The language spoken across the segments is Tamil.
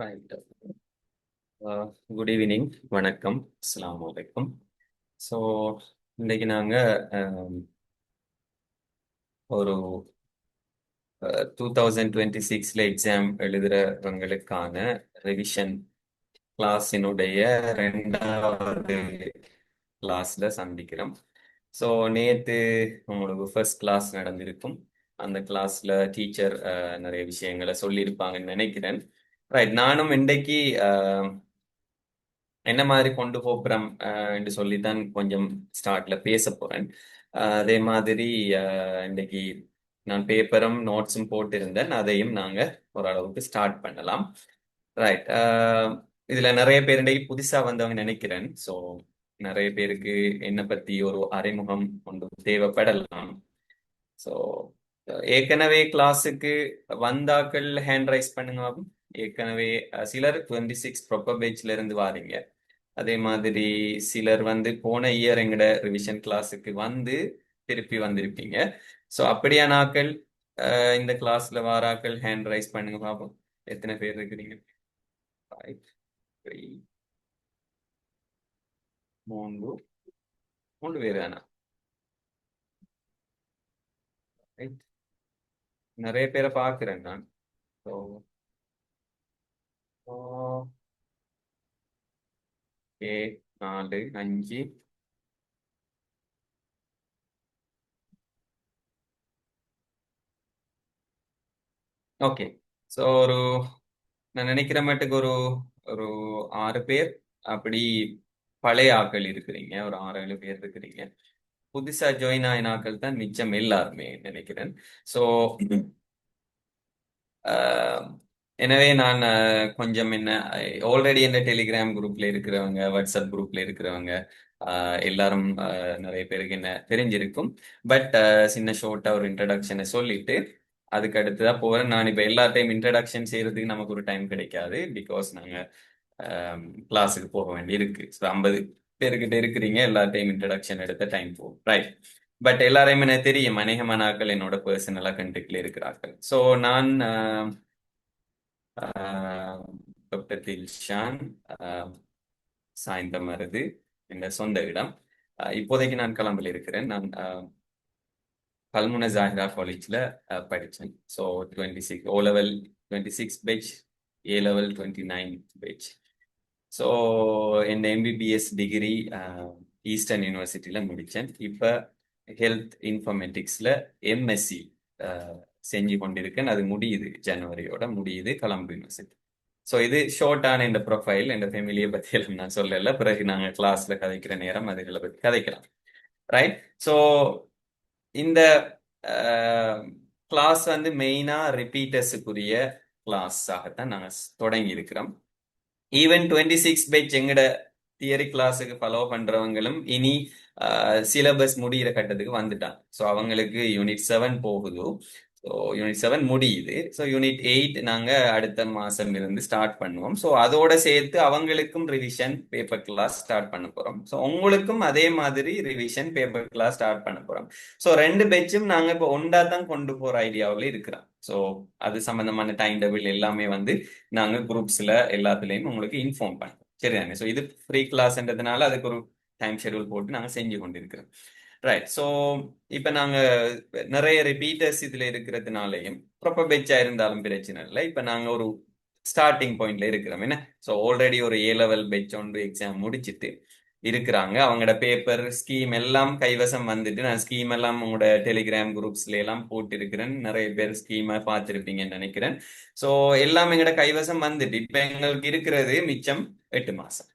ரைட். குட் ஈவினிங், வணக்கம், அஸ்ஸலாமு அலைக்கும். ஸோ இன்னைக்கு நாங்கள் ஒரு 2026 எக்ஸாம் எழுதுறவங்களுக்கான ரிவிஷன் கிளாஸினுடைய ரெண்டாவது கிளாஸ்ல சந்திக்கிறோம். ஸோ நேற்று உங்களுக்கு ஃபர்ஸ்ட் கிளாஸ் நடந்திருக்கும். அந்த கிளாஸ்ல டீச்சர் நிறைய விஷயங்களை சொல்லியிருப்பாங்கன்னு நினைக்கிறேன். ரைட், நானும் இன்றைக்கு என்ன மாதிரி கொண்டு போகிறோம் என்று சொல்லித்தான் கொஞ்சம் ஸ்டார்ட்ல பேச போறேன். அதே மாதிரி இன்னைக்கு நான் பேப்பரும் நோட்ஸும் போட்டிருந்தேன், அதையும் நாங்க ஓரளவுக்கு ஸ்டார்ட் பண்ணலாம். ரைட். இதுல நிறைய பேர் இன்னைக்கு புதுசா வந்தவங்க நினைக்கிறேன். ஸோ நிறைய பேருக்கு என்னை பத்தி ஒரு அறிமுகம் கொண்டு தேவைப்படலாம். ஸோ ஏற்கனவே கிளாஸுக்கு வந்தாக்கள் ஹேண்ட் ரைஸ் பண்ணுங்க பாப்போம். ஏற்கனவே சிலர் 26 ப்ரொப்பர் பேஜ்ல இருந்து வாரீங்க. அதே மாதிரி சிலர் வந்து போன இயர் எங்கட ரிவிஷன் கிளாஸுக்கு வந்து திருப்பி வந்திருப்பீங்க. ஸோ அப்படியான ஆக்கள் இந்த கிளாஸ்ல வாராக்கள் ஹேண்ட் ரைஸ் பண்ணுங்க பாப்போம். எத்தனை பேர் இருக்கிறீங்க? 5, 3, 3 3 பேர் தானா? Right. நிறைய பேரை பார்க்கிறேன் நான். So okay, 4, 5. ஓகே. ஸோ நான் நினைக்கிற மாட்டுக்கு ஒரு ஒரு 6 பேர் அப்படி பழைய ஆட்கள் இருக்கிறீங்க. ஒரு 6, 7 பேர் இருக்கிறீங்க. புதுசா ஜாயின் ஆயின ஆட்கள் தான் மிச்சம் எல்லாருமே நினைக்கிறேன். ஸோ எனவே நான் கொஞ்சம் என்ன, ஆல்ரெடி இந்த டெலிகிராம் குரூப்ல இருக்கிறவங்க, வாட்ஸ்அப் குரூப்ல இருக்கிறவங்க எல்லாரும் நிறைய பேருக்கு என்ன தெரிஞ்சிருக்கும். பட் சின்ன ஷோர்ட்டா ஒரு இன்ட்ரடக்ஷனை சொல்லிட்டு அதுக்கு அடுத்துதான் போறேன். நான் இப்ப எல்லா டைம் இன்ட்ரடக்ஷன் செய்யறதுக்கு நமக்கு ஒரு டைம் கிடைக்காது. பிகாஸ் நாங்க கிளாஸுக்கு போக வேண்டி இருக்கு. ஸோ 50 பேருக்கிட்ட இருக்கிறீங்க, எல்லா டைம் இன்ட்ரடக்ஷன் எடுத்த டைம் போகும். ரைட். பட் எல்லாரையும் எனக்கு தெரியும், அநேகமான ஆட்கள் என்னோட பர்சனலா கண்டெக்ட்ல இருக்கிறார்கள். ஸோ நான் டாக்டர் தில்ஷான், சாய்ந்தமருது என்ற சொந்த இடம். இப்போதைக்கு நான் கலம்பில் இருக்கிறேன். நான் கல்முனை ஜாகிரா காலேஜ்ல படித்தேன். So 26 O level 26 batch, A level 29 batch. So என் எம்பிபிஎஸ் டிகிரி ஈஸ்டர்ன் யூனிவர்சிட்டியில் முடித்தேன். இப்போ ஹெல்த் இன்ஃபர்மேட்டிக்ஸில் எம்எஸ்சி செஞ்சு கொண்டிருக்கேன். அது முடியுது, ஜனவரியோட முடியுது, கொலம்பு யூனிவர்சிட்டி. ஸோ இது ஷார்ட்டான இந்த ப்ரொஃபைல். இந்த ஃபேமிலியை பற்றி எல்லாம் நான் சொல்லல. பிறகு நாங்கள் கிளாஸில் கதைக்கிற நேரம் அதுகளை பற்றி கதைக்கலாம். ரைட். ஸோ இந்த கிளாஸ் வந்து மெயினா ரிப்பீட்டர்ஸுக்குரிய கிளாஸ் ஆகத்தான் நாங்கள் தொடங்கி இருக்கிறோம். ஈவன் 26 பேட்ச் எங்கட தியரி கிளாஸுக்கு ஃபாலோ பண்றவங்களும் இனி சிலபஸ் முடிகிற கட்டத்துக்கு வந்துட்டாங்க. ஸோ அவங்களுக்கு யூனிட் 7 போகுது. ஸோ யூனிட் 7 முடியுது. ஸோ யூனிட் 8 நாங்கள் அடுத்த மாசம் இருந்து ஸ்டார்ட் பண்ணுவோம். ஸோ அதோட சேர்த்து அவங்களுக்கும் ரிவிஷன் பேப்பர் கிளாஸ் ஸ்டார்ட் பண்ண போறோம். ஸோ உங்களுக்கும் அதே மாதிரி ரிவிஷன் பேப்பர் கிளாஸ் ஸ்டார்ட் பண்ண போறோம். ஸோ ரெண்டு பேட்சும் நாங்கள் இப்போ ஒன்றா தான் கொண்டு போற ஐடியாவில் இருக்கிறோம். ஸோ அது சம்பந்தமான டைம் டேபிள் எல்லாமே வந்து நாங்கள் குரூப்ஸ்ல எல்லாத்துலேயும் உங்களுக்கு இன்ஃபார்ம் பண்ணுவோம். சரிதானே? ஸோ இது ஃப்ரீ கிளாஸ்ன்றதுனால அதுக்கு ஒரு டைம் ஷெடியூல் போட்டு நாங்கள் செஞ்சு கொண்டிருக்கிறோம். ரைட். ஸோ இப்போ நாங்கள் நிறைய ரிப்பீட்டர்ஸ் இதில் இருக்கிறதுனாலையும் ப்ராப்பர் பெச்சா இருந்தாலும் பிரச்சனை இல்லை. இப்போ நாங்கள் ஒரு ஸ்டார்டிங் பாயிண்ட்ல இருக்கிறோம் என்ன. ஸோ ஆல்ரெடி ஒரு ஏ லெவல் பெச் ஒன்று எக்ஸாம் முடிச்சுட்டு இருக்கிறாங்க. அவங்களோட பேப்பர் ஸ்கீம் எல்லாம் கைவசம் வந்துட்டு, நான் ஸ்கீம் எல்லாம் உங்களோட டெலிகிராம் குரூப்ஸ்ல எல்லாம் போட்டு இருக்கிறேன். நிறைய பேர் ஸ்கீமை பார்த்துருப்பீங்கன்னு நினைக்கிறேன். ஸோ எல்லாம் எங்களோட கைவசம் வந்துட்டு இப்போ எங்களுக்கு இருக்கிறது மிச்சம் 8 மாசம்.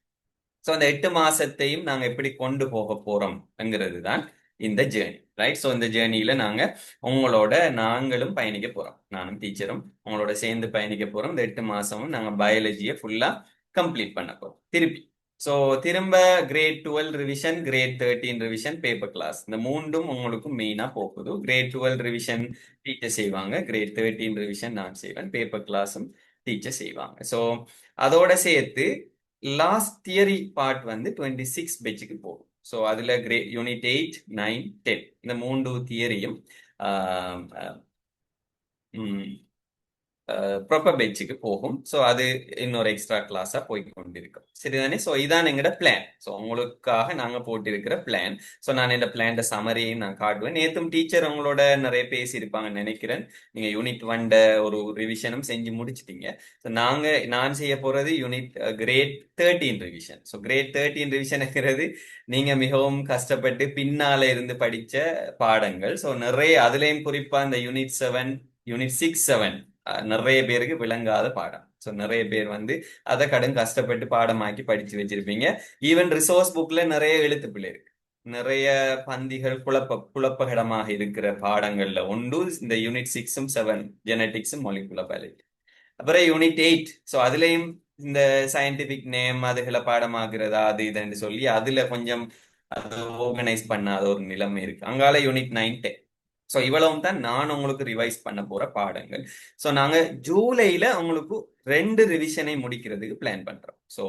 ஸோ அந்த 8 மாசத்தையும் நாங்க எப்படி கொண்டு போக போறோம்ங்கிறது தான் இந்த ஜேர்னி. ரைட். ஸோ இந்த ஜேர்னியில உங்களோட நாங்களும் பயணிக்க போறோம். நானும் டீச்சரும் உங்களோட சேர்ந்து பயணிக்க போறோம். இந்த 8 மாசமும் நாங்க பயாலஜியை ஃபுல்லா கம்ப்ளீட் பண்ண போறோம் திருப்பி. ஸோ திரும்ப grade 12 revision, grade 13 revision, paper class, இந்த மூன்றும் உங்களுக்கு மெயினா போகுது. கிரேட் 12 ரிவிஷன் டீச்சர் செய்வாங்க, கிரேட் 13 ரிவிஷன் நான் செய்வேன், பேப்பர் கிளாஸும் டீச்சர் செய்வாங்க. ஸோ அதோட சேர்த்து லாஸ்ட் தியரி பார்ட் வந்து 26 பேஜுக்கு போகும். ஸோ அதுல யூனிட் 8, 9, 10 இந்த மூன்று தியரியும் ப்ராப்பர் பேட்சுக்கு போகும். ஸோ அது இன்னொரு எக்ஸ்ட்ரா கிளாஸா போய் கொண்டிருக்கும். சரிதானே? ஸோ இதான் எங்களோட பிளான். ஸோ உங்களுக்காக நாங்க போட்டிருக்கிற பிளான். ஸோ நான் இந்த பிளான் சமரியும் நான் காட்டுவேன். நேத்தும் டீச்சர் உங்களோட நிறைய பேசியிருப்பாங்கன்னு நினைக்கிறேன். நீங்க யூனிட் 1 ஒரு ரிவிஷனும் செஞ்சு முடிச்சிட்டீங்க. ஸோ நான் செய்ய போறது unit grade 13 revision. So grade 13 ரிவிஷனுங்கிறது நீங்க மிகவும் கஷ்டப்பட்டு பின்னால இருந்து படிச்ச பாடங்கள். ஸோ நிறைய அதுலயும் குறிப்பா இந்த யூனிட் 7, யூனிட் 6, 7 நிறைய பேருக்கு விளங்காத பாடம். ஸோ நிறைய பேர் வந்து அதை கடும் கஷ்டப்பட்டு பாடமாக்கி படிச்சு வச்சிருப்பீங்க. ஈவன் ரிசோர்ஸ் புக்ல நிறைய எழுத்து பிழை இருக்கு. நிறைய பந்திகள் குழப்பகடமாக இருக்கிற பாடங்கள்ல ஒன்று இந்த யூனிட் 6ம் 7 ஜெனட்டிக்ஸும் மொலிகுலர் பயாலஜி. அப்புறம் யூனிட் 8. ஸோ அதுலயும் இந்த சயின்டிபிக் நேம் அதுகளை பாடமாகிறதா அது இதுன்னு சொல்லி அதுல கொஞ்சம் அது ஆர்கனைஸ் பண்ணாத ஒரு நிலைமை இருக்கு. அங்கால யூனிட் 9, 10. ஸோ இவ்வளவும் தான் நான் உங்களுக்கு ரிவைஸ் பண்ண போற பாடங்கள். ஸோ நாங்க ஜூலைல உங்களுக்கு 2 ரிவிஷனை முடிக்கிறதுக்கு பிளான் பண்றோம். So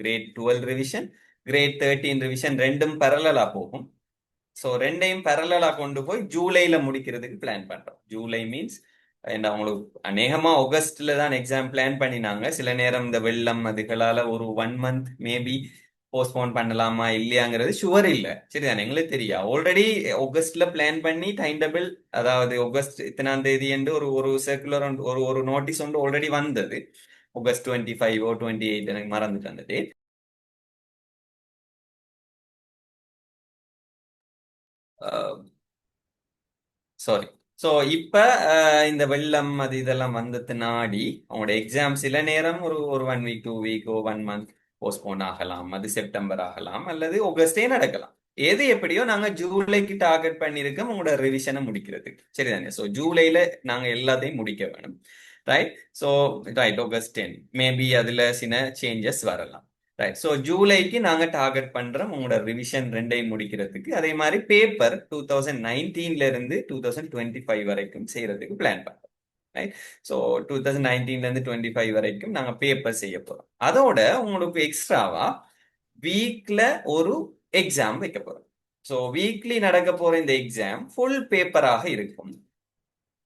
grade 12 revision, grade 13 revision ரெண்டும் பரலலா போகும். ஸோ ரெண்டையும் பரலலா கொண்டு போய் ஜூலைல முடிக்கிறதுக்கு பிளான் பண்றோம். ஜூலை மீன்ஸ் அவங்களுக்கு அநேகமா ஆகஸ்ட்ல தான் எக்ஸாம் பிளான் பண்ணினாங்க. சில நேரம் இந்த வெள்ளம் அதுகளால ஒரு 1 மந்த் மேபி போஸ்ட்போன் பண்ணலாமா இல்லையாங்கிறது ஷுவர் இல்ல. சரிதானே? எங்களுக்கு தெரியும். ஆல்ரெடி ஆகஸ்ட்ல பிளான் பண்ணி டைம் டேபிள், அதாவது ஆகஸ்ட் இத்தனாம் தேதி என்று ஒரு ஒரு சர்க்குலர் ஒரு ஒரு நோட்டீஸ் ஒன்று ஆல்ரெடி வந்தது. ஆகஸ்ட் 25 ஓ 28 எனக்கு மறந்துட்டு அந்த டேட். சாரி. ஸோ இப்ப இந்த வெள்ளம் அது இதெல்லாம் வந்தது நாடி அவங்களோட எக்ஸாம் சில நேரம் ஒரு ஒரு 1 வீக் 2 வீக் 1 மந்த் போஸ்ட்போன் ஆகலாம். அது செப்டம்பர் ஆகலாம் அல்லது ஆகஸ்டே நடக்கலாம். எது எப்படியோ நாங்க ஜூலைக்கு டார்கெட் பண்ணியிருக்கோம் உங்களோட ரிவிஷனை முடிக்கிறதுக்கு. சரிதானே? ஸோ ஜூலைல நாங்க எல்லாத்தையும் முடிக்க வேணும். Right? So right August 10 maybe அதுல சின்ன சேஞ்சஸ் வரலாம். ரைட். ஸோ ஜூலைக்கு நாங்க டார்கெட் பண்றோம் உங்களோட ரிவிஷன் ரெண்டையும் முடிக்கிறதுக்கு. அதே மாதிரி பேப்பர் 2019ல இருந்து 2025 வரைக்கும் செய்யறதுக்கு பிளான் பண்றோம். ரைட். ஸோ 2019ல இருந்து 25 வரைக்கும் நாங்க பேப்பர் செய்ய போறோம். அதோட உங்களுக்கு எக்ஸ்ட்ராவா வீக்ல ஒரு எக்ஸாம் வைக்க போறோம். ஸோ வீக்லி நடக்க போற இந்த எக்ஸாம் ஃபுல் பேப்பராக இருக்கும்.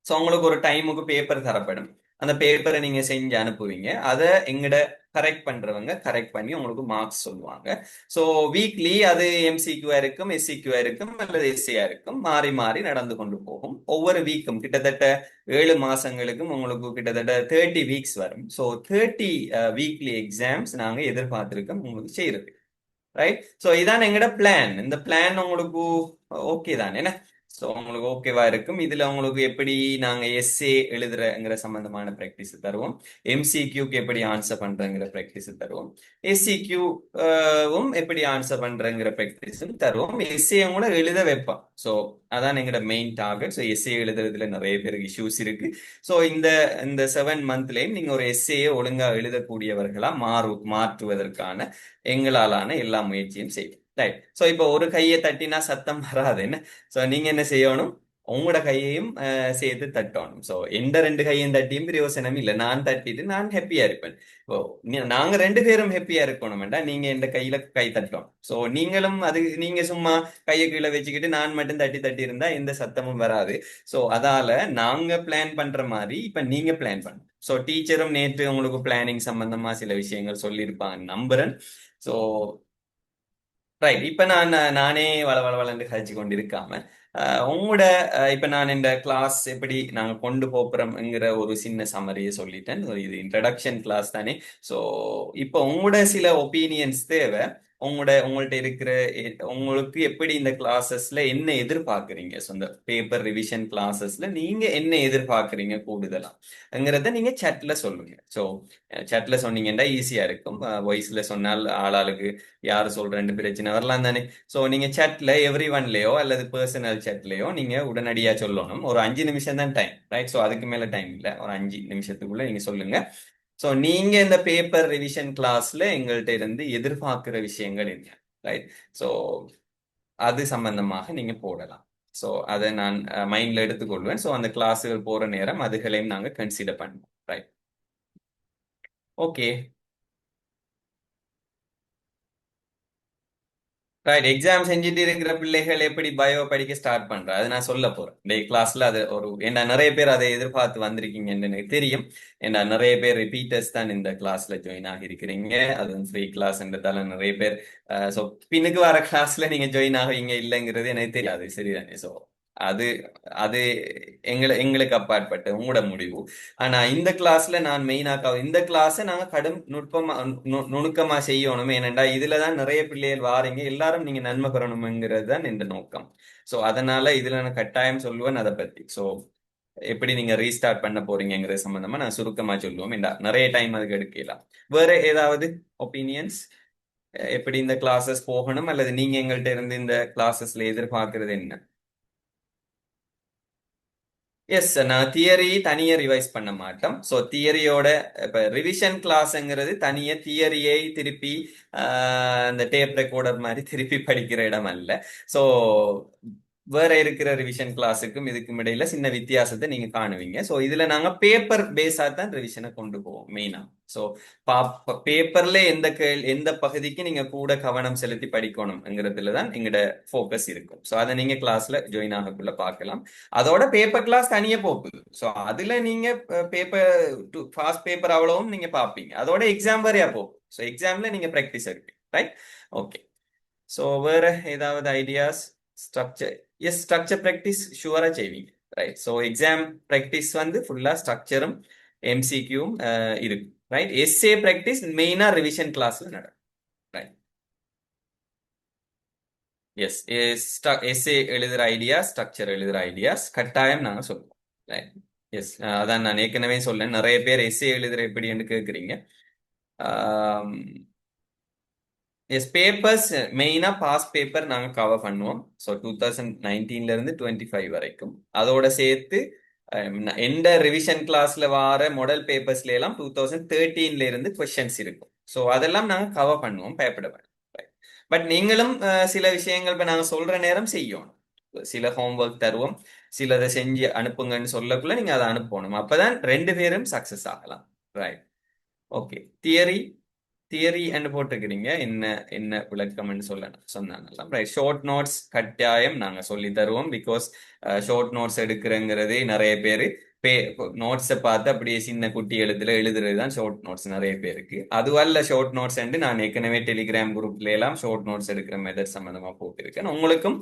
ஸோ உங்களுக்கு ஒரு டைமுக்கு பேப்பர் தரப்படும். அந்த பேப்பரை நீங்க செஞ்சு அனுப்புவீங்க. அதை எங்கட கரெக்ட் பண்றவங்க கரெக்ட் பண்ணி உங்களுக்கு மார்க்ஸ் சொல்லுவாங்க. ஸோ வீக்லி அது எம்சிக்யூஆ இருக்கும், எஸ்சிக்யூஆ இருக்கும் அல்லது எஸ்சியா இருக்கும். மாறி மாறி நடந்து கொண்டு போகும். ஒவ்வொரு வீக்கும் கிட்டத்தட்ட 7 மாசங்களுக்கும் உங்களுக்கு கிட்டத்தட்ட 30 வீக்ஸ் வரும். ஸோ 30 வீக்லி எக்ஸாம்ஸ் நாங்க எதிர்பார்த்திருக்கோம் உங்களுக்கு செய்யறது. ரைட். ஸோ இதான் எங்கட பிளான். இந்த பிளான் உங்களுக்கு ஓகே தானே? என்ன? ஸோ உங்களுக்கு ஓகேவா இருக்கும். இதுல உங்களுக்கு எப்படி நாங்க எஸ்ஏ எழுதுறங்கிற சம்பந்தமான பிராக்டிஸ் தருவோம். எம்சிக்யூக்கு எப்படி ஆன்சர் பண்றங்கிற பிராக்டிஸ் தருவோம். எஸ்சிக்யூவும் எப்படி ஆன்சர் பண்றங்கிற பிராக்டிஸும் தருவோம். எஸ்ஏ கூட எழுத வைப்போம். ஸோ அதான் எங்களோட மெயின் டார்கெட். ஸோ எஸ்ஏ எழுதுறதுல நிறைய பேருக்கு இஷ்யூஸ் இருக்கு. ஸோ இந்த இந்த 7 மந்த்லயும் நீங்க ஒரு எஸ்ஏ ஒழுங்கா எழுதக்கூடியவர்களா மாற்றுவதற்கான எங்களாலான எல்லா முயற்சியும் செய்வோம். ரைட். ஸோ இப்போ ஒரு கையை தட்டினா சத்தம் வராது. என்ன? ஸோ நீங்க என்ன செய்யணும்? உங்களோட கையையும் சேர்த்து தட்டணும். ஸோ எந்த 2 கையும் தட்டியும் பிரயோசனம் இல்லை. நான் தட்டிட்டு நான் ஹாப்பியா இருப்பேன். ஓ, நாங்க 2 பேரும் ஹாப்பியா இருக்கணும் வேண்டாம். நீங்க எந்த கையில கை தட்டணும். ஸோ நீங்களும் அது நீங்க சும்மா கையை கீழே வச்சுக்கிட்டு நான் மட்டும் தட்டி தட்டி இருந்தா எந்த சத்தமும் வராது. ஸோ அதால நாங்க பிளான் பண்ற மாதிரி இப்ப நீங்க பிளான் பண்ணணும். ஸோ டீச்சரும் நேற்று உங்களுக்கு பிளானிங் சம்பந்தமா சில விஷயங்கள் சொல்லியிருப்பாங்க நம்புறேன். So right. இப்ப நானே வளவளன்னு கழிச்சு கொண்டு இருக்காம உங்களோட இப்ப நான் இந்த கிளாஸ் எப்படி நாங்க கொண்டு போறோம்ங்கிற ஒரு சின்ன சம்மரியை சொல்லிட்டேன். இது இன்ட்ரடக்ஷன் கிளாஸ் தானே? ஸோ இப்போ உங்களோட சில ஒப்பீனியன்ஸ் தேவை. உங்கள்ட்ட இருக்கிற உங்களுக்கு எப்படி இந்த கிளாஸஸ்ல என்ன எதிர்பார்க்குறீங்க? ஸோ இந்த பேப்பர் ரிவிஷன் கிளாஸஸ்ல நீங்க என்ன எதிர்பார்க்குறீங்க கூடுதலாங்கிறத நீங்க சட்ல சொல்லுங்க. ஸோ சட்ல சொன்னீங்கன்னா ஈஸியா இருக்கும். வாய்ஸ்ல சொன்னால் ஆளாளுக்கு யாரு சொல்றேன்னு பிரச்சனை வரலாம் தானே? ஸோ நீங்க சட்ல எவ்ரி ஒன்லயோ அல்லது பர்சனல் சட்லயோ நீங்க உடனடியா சொல்லணும். ஒரு 5 நிமிஷம் தான் டைம். ரைட். ஸோ அதுக்கு மேல டைம் இல்லை. ஒரு 5 நிமிஷத்துக்குள்ள நீங்க சொல்லுங்க. ஸோ நீங்க இந்த பேப்பர் ரிவிஷன் கிளாஸ்ல எங்கள்கிட்ட இருந்து எதிர்பார்க்கிற விஷயங்கள் என்ன? ரைட். ஸோ அது சம்பந்தமாக நீங்க போடலாம். ஸோ அதை நான் மைண்ட்ல எடுத்துக்கொள்வேன். ஸோ அந்த கிளாஸுகள் போற நேரம் அதுகளையும் நாங்க கன்சிடர் பண்ணுவோம். ரைட். ஓகே. ரைட். எக்ஸாம் செஞ்சுட்டு இருக்கிற பிள்ளைகள் எப்படி பயோ படிக்க ஸ்டார்ட் பண்ற அது நான் சொல்ல போறேன் டே கிளாஸ்ல. அது ஒரு ஏன்னா நிறைய பேர் அதை எதிர்பார்த்து வந்திருக்கீங்கன்னு எனக்கு தெரியும். ஏன்னா நிறைய பேர் ரிப்பீட்டர்ஸ் தான் இந்த கிளாஸ்ல ஜாயின் ஆகி இருக்கிறீங்க. அது ஃப்ரீ கிளாஸ்ன்றதால நிறைய பேர் ஸோ பின்னுக்கு வர கிளாஸ்ல நீங்க ஜாயின் ஆகுவீங்க இல்லைங்கிறது எனக்கு தெரியாது. சரிதானே? ஸோ அது அது எங்களுக்கு அப்பாற்பட்ட உங்களோட முடிவு. ஆனா இந்த கிளாஸ்ல நான் மெயினாக்க இந்த கிளாஸை நாங்க கடும் நுட்பமா நுணுக்கமா செய்யணும். ஏனென்றா இதுலதான் நிறைய பிள்ளைகள் வாரீங்க, எல்லாரும் நீங்க நன்மை பெறணுங்கிறது தான் இந்த நோக்கம். சோ அதனால இதுல நான் கட்டாயம் சொல்லுவேன் அதை பத்தி. சோ எப்படி நீங்க ரீஸ்டார்ட் பண்ண போறீங்கிறது சம்பந்தமா நான் சுருக்கமா சொல்லுவோம். நிறைய டைம் அதுக்கு எடுக்கலாம். வேற ஏதாவது ஒப்பீனியன்ஸ்? எப்படி இந்த கிளாஸஸ் போகணும், அல்லது நீங்க எங்கள்கிட்ட இருந்து இந்த கிளாஸஸ்ல எதிர்பார்க்கறது என்ன? எஸ், நான் தியரி தனியா ரிவைஸ் பண்ண மாட்டோம். ஸோ தியரியோட இப்ப ரிவிஷன் கிளாஸ்ங்கிறது தனியா தியரியை திருப்பி அந்த டேப் ரெக்கார்டர் மாதிரி திருப்பி படிக்கிற இடம் அல்ல. ஸோ வேற இருக்கிற ரிவிஷன் கிளாஸுக்கும் இதுக்கும் இடையில சின்ன வித்தியாசத்தை நீங்க காணுவீங்க. ஸோ இதுல நாங்க பேப்பர் பேஸா தான் ரிவிஷனை கொண்டு போவோம் மெயினா. ஸோ பேப்பர்ல எந்த பகுதிக்கு நீங்க கூட கவனம் செலுத்தி படிக்கணும்ங்கிறதுல தான் எங்களோட ஃபோக்கஸ் இருக்கும். ஸோ அதை நீங்க கிளாஸ்ல ஜாயின் ஆகக்குள்ள பார்க்கலாம். அதோட பேப்பர் கிளாஸ் தனியே போகுது. ஸோ அதுல நீங்க பேப்பர் ஃபாஸ்ட் பேப்பர் அவ்வளவும் நீங்க பார்ப்பீங்க. அதோட எக்ஸாம் வரையா போகும். ஸோ எக்ஸாம்ல நீங்க ப்ராக்டிஸ் இருக்கு. ரைட்? ஓகே. ஸோ வேற ஏதாவது ideas? Structure, yes, structure practice ஷுவரா செய்வீங்க. ரைட். ஸோ எக்ஸாம் ப்ராக்டிஸ் வந்து ஃபுல்லா ஸ்ட்ரக்சரும் எம்சிக்யூவும் இருக்கு. ரைட். எஸ்ஏ ப்ராக்டிஸ் மெயினா ரிவிஷன் கிளாஸ்ல நடக்கும். ரைட். எஸ், எஸ்ஏ எழுதுற ஐடியாஸ், ஸ்ட்ரக்சர் எழுதுற ஐடியாஸ் கட்டாயம் நாங்க சொல்லுவோம். ரைட். எஸ், அதான் நான் ஏற்கனவே சொல்லேன், நிறைய பேர் எஸ்ஏ எழுதுற எப்படின்னு கேட்குறீங்க. எஸ், பேப்பர்ஸ் மெயினா பாஸ் பேப்பர் நாங்க கவர் பண்ணுவோம். ஸோ 2019ல இருந்து 25 வரைக்கும் அதோட சேர்த்து எந்த ரிவிஷன் கிளாஸ்ல வார மாடல் பேப்பர்ஸ்ல எல்லாம் 2013ல இருந்து கொஸ்டின்ஸ் இருக்கும். ஸோ அதெல்லாம் நாங்க கவர் பண்ணுவோம், பயப்பட வேண்டாம். பட் நீங்களும் சில விஷயங்கள் இப்ப நாங்க சொல்ற நேரம் செய்யணும். சில ஹோம்ஒர்க் தருவோம், சிலதை செஞ்சு அனுப்புங்கன்னு சொல்லக்குள்ள நீங்க அதை அனுப்பணும். அப்பதான் ரெண்டு பேரும் சக்சஸ் ஆகலாம். ரைட். ஓகே. தியரி தியரி என்று போட்டுக்கிறீங்க. என்ன என்ன விளக்கம்னு சொன்னாங்கல்லாம். ரைட். ஷார்ட் நோட்ஸ் கட்டாயம் நாங்க சொல்லி தருவோம். பிகாஸ் ஷார்ட் நோட்ஸ் எடுக்கிறங்கிறது நிறைய பேர் நோட்ஸை பார்த்து அப்படியே சின்ன குட்டி எழுதுறது தான் ஷார்ட் நோட்ஸ் நிறைய பேருக்கு. அதுவல்ல ஷார்ட் நோட்ஸ் என்று நான் ஏற்கனவே டெலிகிராம் குரூப்ல எல்லாம் ஷார்ட் நோட்ஸ் எடுக்கிற மெத்தட் சம்பந்தமா போட்டிருக்கேன். உங்களுக்கும்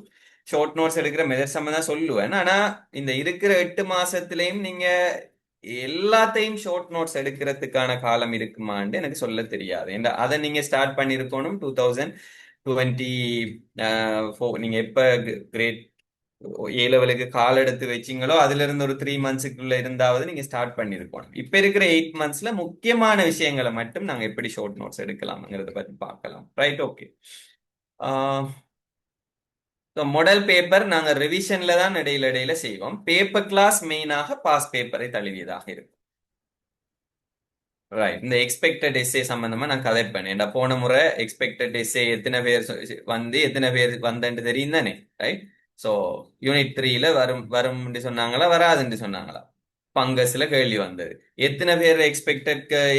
ஷார்ட் நோட்ஸ் எடுக்கிற மெத்தட் சம்பந்தம் சொல்லுவேன். ஆனா இந்த இருக்கிற 8 மாசத்துலயும் நீங்க எல்லாத்தையும் ஷார்ட் நோட்ஸ் எடுக்கிறதுக்கான காலம் இருக்குமான்னு எனக்கு சொல்ல தெரியாது. அதை நீங்க ஸ்டார்ட் பண்ணிருக்கணும் 2024. நீங்க எப்ப கிரேட் ஏ லெவலுக்கு கால் எடுத்து வச்சீங்களோ அதுல இருந்து ஒரு 3 மந்த்ஸுக்குள்ள இருந்தாவது நீங்க ஸ்டார்ட் பண்ணிருக்கணும். இப்ப இருக்கிற 8 மந்த்ஸ்ல முக்கியமான விஷயங்களை மட்டும் நாங்க எப்படி ஷார்ட் நோட்ஸ் எடுக்கலாம்ங்கிறத பத்தி பார்க்கலாம். ரைட். ஓகே. மாடல் பேப்பர் நாங்க ரிவிஷன்ல தான் இடையில இடையில செய்வோம். பேப்பர் கிளாஸ் மெயினாக பாஸ் பேப்பரை தழுவியதாக இருக்கும். ரைட். இந்த எக்ஸ்பெக்டட் எஸ்ஏ சம்பந்தமா நான் கதைப்பேன். ஏன்டா போன முறை எக்ஸ்பெக்டட் எஸ்ஏ எத்தனை பேர் எத்தனை பேர் வந்தேன்னு தெரியும் தானே? ரைட். ஸோ யூனிட் 3ல வரும்னு சொன்னாங்களா, வராதுன்னு சொன்னாங்களா? பங்கஸ்ல கேள்வி வந்தது. எத்தனை பேர்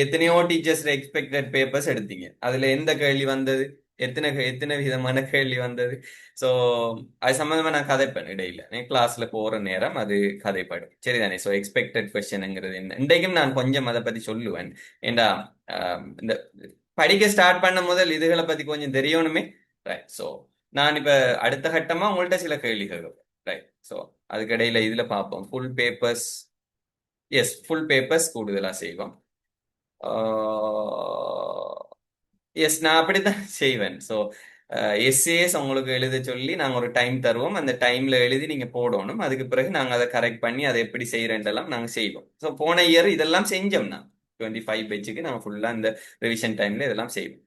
எத்தனையோ டீச்சர்ஸ் எக்ஸ்பெக்டட் பேப்பர்ஸ் எடுத்தீங்க, அதுல எந்த கேள்வி வந்தது? எத்தனை விதமான கேள்வி வந்தது? ஸோ அது சம்பந்தமா நான் கதைப்பேன் இடையில. கிளாஸ்ல போற நேரம் அது கதைப்படும். சரிதானே? ஸோ எக்ஸ்பெக்டட் கொஸ்டின்ங்கிறது என்ன, இன்றைக்கும் நான் கொஞ்சம் அதை பத்தி சொல்லுவேன். ஏண்டா இந்த படிக்க ஸ்டார்ட் பண்ண முதல் இதுகளை பத்தி கொஞ்சம் தெரியணுமே. ரைட். ஸோ நான் இப்ப அடுத்த கட்டமா உங்கள்கிட்ட சில கேள்விகள். ரைட். ஸோ அதுக்கிடையில இதுல பார்ப்போம். Full papers, yes, full papers கூடுதலா செய்வோம். எஸ், நான் அப்படித்தான் செய்வேன். ஸோ எஸ்ஏஎஸ் உங்களுக்கு எழுத சொல்லி நாங்கள் ஒரு டைம் தருவோம். அந்த டைம்ல எழுதி நீங்க போடணும். அதுக்கு பிறகு நாங்கள் அதை கரெக்ட் பண்ணி அதை எப்படி செய்யறேன்டெல்லாம் நாங்கள் செய்வோம். ஸோ போன இயர் இதெல்லாம் செஞ்சோம்னா 25 பேஜுக்கு நாங்கள் ஃபுல்லா இந்த ரிவிஷன் டைம்ல இதெல்லாம் செய்வோம்.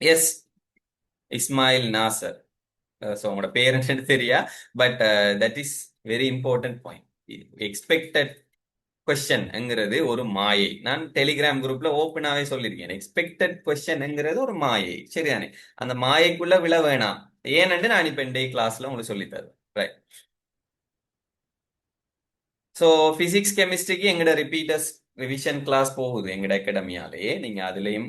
எஸ், இஸ்மாயில் நாசர். ஸோ உங்களோட பேர் என்னன்னு தெரியா, but that is very important point. Expected கொஸ்டின்ங்கிறது ஒரு மாயை. நான் டெலிகிராம் குரூப்ல ஓப்பனாவே சொல்லியிருக்கேன். எக்ஸ்பெக்டட் கொஸ்டின்ங்கிறது ஒரு மாயை. சரிதானே? அந்த மாயைக்குள்ள விழ வேணாம். ஏனென்று நான் இப்ப இந்த கிளாஸ்ல உங்களுக்கு சொல்லி தருவேன். ரைட். ஸோ பிசிக்ஸ் கெமிஸ்ட்ரிக்கு எங்கட ரிப்பீட்டர்ஸ் ரிவிஷன் கிளாஸ் போகுது எங்கட அகாடமியாலேயே. நீங்க அதுலயும்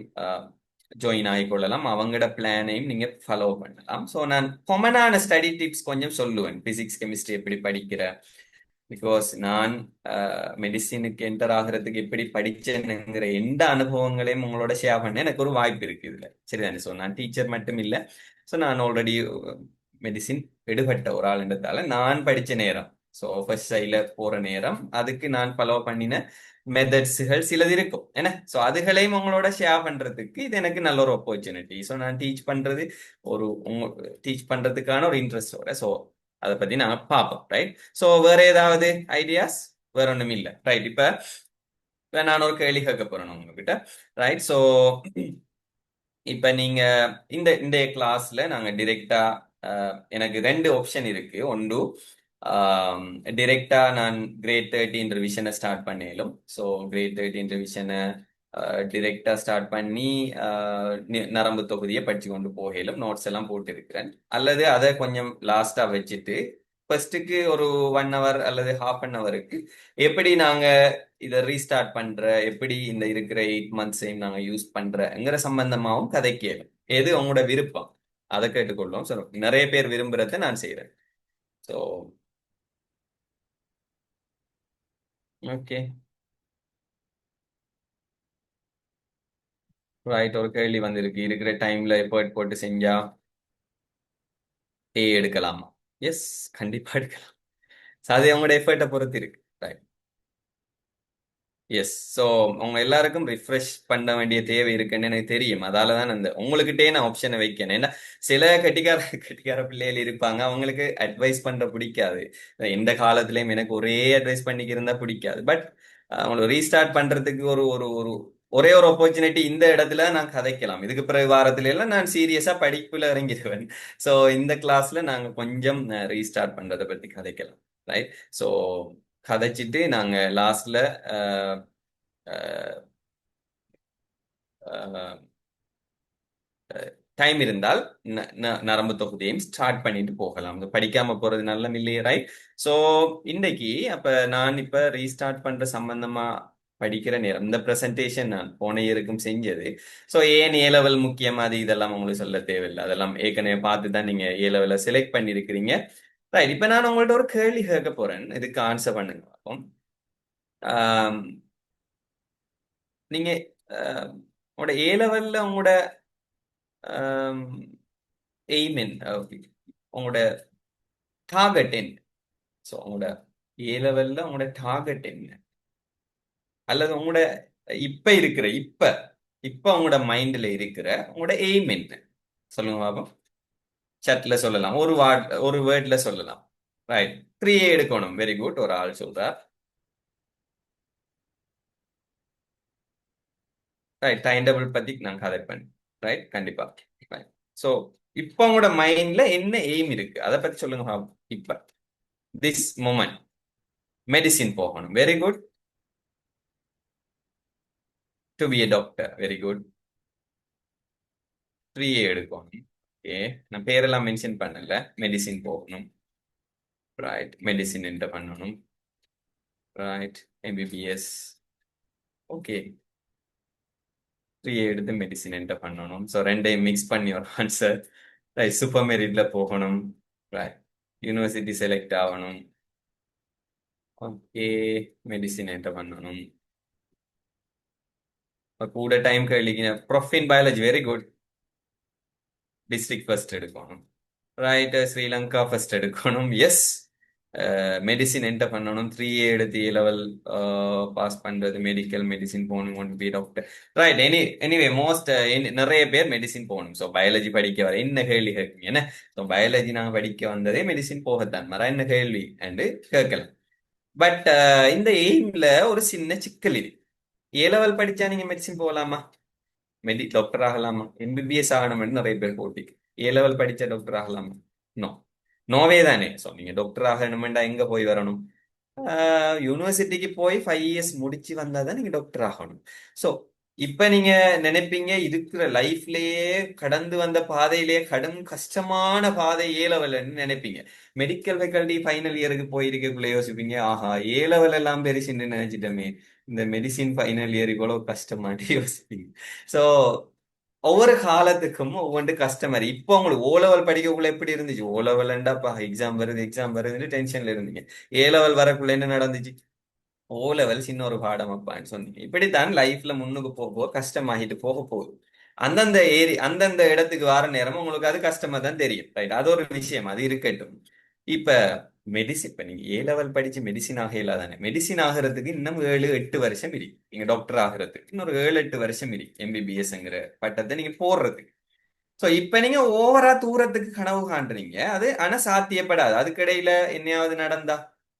ஜாயின் ஆகிக்கொள்ளலாம். அவங்களோட பிளானையும் நீங்க ஃபாலோ பண்ணலாம். ஸோ நான் காமனான ஸ்டடி டிப்ஸ் கொஞ்சம் சொல்லுவேன். பிசிக்ஸ் கெமிஸ்ட்ரி எப்படி படிக்கிற, பிகாஸ் நான் மெடிசினுக்கு என்டர் ஆகிறதுக்கு எப்படி படிச்சேனுங்கிற எந்த அனுபவங்களையும் உங்களோட ஷேர் பண்ண எனக்கு ஒரு வாய்ப்பு இருக்கு இதுல. சரிதானே? ஸோ நான் டீச்சர் மட்டும் இல்லை. ஸோ நான் ஆல்ரெடி மெடிசின் எடுபட்ட ஒரு ஆளுன்றதால நான் படிச்ச நேரம், ஸோ ஃபர்ஸ்ட் சைட்ல போற நேரம், அதுக்கு நான் ஃபாலோ பண்ணின மெத்தட்ஸுகள் சிலது இருக்கும் என்ன. ஸோ அதுகளையும் உங்களோட ஷேர் பண்றதுக்கு இது எனக்கு நல்ல ஒரு ஆப்பர்ச்சுனிட்டி. ஸோ நான் டீச் பண்றது ஒரு டீச் பண்றதுக்கான ஒரு இன்ட்ரெஸ்டோட. ஸோ அதை பத்தி நாங்க பார்ப்போம். ரைட். ஸோ வேற ஏதாவது ஐடியாஸ்? வேற ஒண்ணும் இல்லை. ரைட். இப்ப நான் ஒரு கேள்வி கேட்க போறேன் உங்ககிட்ட. ரைட். ஸோ இப்ப நீங்க இந்த இந்த கிளாஸ்ல நாங்க டிரெக்டா எனக்கு ரெண்டு ஆப்ஷன் இருக்கு. ஒன்று டிரெக்டா நான் கிரேட் 13 ரிவிஷனை ஸ்டார்ட் பண்ணிலும். ஸோ கிரேட் 13 ரிவிஷனை டிரெக்டா ஸ்டார்ட் பண்ணி நரம்பு தொகுதியை படிச்சு கொண்டு போகலும் நோட்ஸ் எல்லாம் போட்டு இருக்கிறேன். அல்லது அதை கொஞ்சம் லாஸ்டா வச்சுட்டு ஃபர்ஸ்ட்டுக்கு ஒரு 1 ஹவர் அல்லது ½ ஹவருக்கு எப்படி நாங்க இதை ரீஸ்டார்ட் பண்ற, எப்படி இந்த இருக்கிற 8 மந்த்ஸையும் நாங்க யூஸ் பண்றங்கிற சம்பந்தமாவும் கதை கேளும். எது உங்களோட விருப்பம் அதை கேட்டுக்கொள்ளும். ஸோ நிறைய பேர் விரும்புறதை நான் செய்யறேன். So okay. ரைட். ஒரு கேள்வி வந்திருக்கு. இருக்கிற டைம்ல எஃபர்ட் போட்டு செஞ்சா எடுக்கலாமா? எஸ், கண்டிப்பா எடுக்கலாம். So, அது உங்களோட எஃபர்ட்டை பொறுத்து இருக்கு. ரைட். எஸ். ஸோ உங்க எல்லாருக்கும் ரிஃப்ரெஷ் பண்ண வேண்டிய தேவை இருக்குன்னு எனக்கு தெரியும். அதால தான் அந்த உங்களுக்கிட்டே நான் ஆப்ஷனை வைக்கணும். ஏன்னா சில கட்டிக்கார பிள்ளைகள் இருப்பாங்க, அவங்களுக்கு அட்வைஸ் பண்ற பிடிக்காது. எந்த காலத்திலயும் எனக்கு ஒரே அட்வைஸ் பண்ணிக்க இருந்தா பிடிக்காது. பட் அவங்களை ரீஸ்டார்ட் பண்றதுக்கு ஒரு ஒரு ஒரு ஒரே ஒரு ஆப்பர்ச்சுனிட்டி இந்த இடத்துல நான் கதைக்கலாம். இதுக்கு பிறகு வாரத்துல எல்லாம் நான் சீரியஸா படிப்புல இறங்கிடுவேன். ஸோ இந்த கிளாஸ்ல நாங்க கொஞ்சம் ரீஸ்டார்ட் பண்றதை பத்தி கதைக்கலாம். ரைட். ஸோ கதைச்சிட்டு நாங்க லாஸ்ட்ல டைம் இருந்தால் நரம்பு தொகுதியையும் ஸ்டார்ட் பண்ணிட்டு போகலாம். படிக்காம போறது நல்ல இல்லையே. ரைட். ஸோ இன்னைக்கு அப்ப நான் இப்ப ரீஸ்டார்ட் பண்ற சம்பந்தமா படிக்கிற நேரம் இந்த பிரசன்டேஷன் நான் போன இயருக்கும் செஞ்சது. ஸோ ஏன் ஏ லெவல் முக்கியம் அது இதெல்லாம் உங்களுக்கு சொல்ல தேவையில்லை. அதெல்லாம் ஏற்கனவே பார்த்து தான் நீங்க ஏ லெவல செலக்ட் பண்ணிருக்கிறீங்க. ரைட். இப்ப நான் உங்கள்ட்ட ஒரு கேள்வி கேட்க போறேன். இதுக்கு ஆன்சர் பண்ணுங்க பார்ப்போம். ஆம், நீங்க உங்களோட ஏ லெவல்ல உங்களோட எய்ம் என்ன? உங்களோட டார்கெட் என்ன? ஸோ உங்களோட ஏ லெவல்ல உங்களோட டார்கெட் என்ன? அல்லது உங்களோட இப்ப இருக்கிற இப்ப இப்ப உங்களோட மைண்ட்ல இருக்கிற உங்களோட எய்ம் என்ன? சொல்லுங்க பாப்போம். சட்ல சொல்லலாம், ஒரு வேர்ட்ல சொல்லலாம். ரைட். 3A எடுக்கணும். Very good. ஒரு ஆள் சொல்றார். ரைட். டைம் டேபிள் பத்தி நான் கதை பண்ணேன். ரைட். கண்டிப்பா. ஸோ இப்போ உங்களோட மைண்ட்ல என்ன எய்ம் இருக்கு அதை பத்தி சொல்லுங்க பாப்போம். இப்ப திஸ் மூமெண்ட் மெடிசின் போகணும். Very good. To be a doctor. Very good. 3A எடுக்கணும். ஓகே. நான் பேரெல்லாம் மென்ஷன் பண்ணல. மெடிசின் போகணும். ரைட். மெடிசின் என்டர் பண்ணணும். ரைட். MBBS. ஓகே. 3A எடுத்து மெடிசின் என்டர் பண்ணணும். ஸோ ரெண்டையும் மிக்ஸ் பண்ணி ஒரு ஆன்சர். ரைட். சூப்பர் மெரிட்ல போகணும். ரைட். யூனிவர்சிட்டி செலக்ட் ஆகணும். ஓகே. மெடிசின் என்டர் பண்ணணும். கூட டைம் கழிக்கிற ப்ரொஃபின் biology. Very good. District first எடுக்கணும். ரைட். ஸ்ரீலங்கா ஃபர்ஸ்ட் எடுக்கணும். எஸ். மெடிசின் என்டர் பண்ணணும். 3A எடுத்து ஏ லெவல் பாஸ் பண்றது, மெடிக்கல் மெடிசின் போகணும். One B doctor. Right. Anyway most நிறைய பேர் மெடிசின் போகணும். ஸோ பயாலஜி படிக்க வர என்ன கேள்வி கேட்குங்க என்ன? ஸோ பயாலஜி நாங்கள் படிக்க வந்ததே மெடிசின் போகத்தான். மர என்ன கேள்வி என்று கேட்கலாம். பட் இந்த எய்ம்ல ஒரு சின்ன சிக்கல் இருக்கு. ஏ லெவல் படிச்சா நீங்க மெடிசின் போகலாமா? டாக்டர் ஆகலாமா? MBBS ஆகணும்னு நிறைய பேர் போட்டி. ஏ லெவல் படிச்ச டாக்டர் ஆகலாமா? நோ. நோவே தானே. ஸோ நீங்க டாக்டர் ஆகணுமெண்டா எங்க போய் வரணும்? யூனிவர்சிட்டிக்கு போய் 5 இயர்ஸ் முடிச்சு வந்தாதான் நீங்க டாக்டர் ஆகணும். ஸோ இப்ப நீங்க நினைப்பீங்க இருக்கிற லைஃப்லயே கடந்து வந்த பாதையிலேயே கடும் கஷ்டமான பாதை ஏ லெவல்னு நினைப்பீங்க. மெடிக்கல் ஃபேக்கல்டி ஃபைனல் இயருக்கு போயிருக்கக்குள்ள யோசிப்பீங்க, ஆஹா ஏ லெவல் எல்லாம் பெருசுன்னு நினைச்சிட்டோமே, இந்த மெடிசின் ஃபைனல் இயர் இவ்வளவு கஷ்டமாட்டி யோசிப்பீங்க. ஸோ ஒவ்வொரு காலத்துக்கும் ஒவ்வொன்று கஸ்டமர். இப்போ உங்களுக்கு ஓ லெவல் படிக்கக்குள்ள எப்படி இருந்துச்சு? ஓ லெவல்ண்டாப்பா எக்ஸாம் வருது எக்ஸாம் வருதுன்னு டென்ஷன்ல இருந்தீங்க. ஏ லெவல் வரக்குள்ள என்ன நடந்துச்சு? ஓ லெவல் சின்ன ஒரு பாடம் அப்பான்னு சொன்னீங்க. இப்படித்தான் லைஃப்ல முன்னுக்கு போக போக கஷ்டமாகிட்டு போக போகுது. அந்தந்த இடத்துக்கு வர நேரம் உங்களுக்கு அது கஷ்டமா தான் தெரியும், ரைட்? அது ஒரு விஷயம், அது இருக்கட்டும். இப்ப மெடிசின், இப்ப நீங்க ஏ லெவல் படிச்சு மெடிசின் ஆகல தானே? மெடிசின் ஆகிறதுக்கு இன்னும் 7-8 வருஷம் இருக்கு. நீங்க டாக்டர் ஆகிறதுக்கு இன்னொரு 7-8 வருஷம் இருக்கு, எம்பிபிஎஸ்ங்கிற பட்டத்தை நீங்க போடுறதுக்கு. சோ இப்ப நீங்க ஓவரா தூரத்துக்கு கனவு காண்றீங்க, அது ஆனா சாத்தியப்படாது. அதுக்கிடையில என்னையாவது நடந்தா,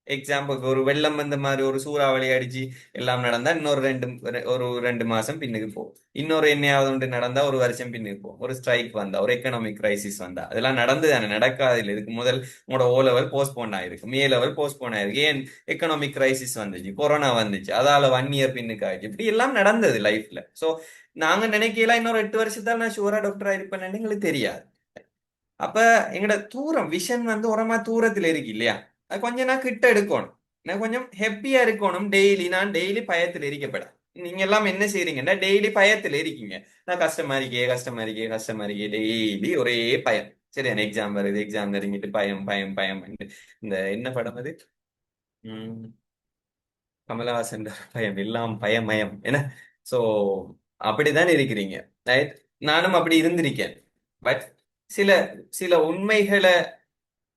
எக்ஸாம்பிளுக்கு ஒரு வெள்ளம் வந்த மாதிரி ஒரு சூறாவளி அடிச்சு எல்லாம் நடந்தா இன்னொரு 2 மாசம் பின்னுக்கு போகும். இன்னொரு என்னையாவது ஒன்று நடந்தா ஒரு வருஷம் பின்னுக்கு போகும். ஒரு ஸ்ட்ரைக் வந்தா, ஒரு எக்கனாமிக் கிரைசிஸ் வந்தா, அதெல்லாம் நடந்து தானே? நடக்காது இல்லை. இதுக்கு முதல் உங்களோட ஓ லெவல் போஸ்ட்போன் ஆயிருக்கு, மே லெவல் போஸ்ட்போன் ஆயிருக்கு. ஏன்? எக்கனாமிக் கிரைசிஸ் வந்துச்சு, கொரோனா வந்துச்சு, அதால 1 இயர் பின்னுக்கு ஆயிடுச்சு. இப்படி எல்லாம் நடந்தது லைஃப்ல. சோ நாங்க நினைக்கலாம் இன்னொரு 8 வருஷத்தால் நான் ஷூரா டாக்டர் ஆயிருப்பேன்னு எங்களுக்கு தெரியாது. அப்ப எங்கட தூரம் விஷன் வந்து உரமா தூரத்துல இருக்கு இல்லையா? அது கொஞ்சம் நான் கிட்ட எடுக்கணும். நான் கொஞ்சம் ஹாப்பியா இருக்கணும். நான் டெய்லி பயத்துல இருக்கப்பட. நீங்க எல்லாம் என்ன செய்றீங்கன்னா டெய்லி பயத்துல இருக்கீங்க. நான் கஷ்டமா இருக்கே கஷ்டமா இருக்கே கஷ்டமா இருக்கே, டெய்லி ஒரே பயம். சரியான எக்ஸாம் வருது எக்ஸாம் நெருங்கிட்டு பயம் பயம் பயம். இந்த என்ன படம் அது? உம் கமலஹாசன் பயம் எல்லாம் பயமயம் என்ன? சோ அப்படிதான் இருக்கிறீங்க, ரைட்? நானும் அப்படி இருந்திருக்கேன். பட் சில சில உண்மைகளை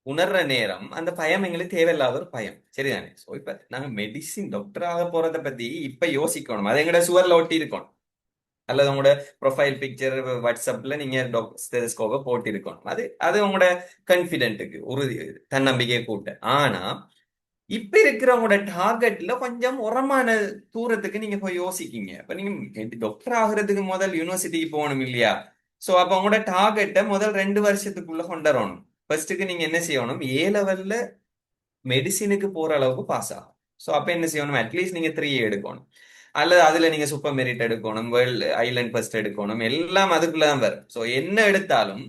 உணர்ற நேரம் அந்த பயம் எங்களுக்கு தேவையில்லாத ஒரு பயம், சரிதானே? சோ இப்ப நாங்க மெடிசின் டாக்டர் ஆக போறதை பத்தி இப்ப யோசிக்கணும். அது எங்கட சுவர்ல ஒட்டி இருக்கணும், அல்லது உங்களோட ப்ரொஃபைல் பிக்சர் வாட்ஸ்அப்ல நீங்க ஸ்டெதஸ்கோப்பை போட்டு இருக்கணும். அது அது உங்களோட கான்பிடென்ட்டுக்கு உறுதி, தன்னம்பிக்கையை கூட்ட. ஆனா இப்ப இருக்கிறவங்களோட டார்கெட்ல கொஞ்சம் உரமான தூரத்துக்கு நீங்க போய் யோசிக்கீங்க. இப்ப நீங்க டாக்டர் ஆகுறதுக்கு முதல் யூனிவர்சிட்டிக்கு போகணும் இல்லையா? சோ அப்ப உங்களோட டார்கெட்டை முதல் 2 வருஷத்துக்குள்ள கொண்டு வரணும். ஃபர்ஸ்ட்டுக்கு நீங்க என்ன செய்யணும்? ஏ லெவல்ல மெடிசினுக்கு போற அளவுக்கு பாஸ் ஆகும். ஸோ அப்ப என்ன செய்யணும்? அட்லீஸ்ட் நீங்க 3 எடுக்கணும், அல்லது அதுல நீங்க சூப்பர் மெரிட் எடுக்கணும், வேர்ல்டு ஐலண்ட் ஃபர்ஸ்ட் எடுக்கணும். எல்லாம் அதுக்குள்ள தான் வரும். ஸோ என்ன எடுத்தாலும்,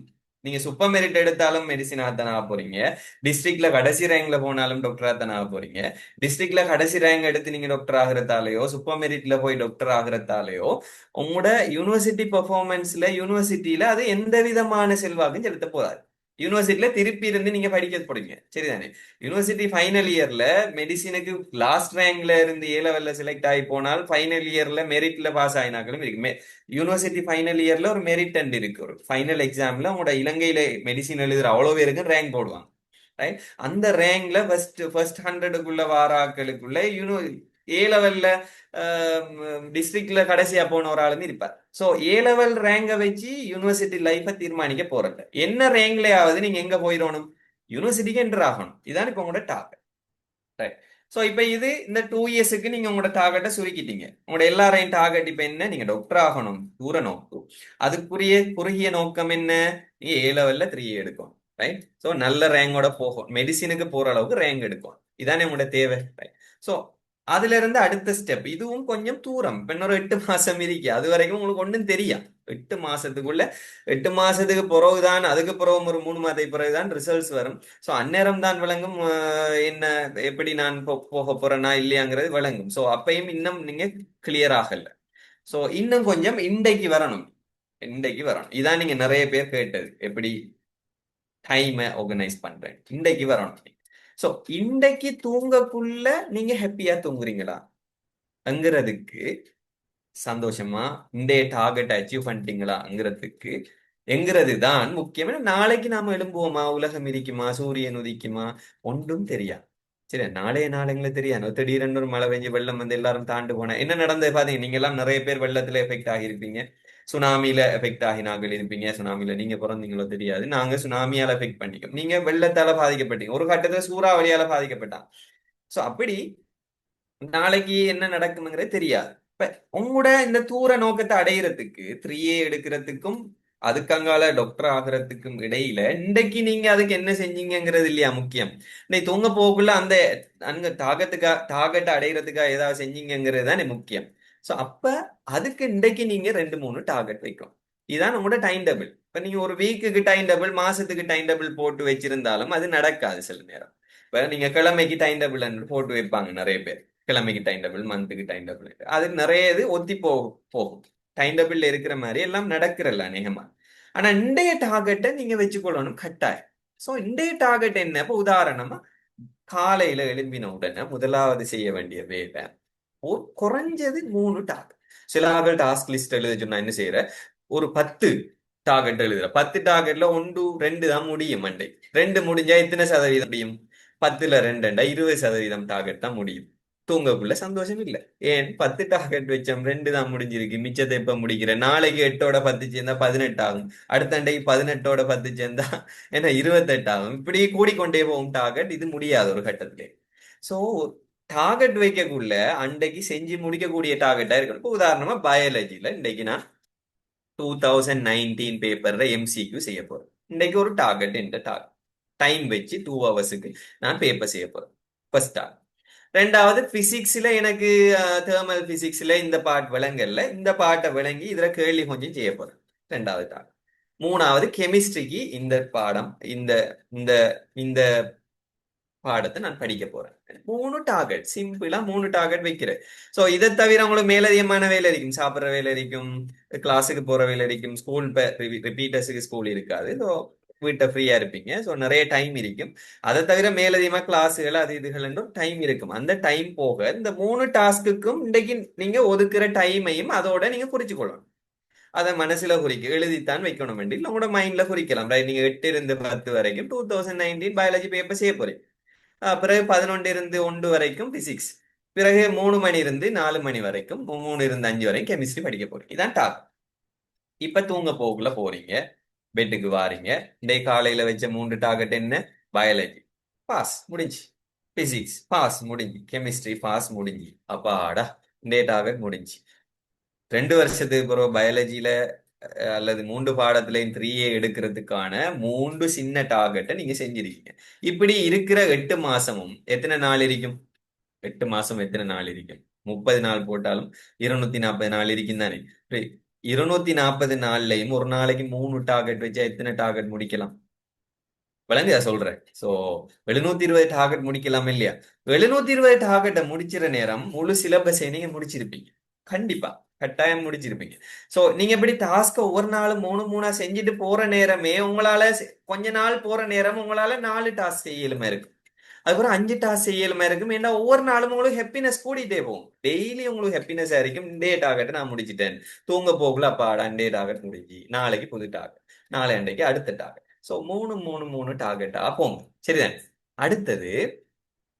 நீங்க சூப்பர் மெரிட் எடுத்தாலும் மெடிசின் ஆகத்தானே ஆக போறீங்க. டிஸ்ட்ரிக்ட்ல கடைசி ரேங்க்ல போனாலும் டாக்டர் ஆகத்தானே ஆக போறீங்க. டிஸ்ட்ரிக்ட்ல கடைசி ரேங்க் எடுத்து நீங்க டாக்டர் ஆகிறதாலேயோ, சூப்பர் மெரிட்ல போய் டாக்டர் ஆகிறதாலேயோ உங்களோட யூனிவர்சிட்டி பெர்ஃபார்மன்ஸ்ல யூனிவர்சிட்டியில அது எந்த விதமான செல்வாக்கும் செலுத்த போறாது. யூனிவர்சிட்டியில திருப்பி இருந்து நீங்க படிக்க போறீங்க, சரிதானே? யூனிவர்சிட்டி ஃபைனல் இயர்ல மெடிசினுக்கு லாஸ்ட் ரேங்க்ல இருந்து ஏ லெவல்ல செலக்ட் ஆகி போனால் ஃபைனல் இயர்ல மெரிட்ல பாஸ் ஆகினாக்களும் இருக்கு. யூனிவர்சிட்டி ஃபைனல் இயர்ல ஒரு மெரிட் அண்ட் இருக்கு. ஒரு ஃபைனல் எக்ஸாம்ல உங்களோட இலங்கையில மெடிசின் எழுதுற அவ்வளோ பேருக்கு ரேங்க் போடுவாங்க, ரைட்? அந்த ரேங்க்ல ஃபர்ஸ்ட் 100க்குள்ள வார ஆட்களுக்குள்ள ஏ லெவல்ல டிஸ்ட்ரிக்ட்ல கடைசியா போன ஒரு ஆளுமே இருப்பார். சோ ஏ லெவல் ரேங்க வச்சு யூனிவர்சிட்டி லைஃபை தீர்மானிக்க போறது என்ன? ரேங்க்லயாவது நீங்க எங்க போயிடணும்? யூனிவர்சிட்டிக்கு என்டர் ஆகணும். இதான் இப்ப உங்களோட டார்கெட், ரைட்? சோ இப்ப இது இந்த 2 இயர்ஸுக்கு நீங்க உங்களோட டார்கெட்டை சுருக்கிட்டீங்க. உங்களோட எல்லாரையும் டார்கெட் இப்ப என்ன? நீங்க டாக்டர் ஆகணும், தூர நோக்கு. அதுக்குரிய குறுகிய நோக்கம் என்ன? நீங்க ஏ லெவல்ல 3 எடுக்கும், ரைட்? சோ நல்ல ரேங்கோட போகும், மெடிசினுக்கு போற அளவுக்கு ரேங்க் எடுக்கும். இதானே உங்களோட தேவை, ரைட்? சோ அதுல இருந்து அடுத்த ஸ்டெப், இதுவும் கொஞ்சம் தூரம். இப்ப இன்னொரு 8 மாசம் இருக்கு, அது வரைக்கும் உங்களுக்கு ஒன்றும் தெரியும். 8 மாசத்துக்குள்ள 8 மாசத்துக்கு பிறகுதான், அதுக்கு பிறகு ஒரு 3 மாதத்துக்கு பிறகுதான் ரிசல்ட்ஸ் வரும். ஸோ அந்நேரம் தான் விளங்கும் என்ன, எப்படி நான் போக போறேனா இல்லையாங்கிறது விளங்கும். ஸோ அப்பயும் இன்னும் நீங்க கிளியர் ஆகல. ஸோ இன்னும் கொஞ்சம் இன்றைக்கு வரணும், இன்றைக்கு வரணும். இதான் நீங்க நிறைய பேர் கேட்டது, எப்படி டைமை ஆர்கனைஸ் பண்றேன். இன்றைக்கு வரணும். ஸோ இன்றைக்கு தூங்கக்குள்ள நீங்க ஹாப்பியா தூங்குறீங்களா அங்கிறதுக்கு, சந்தோஷமா இந்த டார்கெட் அச்சீவ் பண்ணிட்டீங்களாங்கிறதுக்கு என்கிறது தான் முக்கியம். ஏன்னா நாளைக்கு நாம எழும்புவோமா, உலகம் இருக்குமா, சூரியன் உதிக்குமா, ஒன்றும் தெரியாது. சரி, நாளைய நாளைங்களே தெரியாது. திடீரென்று ஒரு மழை பெஞ்சு வெள்ளம் வந்து எல்லாரும் தாண்டு போனா என்ன நடந்தது பாத்தீங்க? நீங்க எல்லாம் நிறைய பேர் வெள்ளத்துல எஃபெக்ட் ஆகியிருப்பீங்க, சுனாமியில எஃபெக்ட் ஆகினார்கள் இருப்பீங்க. சுனாமியில நீங்க பிறந்தீங்களோ தெரியாது, நாங்க சுனாமியால எஃபெக்ட் பண்ணிக்கோம். நீங்க வெள்ளத்தால பாதிக்கப்பட்டீங்க, ஒரு கட்டத்துல சூறாவளியால பாதிக்கப்பட்டாங்க. சோ அப்படி நாளைக்கு என்ன நடக்கும்ங்கிறது தெரியாது. இப்ப உங்களோட இந்த தூர நோக்கத்தை அடையிறதுக்கு 3A எடுக்கிறதுக்கும் அதுக்கங்கால டாக்டர் ஆகிறதுக்கும் இடையில இன்றைக்கு நீங்க அதுக்கு என்ன செஞ்சீங்கிறது இல்லையா முக்கியம். இன்னைக்கு தூங்க போகக்குள்ள அந்த அங்க டார்கெட்டை அடையிறதுக்காக ஏதாவது செஞ்சீங்கிறது தானே முக்கியம். சோ அப்ப அதுக்கு இன்றைக்கு நீங்க 2-3 டார்கெட் வைக்கணும். இதான் உங்களோட டைம் டேபிள். இப்ப நீங்க ஒரு வீக்குக்கு டைம் டேபிள், மாசத்துக்கு டைம் டேபிள் போட்டு வச்சிருந்தாலும் அது நடக்காது சில நேரம். இப்ப நீங்க கிழமைக்கு டைம் டேபிள் போட்டு வைப்பாங்க நிறைய பேர். கிழமைக்கு டைம் டேபிள், மந்த்துக்கு டைம் டேபிள், அது நிறைய இது ஒத்தி போகும் போகும். டைம் டேபிள்ல இருக்கிற மாதிரி எல்லாம் நடக்கிறல்ல அநேகமா. ஆனா இன்றைய டார்கெட்டை நீங்க வச்சுக்கொள்ளணும் கட்டாயம். சோ இன்றைய டார்கெட் என்ன? இப்ப உதாரணமா காலையில எழும்பின உடனே முதலாவது செய்ய வேண்டிய வேலை குறைஞ்சது 3 டார்கெட். சில ஆட்கள் டாஸ்க் லிஸ்ட் எழுத சொன்னா என்ன செய்யற, ஒரு 10 டார்கெட் எழுதுற. 10 டார்கெட்ல 1 2 தான் முடியும். மண்டே 2 முடிஞ்சா எத்தனை சதவீதம் முடியும்? 10ல 2 20% டார்கெட் தான் முடியும். தூங்கக்குள்ள சந்தோஷம் இல்ல. ஏன் 10 டார்கெட் வச்சோம், 2 தான் முடிஞ்சிருக்கு, மிச்சத்தை எப்ப முடிக்கிற? நாளைக்கு 8ஓட 10 சேர்ந்தா 18 ஆகும். அடுத்த அண்டைக்கு 18ஓட 10 சேர்ந்தா என்ன 28 ஆகும். இப்படி கூடிக்கொண்டே போகும் டார்கெட். இது முடியாது ஒரு கட்டத்திலே. சோ டார்கெட் வைக்கக்குள்ள அன்றைக்கு செஞ்சு முடிக்கக்கூடிய டார்கெட்டா இருக்கணும். இப்போ உதாரணமா பயாலஜில இன்றைக்கு நான் 2019 பேப்பர்ல எம்சிக்யூ செய்ய போறேன். இன்றைக்கு ஒரு டார்கெட், இந்த டார்கெட் டைம் வச்சு 2 ஹவர்ஸுக்கு நான் பேப்பர் செய்ய போறேன். First target. ரெண்டாவது பிசிக்ஸ்ல எனக்கு தெர்மல் பிசிக்ஸ்ல இந்த பார்ட் விளங்கல்ல, இந்த பார்ட்டை விளங்கி இதுல கேள்வி கொஞ்சம் செய்ய போறேன். ரெண்டாவது டார்கெட். மூணாவது கெமிஸ்ட்ரிக்கு இந்த பாடம், இந்த இந்த இந்த பாடத்தை நான் படிக்க போறேன். 3 டார்கெட், சிம்பிளா 3 டார்கெட் வைக்கிறேன். சோ இதை தவிர உங்களுக்கு மேலதிகமான வேலை இருக்கும். சாப்பிட்ற வேலை இருக்கும், கிளாஸுக்கு போற வேலை இருக்கும், ஸ்கூல் ரிப்பீட்டர்ஸுக்கு ஸ்கூல் இருக்காது. ஸோ வீட்டை ஃப்ரீயா இருப்பீங்க. ஸோ நிறைய டைம் இருக்கும். அதை தவிர மேலதிகமா கிளாஸுகள் அது இதுகள் என்றும் டைம் இருக்கும். அந்த டைம் போக இந்த 3 டாஸ்க்குக்கும் இன்றைக்கு நீங்க ஒதுக்குற டைமையும் அதோட நீங்க குறிச்சு கொள்ளணும். அதை மனசுல குறிக்க எழுதித்தான் வைக்கணும். இல்லை உங்களோட மைண்ட்ல குறிக்கலாம். நீங்க 8 இருந்து 10 வரைக்கும் 2019 பயாலஜி பேப்பர் செய்ய போறீங்க. பிறகு 11 இருந்து 1 வரைக்கும் பிசிக்ஸ், பிறகு 3 மணி இருந்து 4 மணி வரைக்கும், 3 இருந்து 5 வரைக்கும் கெமிஸ்ட்ரி படிக்க போறீங்க. இதான் டாப். இப்ப தூங்க போக்குள்ள போறீங்க, பெட்டுக்கு வாரீங்க. இந்த காலையில வச்ச 3 டார்கெட் என்ன? பயாலஜி பாஸ் முடிஞ்சு, பிசிக்ஸ் பாஸ் முடிஞ்சு, கெமிஸ்ட்ரி பாஸ் முடிஞ்சு. அப்பாடா, இந்த டார்கெட் முடிஞ்சு. 2 வருஷத்துக்கு பிறகு பயாலஜில அல்லது 3 பாடத்திலையும் 3A எடுக்கிறதுக்கான 3 சின்ன டார்கெட்டை நீங்க செஞ்சிருக்கீங்க. இப்படி இருக்கிற 8 மாசமும் எத்தனை நாள் இருக்கும்? 8 மாசம் எத்தனை நாள் இருக்கும்? 30 நாள் போட்டாலும் 240 நாள் இருக்கும் தானே. 240 நாள்லையும் ஒரு நாளைக்கு 3 டார்கெட் வச்சா எத்தனை டார்கெட் முடிக்கலாம்? விளங்குதா சொல்றேன்? சோ 720 டார்கெட் முடிக்கலாம் இல்லையா? 720 டார்கெட்டை முடிச்சிற நேரம் முழு சிலபஸை நீங்க முடிச்சிருப்பீங்க. கண்டிப்பா கட்டாயம் முடிச்சிருப்பீங்க. சோ நீங்க எப்படி டாஸ்க ஒவ்வொரு நாளும் 3 செஞ்சுட்டு போற நேரமே உங்களால கொஞ்ச நாள் போற நேரம் உங்களால 4 டாஸ்க் செய்யலுமா இருக்கும். அதுக்கப்புறம் 5 டாஸ்க் செய்யலுமா இருக்கும். ஏன்னா ஒவ்வொரு நாளும் உங்களுக்கு ஹாப்பினஸ் கூடிட்டே போகும். டெய்லி உங்களுக்கு ஹாப்பினஸ் ஆയിരിக்கும். இன்றைய டார்கெட் நான் முடிச்சிட்டேன். தூங்க போகல அப்பாடா இன்றைய டார்கெட் முடிஞ்சு, நாளைக்கு புது டார்கெட், நாளை அன்றைக்கு அடுத்த டார்கெட். சோ 3 டார்கெட்டா போங்க. சரிதான். அடுத்தது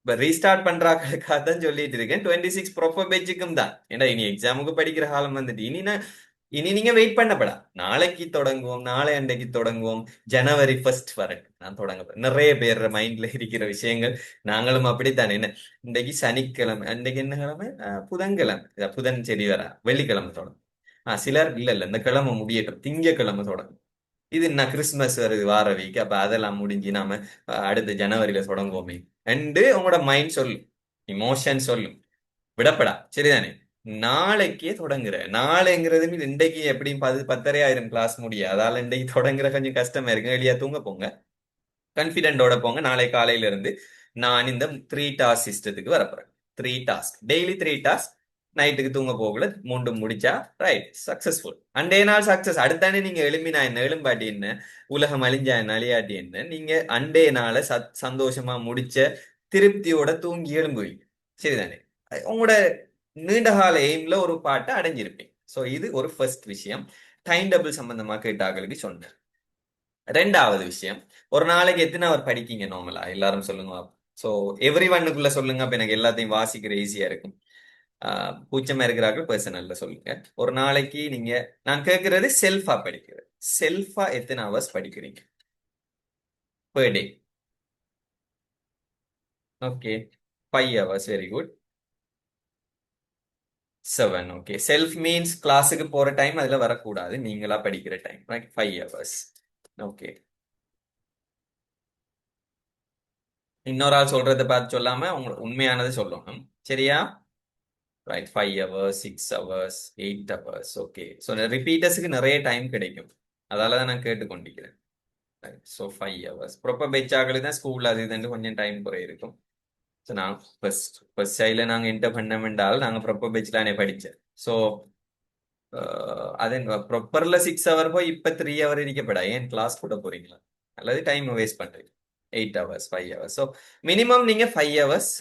இப்ப ரீஸ்டார்ட் பண்றாங்களுக்காக தான் சொல்லிட்டு இருக்கேன். 26 ப்ராப்பர் பேட்சுக்கும் தான். ஏன்னா இனி எக்ஸாமுக்கு படிக்கிற காலம் வந்துட்டு இனி நீங்க வெயிட் பண்ணப்படா. நாளைக்கு தொடங்குவோம், நாளை அன்றைக்கு தொடங்குவோம், ஜனவரி 1 வரட்டும் நான் தொடங்க போறேன். நிறைய பேர் மைண்ட்ல இருக்கிற விஷயங்கள். நாங்களும் அப்படித்தானே. என்ன இன்றைக்கு சனிக்கிழமை, அன்றைக்கு என்ன கிழமை? புதன்கிழமை. புதன் சரி வரா, வெள்ளிக்கிழமை தொடங்கும். சிலர் இல்ல இந்த கிழமை முடியட்டும், திங்கக்கிழமை தொடங்கும். இது என்ன கிறிஸ்துமஸ் வருது வார வீக், அப்ப அதெல்லாம் முடிஞ்சு நாம அடுத்த ஜனவரியில தொடங்குவோமே என்று உங்களோட மைண்ட் சொல்லும், இமோஷன் சொல்லும். விடப்படா. சரிதானே. நாளைக்கே தொடங்குற நாளைங்கிறது இன்றைக்கு எப்படியும் 10 10:30 கிளாஸ் முடியும். அதால இன்றைக்கு தொடங்குற கொஞ்சம் கஷ்டமா இருக்கு. எளியா தூங்க போங்க, கான்பிடென்டோட போங்க. நாளை காலையில இருந்து நான் இந்த 3 டாஸ்க் சிஸ்டத்துக்கு வரப்போறேன். 3 task daily, 3 task. நைட்டுக்கு தூங்க போகல 3 முடிச்சா ரைட் சக்சஸ்ஃபுல். அண்டே நாள் சக்சஸ். அடுத்தானே நீங்க எழும்பினா என்ன, எழும்பாட்டி என்ன, உலகம் அழிஞ்சா என்ன, அழியாட்டி என்ன, நீங்க அண்டே நாள சந்தோஷமா முடிச்ச திருப்தியோட தூங்கி எழும்புவீங்க. சரிதானே. உங்களோட நீண்டகால எய்ம்ல ஒரு பாட்டை அடைஞ்சிருப்பீங்க. சோ இது ஒரு ஃபர்ஸ்ட் விஷயம். டைம் டேபிள் சம்பந்தமா கேட்டாக்களுக்கு சொன்னேன். ரெண்டாவது விஷயம், ஒரு நாளைக்கு எத்தனை அவர் படிக்கீங்க நார்மலா? எல்லாரும் சொல்லுங்க. சோ எவ்ரி ஒன்னுக்குள்ள சொல்லுங்க. அப்ப எனக்கு எல்லாத்தையும் வாசிக்கிற ஈஸியா இருக்கும். பூச்சமா இருக்கிறார்கள் பர்சனல்ல சொல்லுங்க. ஒரு நாளைக்கு நீங்க, நான் கேட்கறது செல்ஃபா படிக்கிறது. செல்ஃபா எத்தனை ஹவர்ஸ் படிக்கிறீங்க per day? Okay, 5 hours. Very good. 7. Okay. Self means கிளாஸுக்கு போற டைம் அதுல வரக்கூடாது, நீங்களா படிக்கிற டைம். Right, 5 hours. ஓகே. இன்னொரு ஆள் சொல்றதை பார்த்து சொல்லாம உங்களுக்கு உண்மையானதை சொல்லணும். சரியா? Right. 5 hours, 6 hours, 8 hours. Okay. So ரிப்பீட்டர்ஸுக்கு நிறைய டைம் கிடைக்கும். அதால தான் நான் கேட்டுக்கொண்டிருக்கிறேன். So 5 hours. ப்ராப்பர் பெச் ஆகலை தான் ஸ்கூல் அது இதுன்னு கொஞ்சம் டைம் குறை இருக்கும். ஸோ நான் ஃபர்ஸ்ட் சைடில் நாங்கள் என்டர் பண்ண வேண்டால் நாங்கள் ப்ராப்பர் பெச்சில் தானே படித்தேன். ஸோ அது ப்ராப்பர்ல 6 ஹவர் போய் இப்ப 3 ஹவர் இருக்கப்படா, ஏன் கிளாஸ் கூட போறீங்களா? அல்லது டைம் வேஸ்ட் பண்றீங்க. 8 ஹவர்ஸ், 5 ஹவர்ஸ். ஸோ மினிமம் நீங்க 5 ஹவர்ஸ்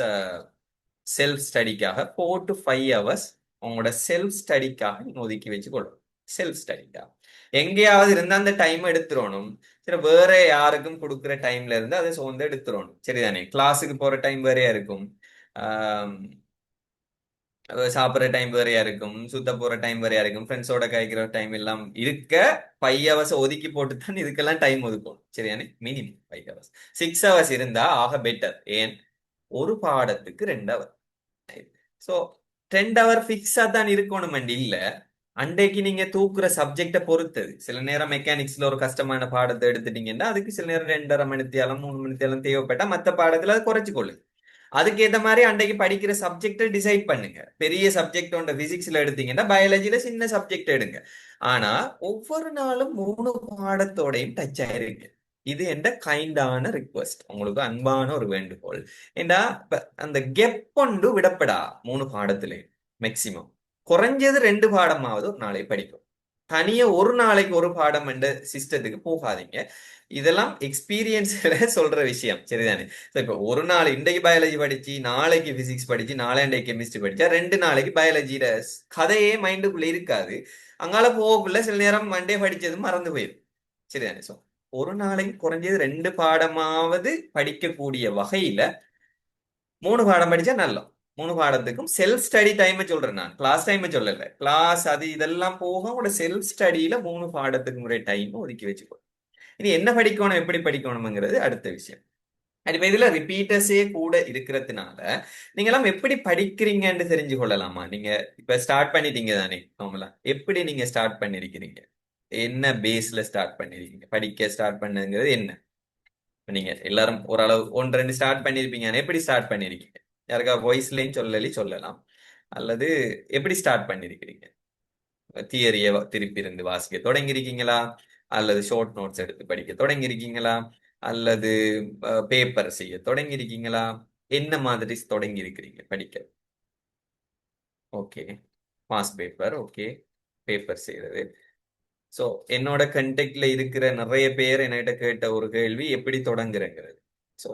செல்ஃப் ஸ்டடிக்காக, 4 to 5 ஹவர்ஸ் உங்களோட செல்ஃப் ஸ்டடிக்காக நீங்க ஒதுக்கி வச்சு கொள்ளணும். செல்ஃப் ஸ்டடிக்காக எங்கேயாவது இருந்து அந்த டைம் எடுத்துடணும். சரி, வேற யாருக்கும் கொடுக்குற டைம்ல இருந்து அதை சோர்ந்து எடுத்துடணும். சரிதானே? கிளாஸுக்கு போற டைம் வேறையா இருக்கும், சாப்பிட்ற டைம் வேறையா இருக்கும், சுத்த போற டைம் வேறையா இருக்கும், ஃப்ரெண்ட்ஸோட கழிக்கிற டைம் எல்லாம் இருக்க 5 ஹவர்ஸ் ஒதுக்கி போட்டு தான் இதுக்கெல்லாம் டைம் ஒதுக்கணும். சரியானே? Minimum 5 hours. 6 ஹவர்ஸ் இருந்தா ஆக பெட்டர். ஏன்? ஒரு பாடத்துக்கு 2 ஹவர். ஸோ 2 ஹவர் ஃபிக்ஸா தான் இருக்கணும் அண்ட் இல்ல. அன்றைக்கு நீங்க தூக்குற சப்ஜெக்டை பொறுத்தது. சில நேரம் மெக்கானிக்ஸ்ல ஒரு கஷ்டமான பாடத்தை எடுத்துட்டீங்கன்னா அதுக்கு சில நேரம் 2.5 மணித்தியாலம் 3 மணித்தியாலம் தேவைப்பட்டா மற்ற பாடத்துல அதை குறைச்சு கொள்ளுங்க. அதுக்கேற்ற மாதிரி அன்றைக்கு படிக்கிற சப்ஜெக்டை டிசைட் பண்ணுங்க. பெரிய சப்ஜெக்ட் ஒன்ற பிசிக்ஸ்ல எடுத்தீங்கன்னா பயாலஜில சின்ன சப்ஜெக்ட் எடுங்க. ஆனா ஒவ்வொரு நாளும் 3 பாடத்தோடையும் டச் ஆயிருங்க. இது என்ற கைண்டான ரிக்வஸ்ட், உங்களுக்கு அன்பான ஒரு வேண்டுகோள். ஏண்டா அந்த கெப் கொண்டு விடப்படா 3 பாடத்திலே மேக்சிமம் குறைஞ்சது 2 பாடமாவது ஒரு நாளை படிக்கும். தனியா ஒரு நாளைக்கு ஒரு பாடம் என்ற சிஸ்டத்துக்கு போகாதீங்க. இதெல்லாம் எக்ஸ்பீரியன்ஸ்ல சொல்ற விஷயம். சரிதானே? இப்ப ஒரு நாள் இன்றைக்கு பயாலஜி படிச்சு நாளைக்கு பிசிக்ஸ் படிச்சு நாளை கெமிஸ்ட்ரி படிச்சா 2 நாளைக்கு பயாலஜியில கதையே மைண்டுக்குள்ள இருக்காது. அங்கால போகக்குள்ள சில நேரம் மண்டே படிச்சது மறந்து போயிடும். சரிதானே? ஸோ ஒரு நாளைக்கு குறைஞ்சது 2 பாடமாவது படிக்கக்கூடிய வகையில 3 பாடம் படிச்சா நல்லா. 3 பாடத்துக்கும் செல்ஃப் ஸ்டடி டைம் சொல்றேன், நான் கிளாஸ் டைம் சொல்லல. கிளாஸ் அது இதெல்லாம் போக உங்களோட செல்ஃப் ஸ்டடியில 3 பாடத்துக்கு முறை டைம் ஒதுக்கி வச்சுக்கோ. இனி என்ன படிக்கணும், எப்படி படிக்கணும்ங்கிறது அடுத்த விஷயம். இப்ப இதுல ரிப்பீட்டர்ஸே கூட இருக்கிறதுனால நீங்க எல்லாம் எப்படி படிக்கிறீங்கன்னு தெரிஞ்சு கொள்ளலாமா? நீங்க இப்ப ஸ்டார்ட் பண்ணிட்டீங்க தானே நார்மலா? எப்படி நீங்க ஸ்டார்ட் பண்ணிருக்கிறீங்க? என்ன பேஸ்ல ஸ்டார்ட் பண்ணிருக்கீங்க? படிக்க ஸ்டார்ட் பண்ணுங்கிறது என்ன? நீங்க எல்லாரும் ஓரளவு 1 2 ஸ்டார்ட் பண்ணிருப்பீங்க. எப்படி ஸ்டார்ட் பண்ணிருக்கீங்க? யாருக்கா வாய்ஸ்லயும் சொல்லலாம், அல்லது எப்படி ஸ்டார்ட் பண்ணிருக்கிறீங்க? தியரிய திருப்பி இருந்து வாசிக்க தொடங்கியிருக்கீங்களா? அல்லது ஷார்ட் நோட்ஸ் எடுத்து படிக்க தொடங்கியிருக்கீங்களா? அல்லது பேப்பர் செய்ய தொடங்கியிருக்கீங்களா? என்ன மாதிரி தொடங்கி இருக்கிறீங்க படிக்க? Okay, mass paper. Okay, paper செய்யறது. ஸோ என்னோட கண்டெக்ட்ல இருக்கிற நிறைய பேர் என்கிட்ட கேட்ட ஒரு கேள்வி, எப்படி தொடங்குறேங்கிறது. ஸோ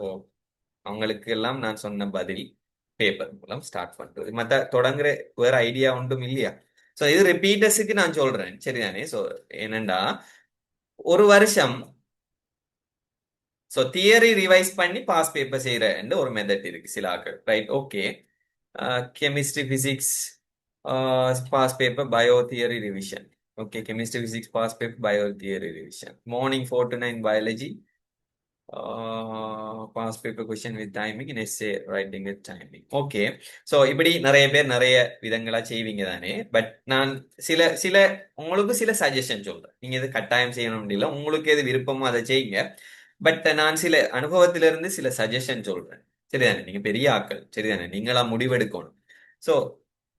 அவங்களுக்கு எல்லாம் நான் சொன்ன பதில் பேப்பர் மூலம் ஸ்டார்ட் பண்றது. மத்த தொடங்குற வேற ஐடியா ஒன்றும் இல்லையா? ஸோ இது ரிப்பீட்டர்ஸுக்கு நான் சொல்றேன். சரிதானே? ஸோ என்னண்டா ஒரு வருஷம் ஸோ தியரி ரிவைஸ் பண்ணி பாஸ் பேப்பர் செய்யற ஒரு மெத்தட் இருக்கு சில ஆக்கள். Right? Okay. Chemistry physics pass paper bio theory revision. Okay, chemistry physics pass paper bio theory revision. Morning 4 to 9 biology, pass paper question with timing in essay writing with timing. Okay. So இப்படி நிறைய பேர் நிறைய விதங்களா செய்வீங்க தானே. பட் நான் சில சில உங்களுக்கு சில சஜஷன் சொல்றேன். நீங்க இது கட்டாயம் செய்யணும் இல்லை, உங்களுக்கு எது விருப்பமோ அதை செய்யுங்க. பட் நான் சில அனுபவத்திலிருந்து சில சஜஷன் சொல்றேன். சரிதானே? நீங்க பெரிய ஆட்கள். சரிதானே? நீங்களா முடிவெடுக்கணும். ஸோ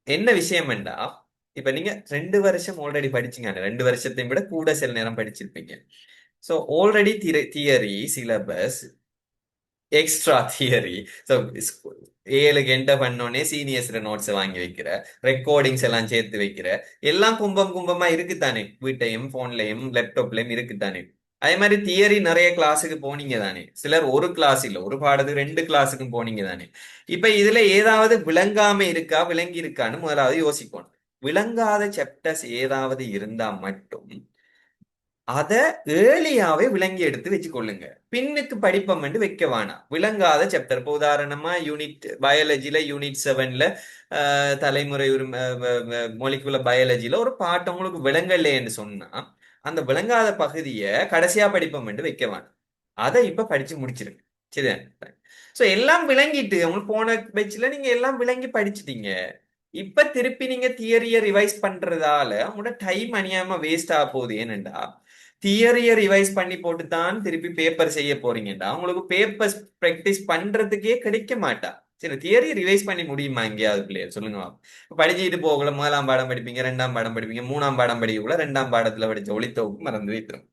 என்ன விஷயம் என்றா, இப்ப நீங்க 2 வருஷம் ஆல்ரெடி படிச்சீங்க, 2 வருஷத்தையும் விட கூட சில நேரம் படிச்சிருப்பீங்க. So already theory syllabus, extra theory. So 7க்கு என்டர் பண்ணோடனே சீனியர்ஸ் நோட்ஸ் வாங்கி வைக்கிற, ரெக்கார்டிங்ஸ் எல்லாம் சேர்த்து வைக்கிற, எல்லாம் கும்பம் கும்பமா இருக்குத்தானே. வீட்டையும் போன்லயும் லேப்டாப்லயும் இருக்குத்தானே. அதே மாதிரி தியரி நிறைய கிளாஸுக்கு போனீங்க தானே. சிலர் ஒரு கிளாஸ் இல்ல, ஒரு பாடத்துக்கு 2 கிளாஸுக்கும் போனீங்க தானே. இப்ப இதுல ஏதாவது விளங்காம இருக்கா, விளங்கி இருக்கான்னு முதலாவது யோசிக்கணும். விளங்காத சாப்டர்ஸ் ஏதாவது இருந்தா மட்டும் அத ஏர்லியாவே விளங்கி எடுத்து வச்சுக்கொள்ளுங்க. பின்னுக்கு படிப்பம் வைக்க வேணாம். விளங்காத சாப்டர், இப்போ உதாரணமா யூனிட் பயாலஜில யூனிட் 7ல தலைமுறை மொலிகுலர் பயாலஜில ஒரு பாட்டு உங்களுக்கு விளங்கலைன்னு சொன்னா அந்த விளங்காத பகுதியை கடைசியா படிப்பம் வைக்க வேணாம். அதை இப்ப படிச்சு முடிச்சிருங்க. சரிதான்? சோ எல்லாம் விளங்கிட்டு உங்களுக்கு போன பேட்ச்ல நீங்க எல்லாம் விளங்கி படிச்சிட்டீங்க. இப்ப திருப்பி நீங்க தியரிய ரிவைஸ் பண்றதால உங்களோட டைம் அநியாயமா வேஸ்ட் ஆக போகுது. ஏனண்டா தியரிய ரிவைஸ் பண்ணி போட்டு தான் திருப்பி பேப்பர் செய்ய போறீங்கடா, உங்களுக்கு பேப்பர் ப்ராக்டிஸ் பண்றதுக்கே கிடைக்க மாட்டா. சரி, தியரி ரிவைஸ் பண்ணி முடியுமா எங்கேயாவது பிள்ளையர் சொல்லுங்க. படிச்சுட்டு போகல, 1ஆம் பாடம் படிப்பீங்க, 2ஆம் பாடம் படிப்பீங்க, 3ஆம் பாடம் படிக்கக்குள்ள 2ஆம் பாடத்துல படிச்ச ஒளித்தொகுப்பு மறந்து வைத்திரும்.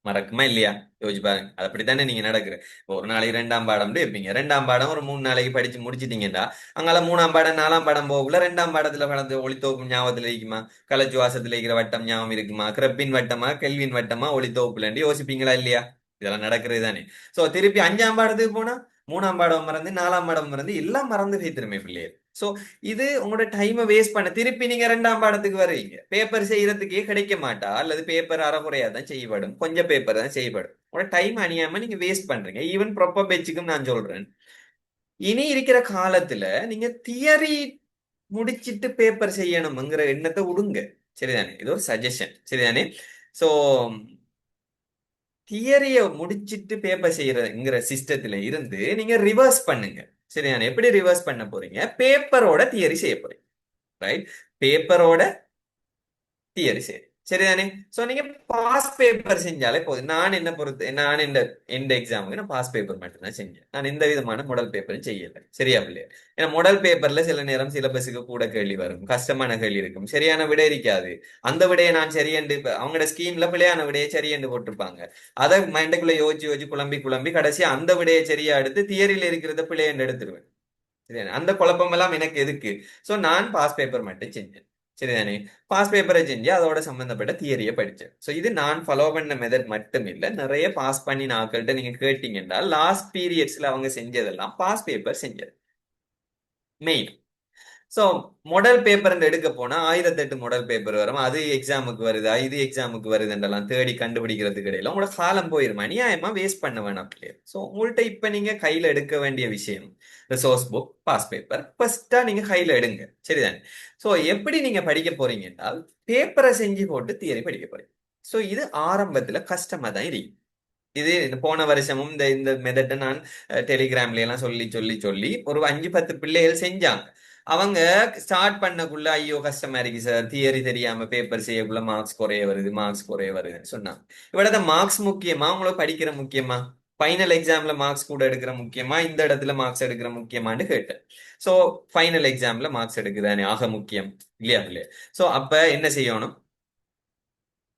மறக்குமா இல்லையா? யோசிச்சு பாருங்க. அது அப்படித்தானே நீங்க நடக்குற. இப்போ ஒரு நாளைக்கு 2ஆம் பாடம்னு இருப்பீங்க. 2ஆம் பாடம் ஒரு 3 நாளைக்கு படிச்சு முடிச்சிட்டீங்கன்னா, அங்கால 3ஆம் பாடம் 4ஆம் பாடம் போகக்குள்ள 2ஆம் பாடத்துல வளர்ந்து ஒளித்தோப்பு ஞாபகத்துல இருக்குமா? கலச்சுவாசத்துல இருக்கிற வட்டம் ஞாபகம் இருக்குமா? கிரெப்பின் வட்டமா, கெல்வின் வட்டமா, ஒளித்தோப்புலன்னு யோசிப்பீங்களா இல்லையா? இதெல்லாம் நடக்கிறது தானே. சோ திருப்பி 5ஆம் பாடத்துக்கு போனா 3ஆம் பாடம் மறந்து 4ஆம் பாடம் மறந்து எல்லாம் மறந்து வைத்திருமே பிள்ளைகள். சோ இது உங்களோட டைமை வேஸ்ட் பண்ண திருப்பி நீங்க 2ஆம் பாடத்துக்கு வருவீங்க. பேப்பர் செய்யறதுக்கே கிடைக்க மாட்டா, அல்லது பேப்பர் அறகுறையா தான் செய்யப்படும், கொஞ்சம் பேப்பர் தான் செய்யப்படும். உங்களோட டைம் அணியாம நீங்க வேஸ்ட் பண்றீங்க. ஈவன் ப்ராப்பர் பேச்சுக்கும் நான் சொல்றேன், இனி இருக்கிற காலத்துல நீங்க தியரி முடிச்சிட்டு பேப்பர் செய்யணும்ங்கிற எண்ணத்தை விடுங்க. சரிதானே? இது ஒரு சஜஷன். சரிதானே? சோ தியரிய முடிச்சிட்டு பேப்பர் செய்யறங்கிற சிஸ்டத்துல இருந்து நீங்க ரிவர்ஸ் பண்ணுங்க. சரிதானே? எப்படி ரிவர்ஸ் பண்ண போறீங்க? பேப்பரோட தியரி செய்ய போறீங்க. ரைட்? பேப்பரோட தியரி சரி, சரிதானே? சோ நீங்க பாஸ் பேப்பர் செஞ்சாலே போதும். நான் என்ன பொறுத்து, நான் இந்த எக்ஸாமுக்கு நான் பாஸ் பேப்பர் மட்டும் தான் செஞ்சேன். நான் எந்த விதமான மாடல் பேப்பரும் செய்யல. சரியா பிள்ளையா? ஏன்னா மாடல் பேப்பர்ல சில நேரம் சிலபஸுக்கு கூட கேள்வி வரும், கஷ்டமான கேள்வி இருக்கும், சரியான விடை இருக்காது. அந்த விடையை நான் சரியண்டு அவங்களோட ஸ்கீம்ல பிள்ளையான விடையை சரியண்டு போட்டிருப்பாங்க. அதை மைண்டுக்குள்ள யோசிச்சு யோசிச்சு குழம்பி குழம்பி கடைசியா அந்த விடையை சரியா எடுத்து தியரியில இருக்கிறத பிள்ளையண்டு எடுத்துருவேன். சரிதானே? அந்த குழப்பம் எல்லாம் எனக்கு எதுக்கு? சோ நான் பாஸ் பேப்பர் மட்டும் செஞ்சேன். சரிதானே? பாஸ் பேப்பரை செஞ்சு அதோட சம்பந்தப்பட்ட தியரியை படிச்சேன். சோ இது நான் ஃபாலோ பண்ண மெத்தட் மட்டும் இல்ல, நிறைய பாஸ் பண்ணி நாக்கள்கிட்ட நீங்க கேட்டீங்கன்னா லாஸ்ட் பீரியட்ஸ்ல அவங்க செஞ்சதெல்லாம் பாஸ் பேப்பர் செஞ்சது மெயின். சோ மாடல் பேப்பர் எடுக்க போனா 1008 மாடல் பேப்பர் வரும். அது எக்ஸாமுக்கு வருதா, இது எக்ஸாமுக்கு வருதுன்றலாம் தேடி கண்டுபிடிக்கிறதுக்கு இடையில உங்களோட காலம் போயிரும். அநியாயமா வேஸ்ட் பண்ண வேணாம் பிள்ளையர். சோ உங்கள்கிட்ட இப்ப நீங்க கையில எடுக்க வேண்டிய விஷயம் ரிசோர்ஸ் புக், பாஸ் பேப்பர் ஃபர்ஸ்டா நீங்க கையில எடுங்க. சரிதானே? சோ எப்படி நீங்க படிக்க போறீங்க என்றால், பேப்பரை செஞ்சு போட்டு தியரி படிக்க போறீங்க. சோ இது ஆரம்பத்துல கஷ்டமா தான் இருக்கு. இது இந்த போன வருஷமும் இந்த இந்த மெத்தட்டை நான் டெலிகிராம்ல எல்லாம் சொல்லி சொல்லி சொல்லி ஒரு 5-10 பிள்ளைகள் செஞ்சாங்க. அவங்க ஸ்டார்ட் பண்ணக்குள்ள ஐயோ கஷ்டமா இருக்கு சார், தியரி தெரியாம பேப்பர் செய்யக்குள்ள மார்க்ஸ் குறைய வருது, மார்க்ஸ் குறைய வருதுன்னு சொன்னாங்க. இவ்வளவு மார்க்ஸ் முக்கியமா, உங்களுக்கு படிக்கிற முக்கியமா? ஃபைனல் எக்ஸாம்ல மார்க்ஸ் கூட எடுக்கிற முக்கியமா, இந்த இடத்துல மார்க்ஸ் எடுக்கிற முக்கியமான்னு கேட்டேன். சோ ஃபைனல் எக்ஸாம்ல மார்க்ஸ் எடுக்குதானே ஆக முக்கியம், இல்லையா இல்லையா? சோ அப்ப என்ன செய்யணும்?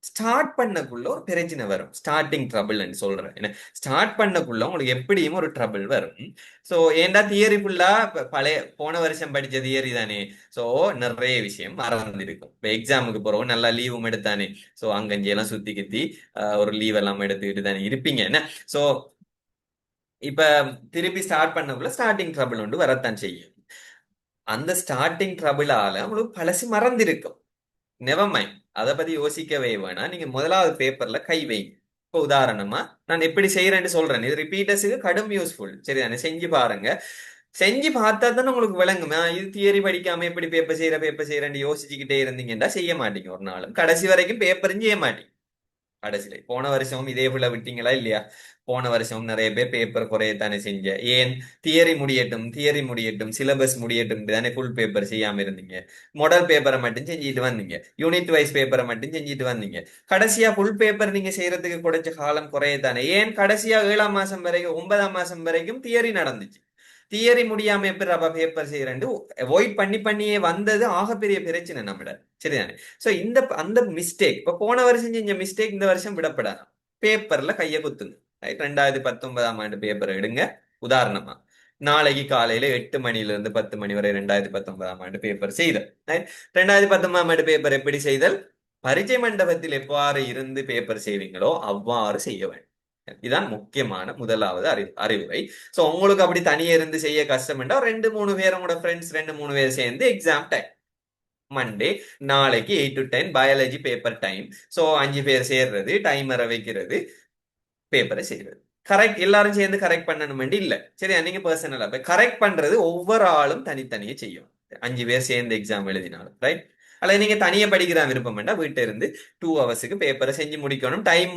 ஸ்டார்ட் பண்ணக்குள்ள ஒரு பிரச்சனை வரும். ஸ்டார்டிங் ட்ரபிள்னு சொல்றேன். ஏன்னா ஸ்டார்ட் பண்ணக்குள்ள உங்களுக்கு எப்படியும் ஒரு ட்ரபிள் வரும். சோ ஏன்டா தியரி ஃபுல்லா பழைய போன வருஷம் படிச்ச தியரி தானே. சோ நிறைய விஷயம் மறந்துருக்கும். இப்ப எக்ஸாமுக்கு போறோம் நல்லா லீவும் எடுத்தானே. சோ அங்கஞ்சி எல்லாம் சுத்தி கித்தி ஒரு லீவ் எல்லாம் எடுத்துக்கிட்டு தானே இருப்பீங்க என்ன. சோ இப்ப திருப்பி ஸ்டார்ட் பண்ணக்குள்ள ஸ்டார்டிங் ட்ரபிள் ஒன்று வரத்தான் செய்யும். அந்த ஸ்டார்டிங் ட்ரபிளால உங்களுக்கு பழசு மறந்திருக்கும். நெவர் மைண்ட், அதை பத்தி யோசிக்கவே வேணாம். நீங்க முதலாவது பேப்பர்ல கை வைங்க. இப்போ உதாரணமா நான் எப்படி செய்யறேன்னு சொல்றேன். இது ரிப்பீட்டர்ஸுக்கு கடும் யூஸ்ஃபுல். சரிதானே? செஞ்சு பாருங்க. செஞ்சு பார்த்தா தானே உங்களுக்கு விளங்குமா. இது தியரி படிக்காம எப்படி பேப்பர் செய்யறேன்னு யோசிச்சுக்கிட்டே இருந்தீங்கன்னா செய்ய மாட்டீங்க. ஒரு நாளும் கடைசி வரைக்கும் பேப்பரும் செய்ய மாட்டீங்க. கடைசியில போன வருஷமும் இதே போல விட்டீங்களா இல்லையா? போன வருஷம் நிறைய பேர் பேப்பர் குறையத்தானே செஞ்ச. ஏன்? தியரி முடியட்டும், தியரி முடியட்டும், சிலபஸ் முடியட்டும் தானே ஃபுல் பேப்பர் செய்யாம இருந்தீங்க. மாடல் பேப்பரை மட்டும் செஞ்சுட்டு வந்தீங்க, யூனிட் வைஸ் பேப்பரை மட்டும் செஞ்சுட்டு வந்தீங்க. கடைசியா ஃபுல் பேப்பர் நீங்க செய்யறதுக்கு குறைச்ச காலம் குறையத்தானே. ஏன்? கடைசியா 7ஆம் மாசம் வரைக்கும் 9ஆம் மாசம் வரைக்கும் தியரி நடந்துச்சு. தியரி முடியாம எப்படி ரப்ப பேப்பர் செய்யறேன் அவாய்ட் பண்ணி பண்ணியே வந்தது ஆகப்பெரிய பிரச்சனை நம்மட. சரிதானே? சோ இந்த அந்த மிஸ்டேக் இப்ப போன வருஷம் செஞ்ச மிஸ்டேக் இந்த வருஷம் விடப்படாது. பேப்பர்ல கைய குத்துங்க. ரைட்? 2019ஆம் ஆண்டு பேப்பர் எடுங்க. உதாரணமா நாளைக்கு காலையில 8 மணில இருந்து 10 மணி வரை 2019ஆம் ஆண்டு பேப்பர் செய்தல். 2019ஆம் ஆண்டு பேப்பர் எப்படி செய்தல்? பரீட்சை மண்டபத்தில் எவ்வாறு இருந்து பேப்பர் செய்வீங்களோ அவ்வாறு செய்ய வேண்டும். இதுதான் முக்கியமான முதலாவது அறிவுரை. சோ உங்களுக்கு அப்படி தனியே இருந்து செய்ய கஷ்டம், ரெண்டு மூணு பேர் உங்களோட ஃப்ரெண்ட்ஸ் 2-3 பேர் சேர்ந்து எக்ஸாம் டைம் மண்டே நாளைக்கு 8 to 10 biology paper time. So 5 பேர் சேர்றது, டைமரை வைக்கிறது, பேப்பரை செய்யறது. கரெக்ட் எல்லாரும் சேர்ந்து கரெக்ட் பண்ணணும் இல்ல. சரியா? நீங்க பர்சனலா கரெக்ட் பண்றது ஒவ்வொரு ஆளும் தனித்தனியே செய்யும். 5 பேர் சேர்ந்து எக்ஸாம் எழுதினாலும் ரைட். அல்லது நீங்க தனியா படிக்கிற விருப்பம் வேண்டாம், வீட்டை இருந்து 2 ஹவர்ஸுக்கு பேப்பரை செஞ்சு முடிக்கணும். டைம்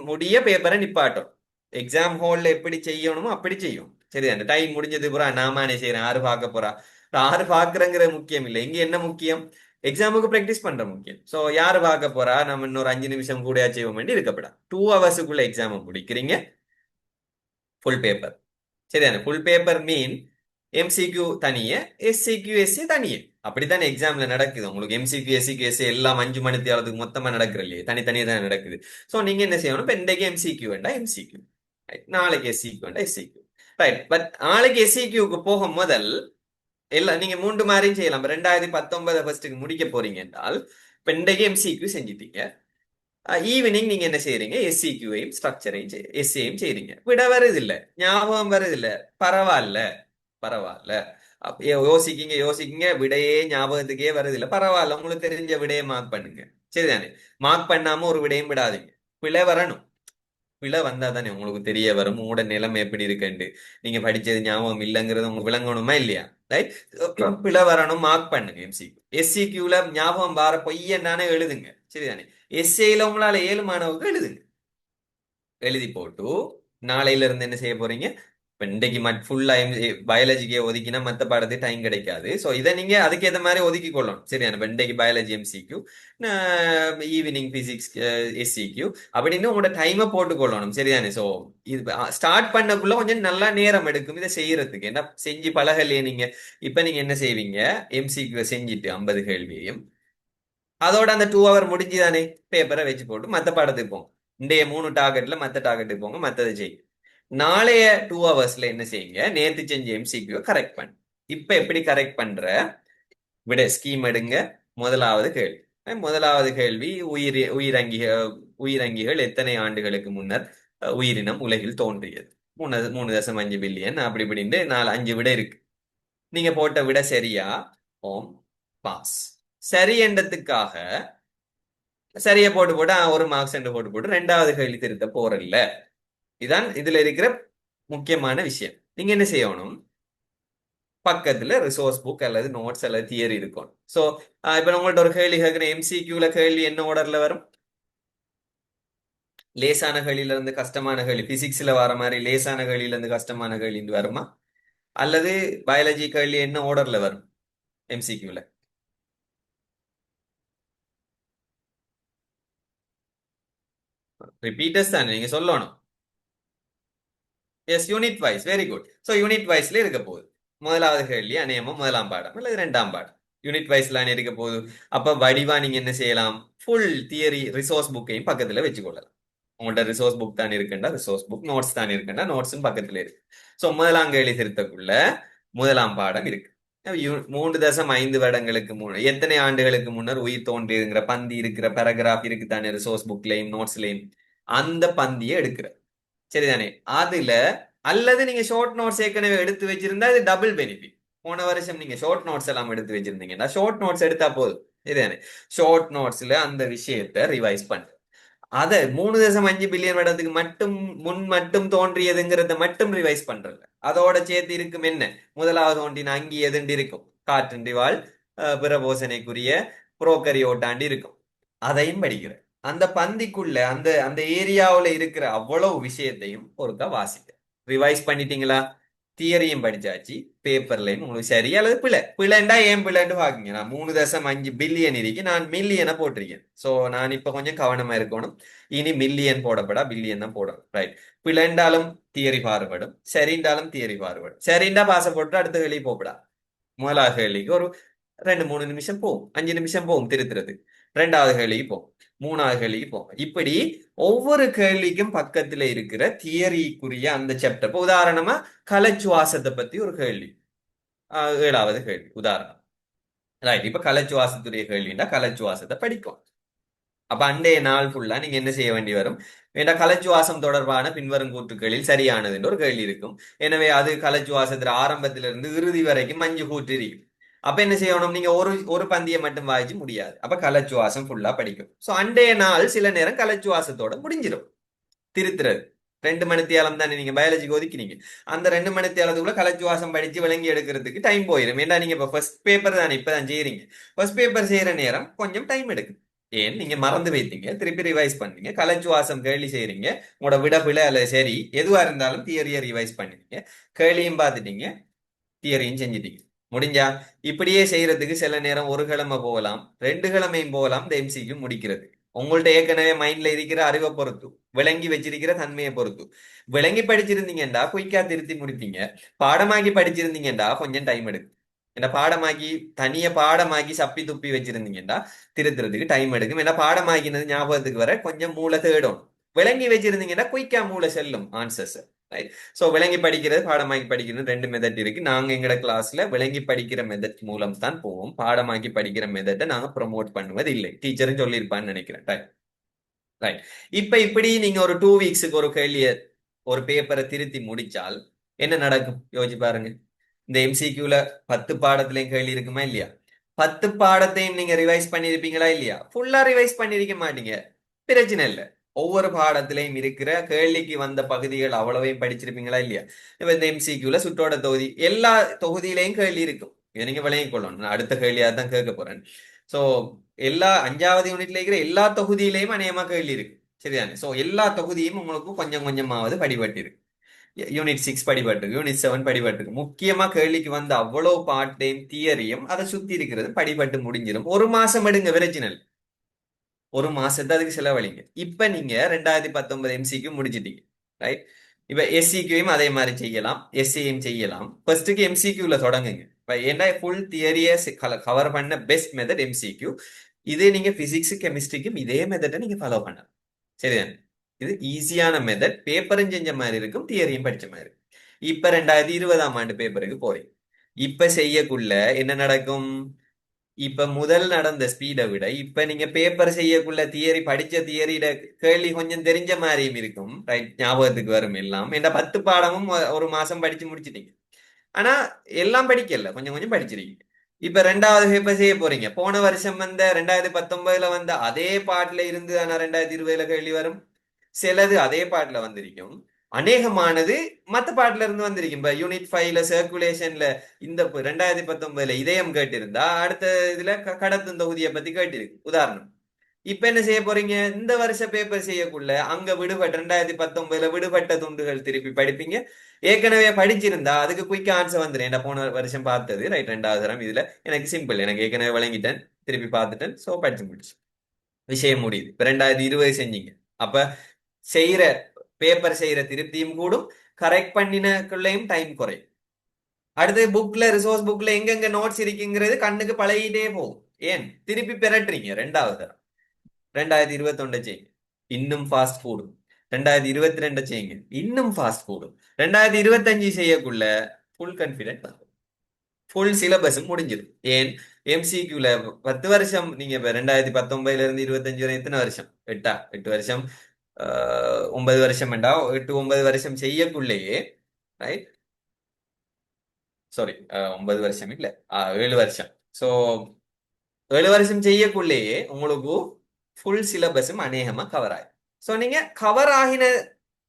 முடிய பேப்பரை நிப்பாட்டும். எக்ஸாம் ஹால்ல எப்படி செய்யணுமோ அப்படி செய்யும். சரி, அந்த டைம் முடிஞ்சது பூரா நானே செய்யறேன், ஆறு பார்க்க போறா. ஆறு பாக்குறங்கிற முக்கியம் இல்லை. இங்க என்ன முக்கியம்? எக்ஸாமுக்கு பிராக்டிஸ் பண்ற முக்கியம். சோ யாரு பார்க்க போறா, நம்ம இன்னொரு 5 நிமிஷம் கூட செய்வோம் வேண்டி இருக்கப்படா. 2 ஹவர்ஸுக்குள்ள எக்ஸாம் முடிக்கிறீங்க, ஃபுல் பேப்பர். சரிதானே? ஃபுல் பேப்பர் மீன் எம்சிக்யூ தனியே, எஸ்சிக்யூ எஸ்சி தனியே. அப்படித்தான் எக்ஸாம்ல நடக்குது. உங்களுக்கு எம்சிக்யூ எஸ்சிக்யூ எஸ்ஏ எல்லாம் 5 மணி நேரத்துக்கு மொத்தமா நடக்குது இல்லையே, தனித்தனியே தான் நடக்குது. சோ நீங்க என்ன செய்யணும், இப்ப இன்றைக்கு எம்சிக்யூ வேண்டாம் எம்சிக்யூ, நாளைக்கு எஸ்சிக்யூ வேண்டாம் எஸ்சிக்யூ, ரைட். பட் நாளைக்கு எஸ்சிக்யூக்கு போக முதல் எல்லாம் நீங்க 3 மாதிரியும் செய்யலாம். 2019 ஃபர்ஸ்ட்டுக்கு முடிக்க போறீங்க என்றால் இப்ப இன்றைக்கு எம்சிக்யூ செஞ்சிட்டீங்க, ஈவினிங் நீங்க என்ன செய்யறீங்க, எஸ்சிக்யூவையும் ஸ்ட்ரக்சரையும் எஸ்ஏயும் செய்றீங்க. விட வருது இல்ல, ஞாபகம் வருது இல்ல, பரவாயில்ல பரவாயில்ல. யோசிக்கீங்க யோசிக்கீங்க, விடையே ஞாபகத்துக்கே வருது இல்ல, பரவாயில்ல. உங்களுக்கு தெரிஞ்ச விடையை மார்க் பண்ணுங்க, சரிதானே? மார்க் பண்ணாம ஒரு விடையும் விடாதீங்க. பிழை வரணும், பிழை வந்தா தானே உங்களுக்கு தெரிய வரும் உங்களோட நிலைமை எப்படி இருக்குன்னு. நீங்க படிச்சது ஞாபகம் இல்லைங்கிறது உங்களுக்கு விளங்கணுமா இல்லையா, ரைட்? பிழை வரணும், மார்க் பண்ணுங்க. எம்சிக்யூ எஸ்சிக்யூல ஞாபகம் வார பொய்யன்னானே எழுதுங்க, சரிதானே? எஸ்ஏல உங்களால 7 மாணவர்கள் எழுதுங்க. எழுதி போட்டு நாளையில இருந்து என்ன செய்ய போறீங்க, இப்ப இன்றைக்கு ஃபுல்லா பயாலஜிக்கே ஒதுக்கினா மத்த பாடத்துக்கு டைம் கிடைக்காது. சோ இதை நீங்க அதுக்கேற்ற மாதிரி ஒதுக்கி கொள்ளணும், சரியா? இப்ப இன்றைக்கு பயாலஜி எம்சிக்யூ, ஈவினிங் பிசிக்ஸ் எஸ்சிக்யூ அப்படின்னு உங்களோட டைமை போட்டு கொள்ளணும், சரிதானே? சோ இது ஸ்டார்ட் பண்ணக்குள்ள கொஞ்சம் நல்லா நேரம் எடுக்கும் இதை செய்யறதுக்கு. என்ன செஞ்சு பழகலையே நீங்க. இப்ப நீங்க என்ன செய்வீங்க, எம்சிக்யூ செஞ்சுட்டு 50 கேள்வியையும் அதோட அந்த 2 ஹவர் முடிஞ்சுதானே, பேப்பரை வச்சு போட்டு மத்த பாடத்துக்கு போங்க. இன்றைய 3 டார்கெட்ல மத்த டார்கெட்டுக்கு போங்க, மத்ததை செய்யுங்க. நாளைய 2 ஹவர்ஸ்ல என்ன செய்யுங்க, நேத்து செஞ்ச எம்சிக்யூ கரெக்ட் பண்ணு. இப்ப எப்படி கரெக்ட் பண்ற, விட ஸ்கீம் எடுங்க. முதலாவது கேள்வி, முதலாவது கேள்வி, உயிரங்கிகள் எத்தனை ஆண்டுகளுக்கு முன்னர் உயிரினம் உலகில் தோன்றியது? 3.5 பில்லியன், அப்படி இப்படின்னு 4 5 விட இருக்கு. நீங்க போட்ட விட சரியா, ஓம் பாஸ். சரி என்றதுக்காக சரியா போட்டு போட்டு ஒரு மார்க்ஸ் என்று போட்டு போட்டு 2வது கேள்வி திருத்த போறதில்ல. இதான் இதுல இருக்கிற முக்கியமான விஷயம். நீங்க என்ன செய்யணும், பக்கத்துல ரிசோர்ஸ் புக் அல்லது நோட்ஸ் அல்லது தியரி இருக்கும். சோ இப்ப உங்கள்ட்ட ஒரு கேள்வி கேட்கிறேன், எம்சிக்யூல கேள்வி என்ன ஆர்டர்ல வரும்? லேசான கேள்வியில இருந்து கஷ்டமான கேள்வி, பிசிக்ஸ்ல வர மாதிரி லேசான கேள்வியில இருந்து கஷ்டமான கேள்வி வருமா? அல்லது பயாலஜி கேள்வி என்ன ஆர்டர்ல வரும் எம்சிக்யூல? ரிப்பீட்டர்ஸ் தானே நீங்க சொல்லணும். Yes, unit wise, very good. So unit வைஸ்ல இருக்க போகுது. முதலாவது கேள்வி அநேகமா முதலாம் பாடம் அல்லது 2ஆம் பாடம், யூனிட் வைஸ்ல இருக்க போகுது. அப்ப வடிவா நீங்க என்ன செய்யலாம், ஃபுல் தியரி ரிசோர்ஸ் புக்கையும் பக்கத்துல வச்சுக்கொள்ளலாம். உங்கள்ட்ட ரிசோர்ஸ் புக் தான் இருக்குண்டா ரிசோர்ஸ் புக், நோட்ஸ் தான் இருக்குண்டா நோட்ஸும் பக்கத்துல இருக்கு. ஸோ முதலாம் கேள்வி திருத்தக்குள்ள முதலாம் பாடம் இருக்கு. 3.5 வருடங்களுக்கு முன்னர், எத்தனை ஆண்டுகளுக்கு முன்னர் உயிர் தோன்றியதுங்கிற பந்தி இருக்கிற பேராகிராஃப் இருக்கு தானே ரிசோர்ஸ் புக்லையும் நோட்ஸ்லையும், அந்த பந்தியை எடுக்கிற, சரிதானே? அதுல அல்லது நீங்க ஷார்ட் நோட்ஸ் ஏற்கனவே எடுத்து வச்சிருந்தா இது டபுள் பெனிஃபிட். போன வருஷம் நீங்க ஷார்ட் நோட்ஸ் எல்லாம் எடுத்து வச்சிருந்தீங்கன்னா ஷார்ட் நோட்ஸ் எடுத்தா போதும், சரிதானே? ஷார்ட் நோட்ஸ்ல அந்த விஷயத்தை ரிவைஸ் பண்ணு. அத 3.5 பில்லியன் வருடத்துக்கு மட்டும் மட்டும் தோன்றியதுங்கிறத மட்டும் ரிவைஸ் பண்றல. அதோட சேர்த்து இருக்கும் என்ன, முதலாவது தோன்றின அங்கி எதுண்டு இருக்கும், காற்றுண்டி வாழ் பிறபோசனைக்குரிய புரோக்கரியோட்டாண்டி இருக்கும், அதையும் படிக்கிற. அந்த பந்திக்குள்ள அந்த அந்த ஏரியாவுல இருக்கிற அவ்வளவு விஷயத்தையும் ஒருக்கா வாசிக்க. ரிவைஸ் பண்ணிட்டீங்களா? தியரியும் படிச்சாச்சு, பேப்பர்லையும் உங்களுக்கு சரி அல்லது பிழை. பிழைண்டா ஏன் பிழைன்னு பாக்குங்க. நான் 3.5 பில்லியன் இருக்கு, நான் மில்லியனை போட்டிருக்கேன். சோ நான் இப்ப கொஞ்சம் கவனமா இருக்கணும். இனி மில்லியன் போடப்படா, பில்லியன் தான் போடணும், ரைட்? பிழைண்டாலும் தியரி பாறுபடும், சரிண்டாலும் தியரி பாறுபடும். சரிண்டா பாச போட்டு அடுத்த கேள்வி போகப்படா. முதலாவது கேள்விக்கு ஒரு 2 3 நிமிஷம் போகும், 5 நிமிஷம் போகும் திருத்துறது. 2வது கேள்விக்கு போகும், 3வது கேள்விக்கு போகும். இப்படி ஒவ்வொரு கேள்விக்கும் பக்கத்துல இருக்கிற தியரிக்குரிய அந்த சாப்டர். இப்போ உதாரணமா கலச்சுவாசத்தை பத்தி ஒரு கேள்வி, 7வது கேள்வி உதாரணம், ரைட்? இப்ப கலச்சுவாசத்துடைய கேள்வின்னா கலச்சுவாசத்தை படிக்கும். அப்ப அன்றைய நாள் ஃபுல்லா நீங்க என்ன செய்ய வேண்டி வரும், ஏன்னா கலச்சுவாசம் தொடர்பான பின்வரும் கூற்றுக்களில் சரியானது என்று ஒரு கேள்வி இருக்கும். எனவே அது கலச்சுவாசத்துல ஆரம்பத்திலிருந்து இறுதி வரைக்கும் 5 கூற்று இருக்கும். அப்ப என்ன செய்யணும், நீங்க ஒரு ஒரு பந்தியை மட்டும் வாய்ச்சி முடியாது. அப்ப கலச்சுவாசம் ஃபுல்லா படிக்கும். சோ அன்றைய நாள் சில நேரம் கலச்சுவாசத்தோட முடிஞ்சிடும். திருத்துறது 2 மணித்தியாலம் தானே நீங்க பயாலஜிக்கு ஒதுக்கினீங்க. அந்த 2 மணித்தியாலத்துக்குள்ள கலச்சுவாசம் படிச்சு விளங்கி எடுக்கிறதுக்கு டைம் போயிடும். ஏன்னா நீங்க இப்ப ஃபர்ஸ்ட் பேப்பர் தானே இப்பதான் செய்யறீங்க. ஃபர்ஸ்ட் பேப்பர் செய்யற நேரம் கொஞ்சம் டைம் எடுக்கும். ஏன், நீங்க மறந்து வைத்தீங்க, திருப்பி ரிவைஸ் பண்ணீங்க, கலச்சுவாசம் கேள்வி செய்றீங்க, உங்களோட விட பிழை அல்ல சரி எதுவா இருந்தாலும் தியரியை ரிவைஸ் பண்ணீங்க, கேள்வியும் பார்த்துட்டீங்க, தியரியும் செஞ்சிட்டீங்க, முடிஞ்சா? இப்படியே செய்யறதுக்கு சில நேரம் ஒரு கிழமை போகலாம், 2 கிழமையும் போகலாம் இந்த எம்சிக்கு முடிக்கிறது. உங்கள்ட்ட ஏற்கனவே மைண்ட்ல இருக்கிற அறிவை பொறுத்து, விளங்கி வச்சிருக்கிற தன்மையை பொறுத்து. விளங்கி படிச்சிருந்தீங்கடா குயிக்கா திருத்தி முடிப்பீங்க, பாடமாக்கி படிச்சிருந்தீங்கடா கொஞ்சம் டைம் எடுக்கும். என்ன பாடமாக்கி தனிய பாடமாக்கி சப்பி துப்பி வச்சிருந்தீங்கன்னா திருத்துறதுக்கு டைம் எடுக்கும். ஏன்னா பாடமாக்கினது ஞாபகத்துக்கு வர கொஞ்சம் மூளை தேடும். விளங்கி வச்சிருந்தீங்கன்னா குயிக்கா மூளை செல்லும் ஆன்சர்ஸ். ரைட். ஸோ விளங்கி படிக்கிறது பாடமாக்கி படிக்கிறது ரெண்டு மெத்தட் இருக்கு. நாங்க எங்களோட கிளாஸ்ல விளங்கி படிக்கிற மெத்தட் மூலம் தான் போவோம். பாடமாக்கி படிக்கிற மெத்தட்டை நாங்க ப்ரொமோட் பண்ணுவது இல்லை. டீச்சரும் சொல்லியிருப்பான்னு நினைக்கிறேன். ரைட். இப்ப இப்படி நீங்க ஒரு 2 வீக்ஸுக்கு ஒரு கேள்விய ஒரு பேப்பரை திருத்தி முடிச்சால் என்ன நடக்கும் யோசிச்சு பாருங்க. இந்த எம்சிக்யூல 10 பாடத்திலையும் கேள்வி இருக்குமா இல்லையா? 10 பாடத்தையும் நீங்க ரிவைஸ் பண்ணிருப்பீங்களா இல்லையா? ஃபுல்லா ரிவைஸ் பண்ணிருக்க மாட்டீங்க. பிரச்சனை இல்லை. ஒவ்வொரு பாடத்திலையும் இருக்கிற கேள்விக்கு வந்த பகுதிகள் அவ்வளவையும் படிச்சிருப்பீங்களா இல்லையா? இப்ப இந்த எம்சிக்யூல சுற்றோட தொகுதி எல்லா தொகுதியிலையும் கேள்வி இருக்கும். இதை நீங்க விளங்கிக் கொள்ளணும். நான் அடுத்த கேள்வியா தான் கேட்க போறேன். சோ எல்லா 5வது யூனிட்ல இருக்கிற எல்லா தொகுதியிலையும் அநேகமா கேள்வி இருக்கு. சரிதானே? சோ எல்லா தொகுதியும் உங்களுக்கு கொஞ்சம் கொஞ்சமாவது படிபட்டு இருக்கு. யூனிட் 6 படிபட்டிருக்கு, யூனிட் 7 படிபட்டிருக்கு. முக்கியமா கேள்விக்கு வந்த அவ்வளவு பாட்டையும் தியரியும் அதை சுத்தி இருக்கிறது படிபட்டு முடிஞ்சிடும். ஒரு மாசம் எடுங்க விரைச்சினல். ஒரு மாசத்தை அதுக்கு செலவழிங்க. இப்ப நீங்க 2019 எம்சிக்கு முடிச்சிட்டீங்க. ரைட். இப்ப எஸ்சிக்யூயும் அதே மாதிரி செய்யலாம், எஸ்சியும் செய்யலாம். ஃபர்ஸ்ட்டுக்கு எம்சிக்யூல தொடங்குங்க. ஏன்னா ஃபுல் தியரியை கவர் பண்ண பெஸ்ட் மெத்தட் எம்சிக்யூ. இது நீங்க பிசிக்ஸ் கெமிஸ்ட்ரிக்கும் இதே மெத்தடை நீங்க ஃபாலோ பண்ணலாம். சரிதானே? இது ஈஸியான மெத்தட். பேப்பரும் செஞ்ச மாதிரி இருக்கும், தியரியும் படிச்ச மாதிரி இருக்கும். இப்ப 2020ஆம் ஆண்டு பேப்பருக்கு போறீங்க. இப்ப செய்யக்குள்ள என்ன நடக்கும்? இப்ப முதல் நடந்த ஸ்பீடை விட இப்ப நீங்க பேப்பர் செய்யக்குள்ள தியரி படிச்ச தியரியில கேள்வி கொஞ்சம் தெரிஞ்ச மாதிரியும் இருக்கும். ரைட். ஞாபகத்துக்கு வரும் எல்லாம். ஏன்னா 10 பாடமும் ஒரு மாசம் படிச்சு முடிச்சிட்டீங்க. ஆனா எல்லாம் படிக்கல, கொஞ்சம் கொஞ்சம் படிச்சிருக்கீங்க. இப்ப 2வது பேப்பர் செய்ய போறீங்க. போன வருஷம் வந்த 2019ல வந்த அதே பாட்டுல இருந்து ஆனா 2020ல கேள்வி வரும். சிலது அதே பாட்டுல வந்திருக்கும். அநேகமானது மத்த பாட்டுல இருந்து வந்திருக்கும். இப்ப யூனிட் 5ல சர்க்குலேஷன்ல இந்த 2019ல இதயம் கேட்டிருந்தா அடுத்த இதுல கடத்தும் தொகுதியை பத்தி கேட்டிருக்கு உதாரணம். இப்ப என்ன செய்ய போறீங்க? இந்த வருஷ பேப்பர் செய்யக்குள்ள அங்க விடுபட்ட 2019ல விடுபட்ட துண்டுகள் திருப்பி படிப்பீங்க. ஏற்கனவே படிச்சிருந்தா அதுக்கு குயிக் ஆன்சர் வந்துடும். என்ன போன வருஷம் பார்த்தது ரைட் 2வது தரம் இதுல எனக்கு சிம்பிள், எனக்கு ஏற்கனவே வழங்கிட்டேன், திருப்பி பார்த்துட்டேன், சோ படிச்சு முடிச்சு விஷயம் முடியுது. இப்ப 2020 செஞ்சீங்க. அப்ப செய்யற பேப்பர் செய்யற திருப்தியும் கூடும், கரெக்ட் பண்ணினக்குள்ளேயும் டைம் குறையும். அடுத்து புக்ல ரிசோர்ஸ் புக்ல எங்கெங்க நோட்ஸ் இருக்குங்கிறது கண்ணுக்கு பழகிட்டே போகும். ஏன் திருப்பி பெறட்டுறீங்க 2வது தரம். 2021 செய்யுங்க, இன்னும் ஃபாஸ்ட் கூடும். 2022 செய்யுங்க, இன்னும் ஃபாஸ்ட் கூடும். 2025 செய்யக்குள்ள ஃபுல் கான்பிடென்ட் வரும். ஃபுல் சிலபஸும் முடிஞ்சிடும். ஏன் எம்சிக்யூல 10 வருஷம் நீங்க இப்ப 2019ல இருந்து 25 வரை எத்தனை வருஷம்? 8 வருஷம். 9 வருஷம் வேண்டா, 8 9 வருஷம் செய்யக்குள்ளேயே ரைட். சாரி, 9 வருஷம் இல்ல, 7 வருஷம். ஸோ 7 வருஷம் செய்யக்குள்ளேயே உங்களுக்கு ஃபுல் சிலபஸும் அநேகமா கவர் ஆகும். ஸோ நீங்க கவர் ஆகின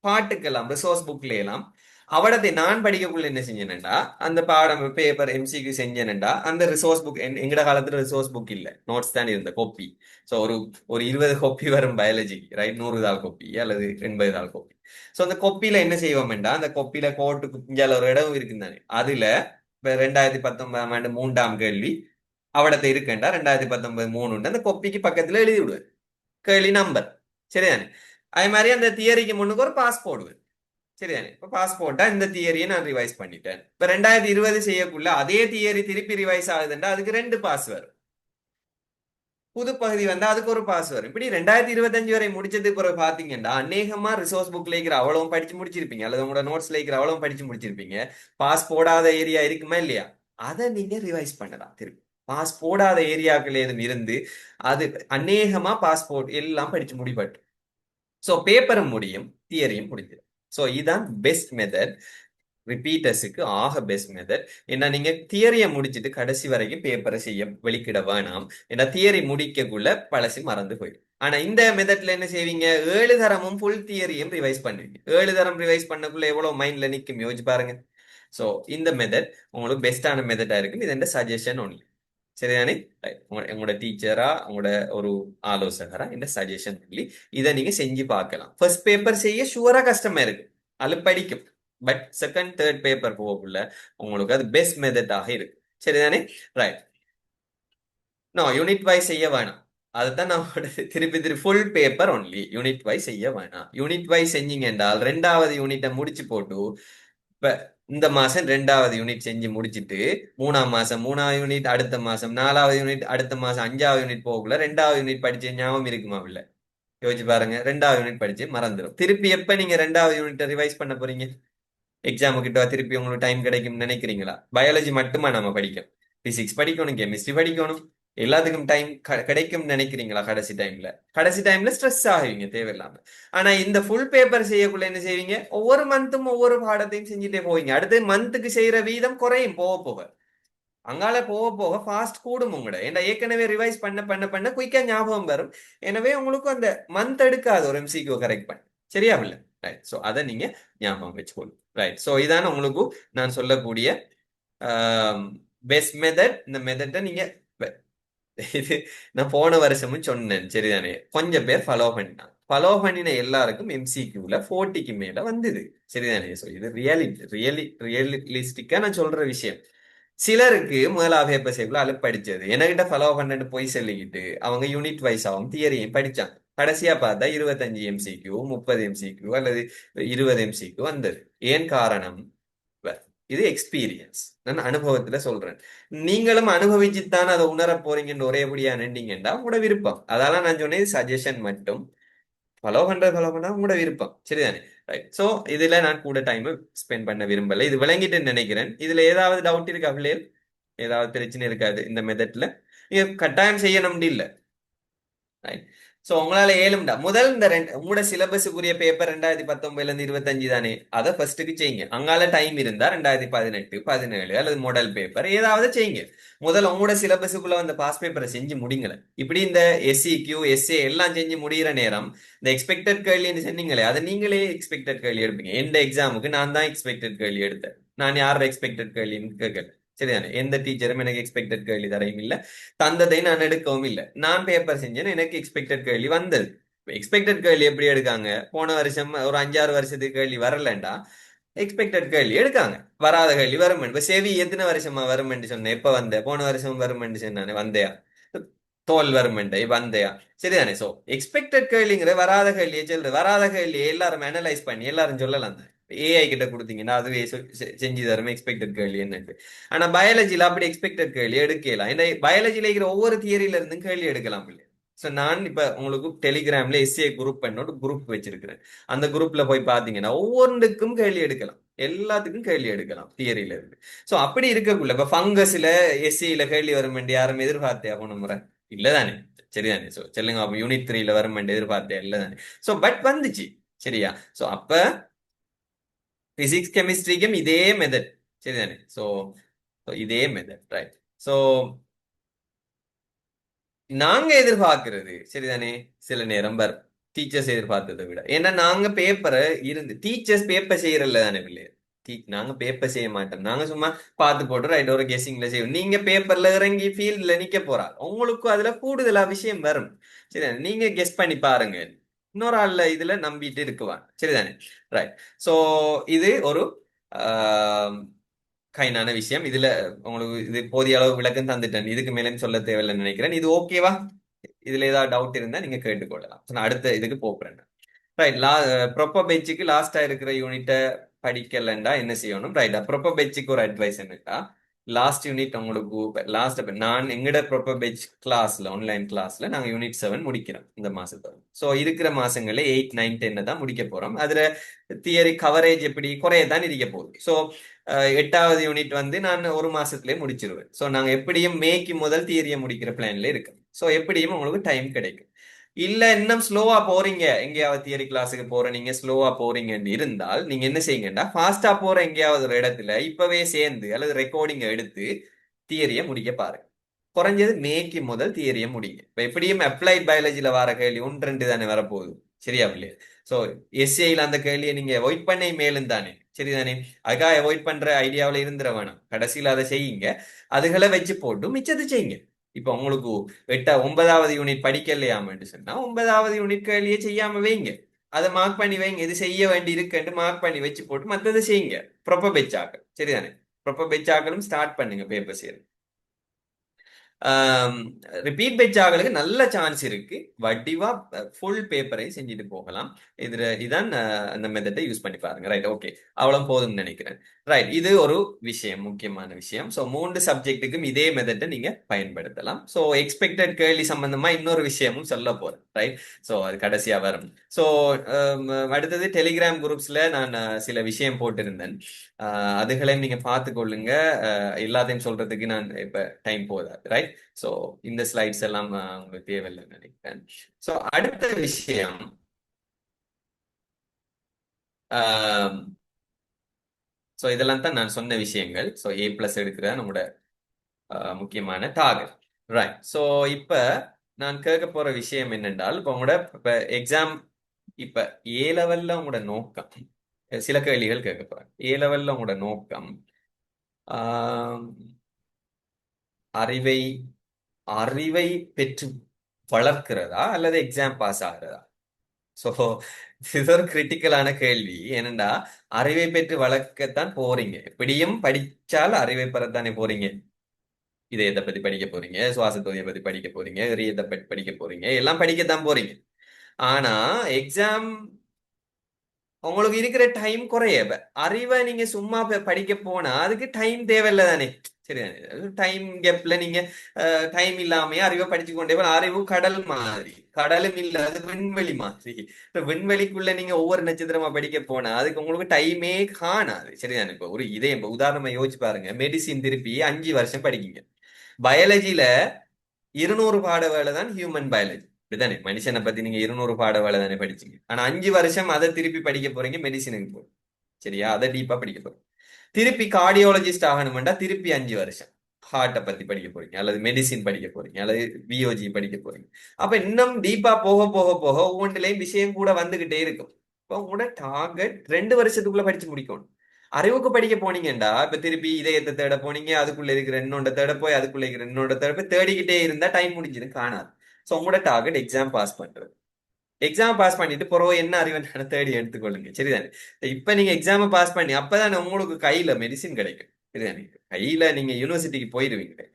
பாட்டுக்கெல்லாம் ரிசோர்ஸ் புக்ல எல்லாம் அவடத்தை நான் படிக்கக்குள்ள என்ன செஞ்சேன்டா, அந்த பாடம் பேப்பர் எம்சிக்கு செஞ்சேன்டா, அந்த ரிசோர்ஸ் புக் எங்கட காலத்துல ரிசோர்ஸ் புக் இல்ல, நோட்ஸ் தான் இருந்த கோப்பி. ஸோ ஒரு ஒரு 20 கோப்பி வரும் பயாலஜிக்கு ரைட், 100 தாள் கோப்பி அல்லது 80 தாள் கோப்பி. ஸோ அந்த கொப்பியில என்ன செய்வோம்டா, அந்த கொப்பியில கோட்டுக்கு பிஞ்சால ஒரு இடம் இருக்குந்தானே, அதுல இப்ப 2019ஆம் ஆண்டு 3ஆம் கேள்வி அவடத்தை இருக்கேன்டா, 2019 3 உண்டு, அந்த கொப்பிக்கு பக்கத்துல எழுதி விடுவேன் கேள்வி நம்பர். சரிதானே? அதே மாதிரி அந்த தியரிக்கு முன்னுக்கு ஒரு பாஸ் போடுவேன். சரிதானே? இப்ப பாஸ் போட்டா இந்த தியரியை நான் ரிவைஸ் பண்ணிட்டேன். இப்ப 2020 செய்யக்குள்ள அதே தியரி திருப்பி ரிவைஸ் ஆகுதுண்டா அதுக்கு 2 பாஸ் வரும். புது பகுதி வந்தா அதுக்கு ஒரு பாஸ் வரும். இப்படி 2025 வரை முடிச்சதுக்கு பிறகு பாத்தீங்கன்னா அநேகமா ரிசோர்ஸ் புக்ல இருக்கிற அவ்வளவும் படிச்சு முடிச்சிருப்பீங்க, அல்லது உங்களோட நோட்ஸ்ல இருக்கிற அவ்வளவும் படிச்சு முடிச்சிருப்பீங்க. பாஸ் போடாத ஏரியா இருக்குமா இல்லையா? அதை நீங்க ரிவைஸ் பண்ணலாம் திருப்பி. பாஸ் போடாத ஏரியாக்கள் ஏதும் இருந்து அது அநேகமா பாஸ்போர்ட் எல்லாம் படிச்சு முடிப்பட்டு. ஸோ பேப்பரும் முடியும், தியரியும் முடிஞ்சிடும். ஸோ இதுதான் பெஸ்ட் மெத்தட். ரிப்பீட்டர்ஸுக்கு ஆக பெஸ்ட் மெத்தட். ஏன்னா நீங்க தியரியை முடிச்சுட்டு கடைசி வரைக்கும் பேப்பரை செய்ய வெளிக்கிட வேணாம். ஏன்னா தியரி முடிக்கக்குள்ள பழசி மறந்து போயிடும். ஆனா இந்த மெத்தட்ல என்ன செய்வீங்க? 7 தரமும் ஃபுல் தியரியும் ரிவைஸ் பண்ணுவீங்க. 7 தரம் ரிவைஸ் பண்ணக்குள்ள எவ்வளவு மைண்ட்ல நிற்கும் யோசிச்சு பாருங்க. ஸோ இந்த மெத்தட் உங்களுக்கு பெஸ்டான மெத்தடா இருக்கு. இது எந்த சஜஷன் ஒன்லி. சரிதானே? உங்களோட டீச்சரா உங்களோட ஒரு ஆலோசகரா இந்த சஜஷன் ஒன்லி. இதை நீங்க செஞ்சு பார்க்கலாம். ஃபர்ஸ்ட் பேப்பர் செய்ய ஷுவரா கஷ்டமா இருக்கு, அது படிக்கும். பட் செகண்ட் தேர்ட் பேப்பர் போகக்குள்ள உங்களுக்கு அது பெஸ்ட் மெத்தடாக இருக்கு. சரிதானே? ரைட். நோ, யூனிட் 5 செய்ய வேணாம். அதுதான் நான் திருப்பி திருப்பி ஃபுல் பேப்பர் ஒன்லி. யூனிட் 5 செய்ய வேணாம். யூனிட் 5 செஞ்சீங்க என்றால் 2வது யூனிட்டை முடிச்சு போட்டு இப்ப இந்த மாசம் 2வது யூனிட் செஞ்சு முடிச்சிட்டு 3ஆம் மாசம் 3வது யூனிட், அடுத்த மாசம் 4வது யூனிட், அடுத்த மாசம் 5வது யூனிட் போகக்குள்ள 2வது யூனிட் படிச்ச ஞாபகம் இருக்குமா இல்ல? யோசிச்சு பாருங்க. 2வது யூனிட் படிச்சு மறந்துடும். திருப்பி எப்ப நீங்க 2வது யூனிட் ரிவைஸ் பண்ண போறீங்க? எக்ஸாமு கிட்ட திருப்பி உங்களுக்கு டைம் கிடைக்கும்னு நினைக்கிறீங்களா? பயாலஜி மட்டுமா நம்ம படிக்கும்? பிசிக்ஸ் படிக்கணும், கெமிஸ்ட்ரி படிக்கணும், எல்லாத்துக்கும் டைம் கிடைக்கும் நினைக்கிறீங்களா? கடைசி டைம்ல ஸ்ட்ரெஸ் ஆகுவீங்க தேவையில்லாம. ஆனா இந்த ஃபுல் பேப்பர் செய்யக்குள்ள என்ன செய்வீங்க? ஒவ்வொரு மந்த்தும் ஒவ்வொரு பாடத்தையும் செஞ்சுட்டே போவீங்க. அடுத்து மந்த்துக்கு செய்யற வீதம் குறையும் போக போக. அங்கால போக போக ஃபாஸ்ட் கூடும் உங்களோட. ஏன்னா ஏற்கனவே ரிவைஸ் பண்ண பண்ண பண்ண குயிக்கா ஞாபகம் வரும். எனவே உங்களுக்கு அந்த மந்த் எடுக்காது ஒரு எம்சிக்யூ கரெக்ட் பண்ண. சரியா இல்ல? ரைட். ஸோ அதை நீங்க ஞாபகம் வச்சுக்கணும். ரைட். ஸோ இதான உங்களுக்கு நான் சொல்லக்கூடிய பெஸ்ட் மெத்தட். இந்த மெத்தட்டை நீங்க இது நான் போன வருஷமும் சொன்னேன். சரிதானே? கொஞ்சம் பேர் ஃபாலோ பண்ணிட்டாங்க. ஃபாலோ பண்ணின எல்லாருக்கும் எம்சிக்யூல 40க்கு மேல வந்தது. சரிதானே? ஸோ இது ரியலிஸ்டிக்கா நான் சொல்ற விஷயம். சிலருக்கு முதலாக பேப்பர் சேப்ல அலுப்படிச்சது. என்கிட்ட ஃபாலோ பண்ணு போய் சொல்லிக்கிட்டு அவங்க யூனிட் வைஸ் ஆகும் தியரியும் படிச்சாங்க. கடைசியா பார்த்தா 25 எம்சிக்யூ, 30 எம்சிக்யூ அல்லது 20 எம்சிக்யூ வந்தது. ஏன் காரணம்? இது எக்ஸ்பீரியன்ஸ். நான் அனுபவத்துல சொல்றேன். நீங்களும் அனுபவிச்சுத்தான் அதை உணர போறீங்கன்னு ஒரேபடியா நின்றீங்கன்னா உங்களோட விருப்பம். அதெல்லாம் நான் சொன்னது சஜஷன் மட்டும். ஃபாலோ பண்ணா உங்களோட விருப்பம். சரிதானே? ரைட். ஸோ இதுல நான் கூட டைம் ஸ்பெண்ட் பண்ண விரும்பல. இது விளங்கிட்டுன்னு நினைக்கிறேன். இதுல ஏதாவது டவுட் இருக்கா பிள்ளைகள்? ஏதாவது பிரச்சனை இருக்காது இந்த மெத்தட்ல? நீங்க கட்டாயம் செய்யணும் இல்ல. ரைட். சோ உங்களால ஏழும்டா முதல் இந்த உங்களோட சிலபஸுக்குரிய பேப்பர் 2019ல இருந்து 25 தானே, அதை ஃபர்ஸ்ட்டுக்கு செய்யுங்க. அங்கால டைம் இருந்தா 2018, 17 அல்லது மாடல் பேப்பர் ஏதாவது செய்யுங்க. முதல்ல உங்களோட சிலபஸுக்குள்ள வந்து பாஸ் பேப்பரை செஞ்சு முடிங்களே. இப்படி இந்த எஸ்சிக்யூ எஸ்ஏ எல்லாம் செஞ்சு முடிகிற நேரம் இந்த எக்ஸ்பெக்டட் கேள்வி சொன்னீங்களே, அதை நீங்களே எக்ஸ்பெக்டட் கேள்வி எடுப்பீங்க. எந்த எக்ஸாமுக்கு நான் தான் எக்ஸ்பெக்டட் கேள்வி எடுத்தேன். நான் யாரோட எக்ஸ்பெக்டட் கேள்வின்னு கேட்கல. சரிதானே? எந்த டீச்சரும் எனக்கு எக்ஸ்பெக்டட் கேள்வி தரையும் இல்லை, தந்ததை நான் எடுக்கவும் இல்லை. நான் பேப்பர் செஞ்சேன், எனக்கு எக்ஸ்பெக்டட் கேள்வி வந்தது. எக்ஸ்பெக்டட் கேள்வி எப்படி எடுக்காங்க? போன வருஷம் ஒரு 5-6 வருஷத்துக்கு கேள்வி வரலண்டா எக்ஸ்பெக்டட் கேள்வி எடுக்காங்க. வராத கேள்வி வரும். இப்ப செவி எத்தனை வருஷமா வரும்னு சொன்னேன், எப்ப வந்த? போன வருஷம் வரும்னு சொன்னானே, வந்தையா? தோல் வருமெண்டை வந்தையா? சரிதானே? சோ எக்ஸ்பெக்டட் கேள்விங்கிற வராத கேள்வியை சொல்றது. வராத கேள்வியை எல்லாரும் அனலைஸ் பண்ணி எல்லாரும் சொல்லலாம். ஏஐ கிட்ட கொடுத்தீங்கன்னா அதுவே செஞ்சு தரும் எக்ஸ்பெக்டட் கேள்வி என்னட்டு. ஆனா பயாலஜில அப்படி எக்ஸ்பெக்டட் கேள்வி எடுக்கலாம். ஏன்னா பயாலஜில இருக்கிற ஒவ்வொரு தியரியில இருந்தும் கேள்வி எடுக்கலாம் இல்லையா? ஸோ நான் இப்ப உங்களுக்கு டெலிகிராம்ல எஸ்ஏ குரூப் பண்ணோட குரூப் வச்சிருக்கிறேன். அந்த குரூப்ல போய் பாத்தீங்கன்னா ஒவ்வொன்றுக்கும் கேள்வி எடுக்கலாம். எல்லாத்துக்கும் கேள்வி எடுக்கலாம் தியரியில இருந்து. ஸோ அப்படி இருக்கக்குள்ள இப்ப ஃபங்கஸ்ல எஸ்சியில கேள்வி வரும் வேண்டிய யாரும் எதிர்பார்த்தே போன முறை இல்லதானே? சரிதானே? ஸோ சொல்லுங்க, அப்ப யூனிட் 3ல வரும் வேண்டிய எதிர்பார்த்தே இல்லதானே? ஸோ பட் வந்துச்சு. சரியா? ஸோ அப்ப பிசிக்ஸ் கெமிஸ்ட்ரிக்கும் இதே மெத்தட். சரிதானே? ஸோ இதே மெத்தட். ரைட். ஸோ நாங்க எதிர்பார்க்கிறது சரிதானே, சில நேரம் வரும் டீச்சர்ஸ் எதிர்பார்த்ததை விட. ஏன்னா நாங்க பேப்பரை இருந்து டீச்சர்ஸ் பேப்பர் செய்யறல தானே பிள்ளைய. நாங்க பேப்பர் செய்ய மாட்டோம். நாங்க சும்மா பார்த்து போட்டு ரைட் ஒரு கெஸிங்ல செய்வோம். நீங்க பேப்பர்ல இறங்கி ஃபீல்ட்ல நிக்க போறா, உங்களுக்கும் அதுல கூடுதலா விஷயம் வரும். சரிதானே? நீங்க கெஸ் பண்ணி பாருங்க. இன்னொரு ஆள்ல இதுல நம்பிட்டு இருக்குவான். சரிதானே? ரைட். சோ இது ஒரு கைனான விஷயம். இதுல உங்களுக்கு இது போதிய அளவு விளக்கம் தந்துட்டேன். இதுக்கு மேலும் சொல்ல தேவையில்லைன்னு நினைக்கிறேன். இது ஓகேவா? இதுல ஏதாவது டவுட் இருந்தா நீங்க கேட்டுக்கொள்ளலாம். நான் அடுத்த இதுக்கு போறேன். ரைட். ப்ரொப்போ பெஞ்சுக்கு லாஸ்டா இருக்கிற யூனிட்டை படிக்கலண்டா என்ன செய்யணும்? ரைட்டா, ப்ரொப்போ பெஞ்சுக்கு ஒரு அட்வைஸ் என்னட்டா, லாஸ்ட் யூனிட் உங்களுக்கு லாஸ்ட் நான் எங்கட ப்ரொப்போ பெஞ்ச் கிளாஸ்ல ஆன்லைன் கிளாஸ்ல நாங்க யூனிட் 7 முடிக்கிறோம் இந்த மாசத்தோட. ஸோ இருக்கிற மாசங்களே 8, 9, 10 தான் முடிக்க போறோம். அதுல தியரி கவரேஜ் எப்படி குறையதான் இருக்க போகுது. ஸோ 8வது யூனிட் வந்து நான் ஒரு மாசத்துலயே முடிச்சிருவேன். ஸோ நாங்க எப்படியும் மேக்கு முதல் தியரியை முடிக்கிற பிளான்ல இருக்கு. ஸோ எப்படியும் உங்களுக்கு டைம் கிடைக்கும். இல்ல இன்னும் ஸ்லோவா போறீங்க, எங்கேயாவது தியரி கிளாஸுக்கு போற நீங்க ஸ்லோவா போறீங்கன்னு இருந்தால் நீங்க என்ன செய்யுங்கன்னா, ஃபாஸ்டா போற எங்கேயாவது ஒரு இடத்துல இப்பவே சேர்ந்து அல்லது ரெக்கார்டிங் எடுத்து தியரியை முடிக்க பாருங்க. குறைஞ்சது மேக்கு முதல் தியரியை முடிங்க. இப்ப எப்படியும் அப்ளைட் பயாலஜில வர கேள்வி 1-2 தானே வரப்போகுது. சரியா இல்லையா? சோ எஸ்ஏல அந்த கேள்வியை நீங்க அவாய்ட் பண்ணி மேலும் தானே. சரிதானே? அதுக்காக அவாய்ட் பண்ற ஐடியாவில இருந்துட வேணாம். கடைசியில் அதை செய்யுங்க. அதுகளை வச்சு போட்டு மிச்சத்தை செய்யுங்க. இப்ப உங்களுக்கு 9வது யூனிட் படிக்கலையாமன்னு சொன்னா 9வது யூனிட் கேள்வியே செய்யாம வைங்க. அதை மார்க் பண்ணி வைங்க. இது செய்ய வேண்டி இருக்குன்னு மார்க் பண்ணி வச்சு போட்டு மத்ததை செய்யுங்க. ப்ரொப்ப பெச்சாக்கள். சரிதானே? ப்ரொப்ப பெச்சாக்களும் ஸ்டார்ட் பண்ணுங்க பேப்பர் செய்யறது. ரிப்பீட் பேட்ச் ஆகிறதுக்கு நல்ல சான்ஸ் இருக்கு. வடிவா ஃபுல் பேப்பரை செஞ்சுட்டு போகலாம். இதான் அந்த மெத்தடை யூஸ் பண்ணி பாருங்க. ரைட், ஓகே, அவ்வளவு போதும்னு நினைக்கிறேன். ரைட், இது ஒரு விஷயம், முக்கியமான விஷயம். ஸோ 3 சப்ஜெக்ட்டுக்கும் இதே மெத்தடை நீங்க பயன்படுத்தலாம். ஸோ எக்ஸ்பெக்டட் கேள்வி சம்பந்தமா இன்னொரு விஷயமும் சொல்ல போறேன். ரைட், ஸோ அது கடைசியா வரும். ஸோ அடுத்தது டெலிகிராம் குரூப்ஸ்ல நான் சில விஷயம் போட்டிருந்தேன். அதுகளையும் நீங்க பார்த்து கொள்ளுங்க. எல்லாத்தையும் சொல்றதுக்கு நான் இப்ப டைம் போதாது. ரைட், ஸோ இந்த ஸ்லைட்ஸ் எல்லாம் உங்களுக்கு தேவையில்லைன்னு நினைக்கிறேன். ஸோ அடுத்த விஷயம், ஸோ இதெல்லாம் தான் நான் சொன்ன விஷயங்கள். ஸோ A+ எடுக்கிற நம்மளோட முக்கியமான டார்கெட். ரைட், ஸோ இப்ப நான் கேட்க போற விஷயம் என்னென்றால், இப்போ உங்களோட இப்ப எக்ஸாம், இப்ப A லெவல்ல உங்களோட நோக்கம், சில கேள்விகள் கேட்க போறேன். A லெவல்ல உங்களோட நோக்கம் ஆம், அறிவை அறிவை பெற்று வளர்க்கிறதா அல்லது எக்ஸாம் பாஸ் ஆகிறதா? சோ இது ஒரு கிரிட்டிக்கலான கேள்வி. ஏனென்றா அறிவை பெற்று வளர்க்கத்தான் போறீங்க. எப்படியும் படிச்சால் அறிவை பெறத்தானே போறீங்க. இதயத்தை பத்தி படிக்க போறீங்க, சுவாசத்தொகையை பத்தி படிக்க போறீங்க, இதயத்தை பத்தி படிக்க போறீங்க, எல்லாம் படிக்கத்தான் போறீங்க. ஆனா எக்ஸாம் உங்களுக்கு இருக்கிற டைம் குறைய. அறிவை நீங்க சும்மா படிக்க போனா அதுக்கு டைம் தேவையில்ல தானே. சரிதானே? டைம் கேப்ல நீங்க டைம் இல்லாமயே அறிவை படிச்சு கொண்டே போகலாம். அறிவு கடல் மாதிரி, கடலும் இல்ல, அது விண்வெளி மாதிரி. இப்ப விண்வெளிக்குள்ள நீங்க ஒவ்வொரு நட்சத்திரமா படிக்க போனா அதுக்கு உங்களுக்கு டைமே காணாது. சரிதானே? இப்ப ஒரு இதே உதாரணமா யோசிச்சு பாருங்க. மெடிசின் திருப்பி 5 வருஷம் படிக்கீங்க. பயாலஜில 200 பாட வேலை தான் ஹியூமன் பயாலஜி. இப்படிதானே? மனுஷனை பத்தி நீங்க 200 பாட வேலை தானே படிச்சீங்க. ஆனா 5 வருஷம் அதை திருப்பி படிக்க போறீங்க மெடிசினுக்கு போறீங்க. சரியா? அதை டீப்பா படிக்க போறீங்க. திருப்பி கார்டியாலஜிஸ்ட் ஆகணும்டா திருப்பி 5 வருஷம் ஹார்ட்டை பத்தி படிக்க போறீங்க, அல்லது மெடிசின் படிக்க போறீங்க, அல்லது விஓஜி படிக்க போறீங்க. அப்ப இன்னும் டீப்பா போக போக போக ஒவ்வொன்றிலையும் விஷயம் கூட வந்துகிட்டே இருக்கும். இப்போ உங்களோட டார்கெட் 2 வருஷத்துக்குள்ள படிச்சு முடிக்கணும். அறிவுக்கு படிக்க போனீங்கடா, இப்ப திருப்பி இதயத்தை தேட போனீங்க, அதுக்குள்ள இருக்கிற இன்னொண்ட தேட போய் அதுக்குள்ள இருக்கிற இன்னொண்ட தேட போய் தேடிக்கிட்டே இருந்தா டைம் முடிஞ்சது காணாது. ஸோ உங்களோட டார்கெட் எக்ஸாம் பாஸ் பண்றது. எக்ஸாம் பாஸ் பண்ணிட்டு பிறகு என்ன அறிவை தேடி எடுத்துக்கொள்ளுங்க. சரிதானே? இப்ப நீங்க எக்ஸாம் பாஸ் பண்ணி அப்பதான் உங்களுக்கு கையில மெடிசின் கிடைக்கும். சரிதானே? கையில நீங்க யூனிவர்சிட்டிக்கு போயிருவீங்க.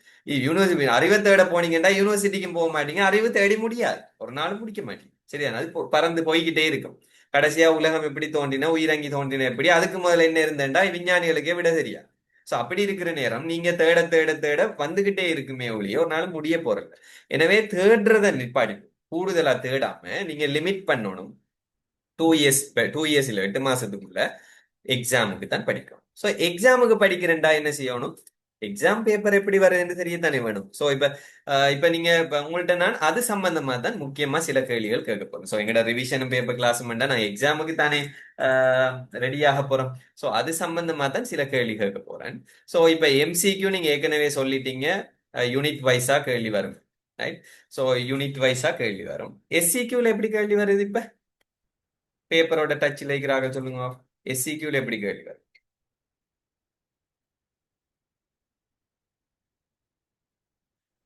யூனிவர்சிட்டி அறிவை தேட போனீங்கன்னா யூனிவர்சிட்டிக்கும் போக மாட்டீங்க, அறிவு தேடி முடியாது, ஒரு நாள் முடிக்க மாட்டீங்க. சரிதானே? அது பறந்து போய்கிட்டே இருக்கும். கடைசியா உலகம் எப்படி தோன்றினா, உயிரங்கி தோன்றின எப்படி, அதுக்கு முதல்ல என்ன இருந்தேன்டா விஞ்ஞானிகளுக்கே விட தெரியா. சோ அப்படி இருக்கிற நேரம் நீங்க தேட தேட தேட வந்துகிட்டே இருக்குமே ஒழிய ஒரு நாள் முடிய போறது. எனவே தேடுறத நிப்பாடி கூடுதலா தேடாம நீங்க லிமிட் பண்ணணும். 2 இயர்ஸ், 2 இயர்ஸ் இல்ல 8 மாசத்துக்குள்ள எக்ஸாமுக்கு தான் படிக்கணும். ஸோ எக்ஸாமுக்கு படிக்கிறேன்டா என்ன செய்யணும்? எக்ஸாம் பேப்பர் எப்படி வருதுன்னு தெரியத்தானே வேணும். ஸோ இப்ப நீங்க உங்கள்ட்ட நான் அது சம்பந்தமா தான் முக்கியமா சில கேள்விகள் கேட்க போறேன். ஸோ எங்கட ரிவிஷன் பேப்பர் கிளாஸ் நான் எக்ஸாமுக்கு தானே ரெடியாக போறோம். ஸோ அது சம்பந்தமா தான் சில கேள்வி கேட்க போறேன். ஸோ இப்ப எம்சிக்யூ நீங்க ஏற்கனவே சொல்லிட்டீங்க, யூனிட் வைஸா கேள்வி வரும். ரைட், ஸோ யூனிட் வைஸா கேள்வி வரும். எஸ்சிக்யூல எப்படி கேள்வி வருது? இப்ப பேப்பரோட டச்சில் இருக்கிறாங்க சொல்லுங்க. எஸ்சிக்யூல எப்படி கேள்வி வரும்?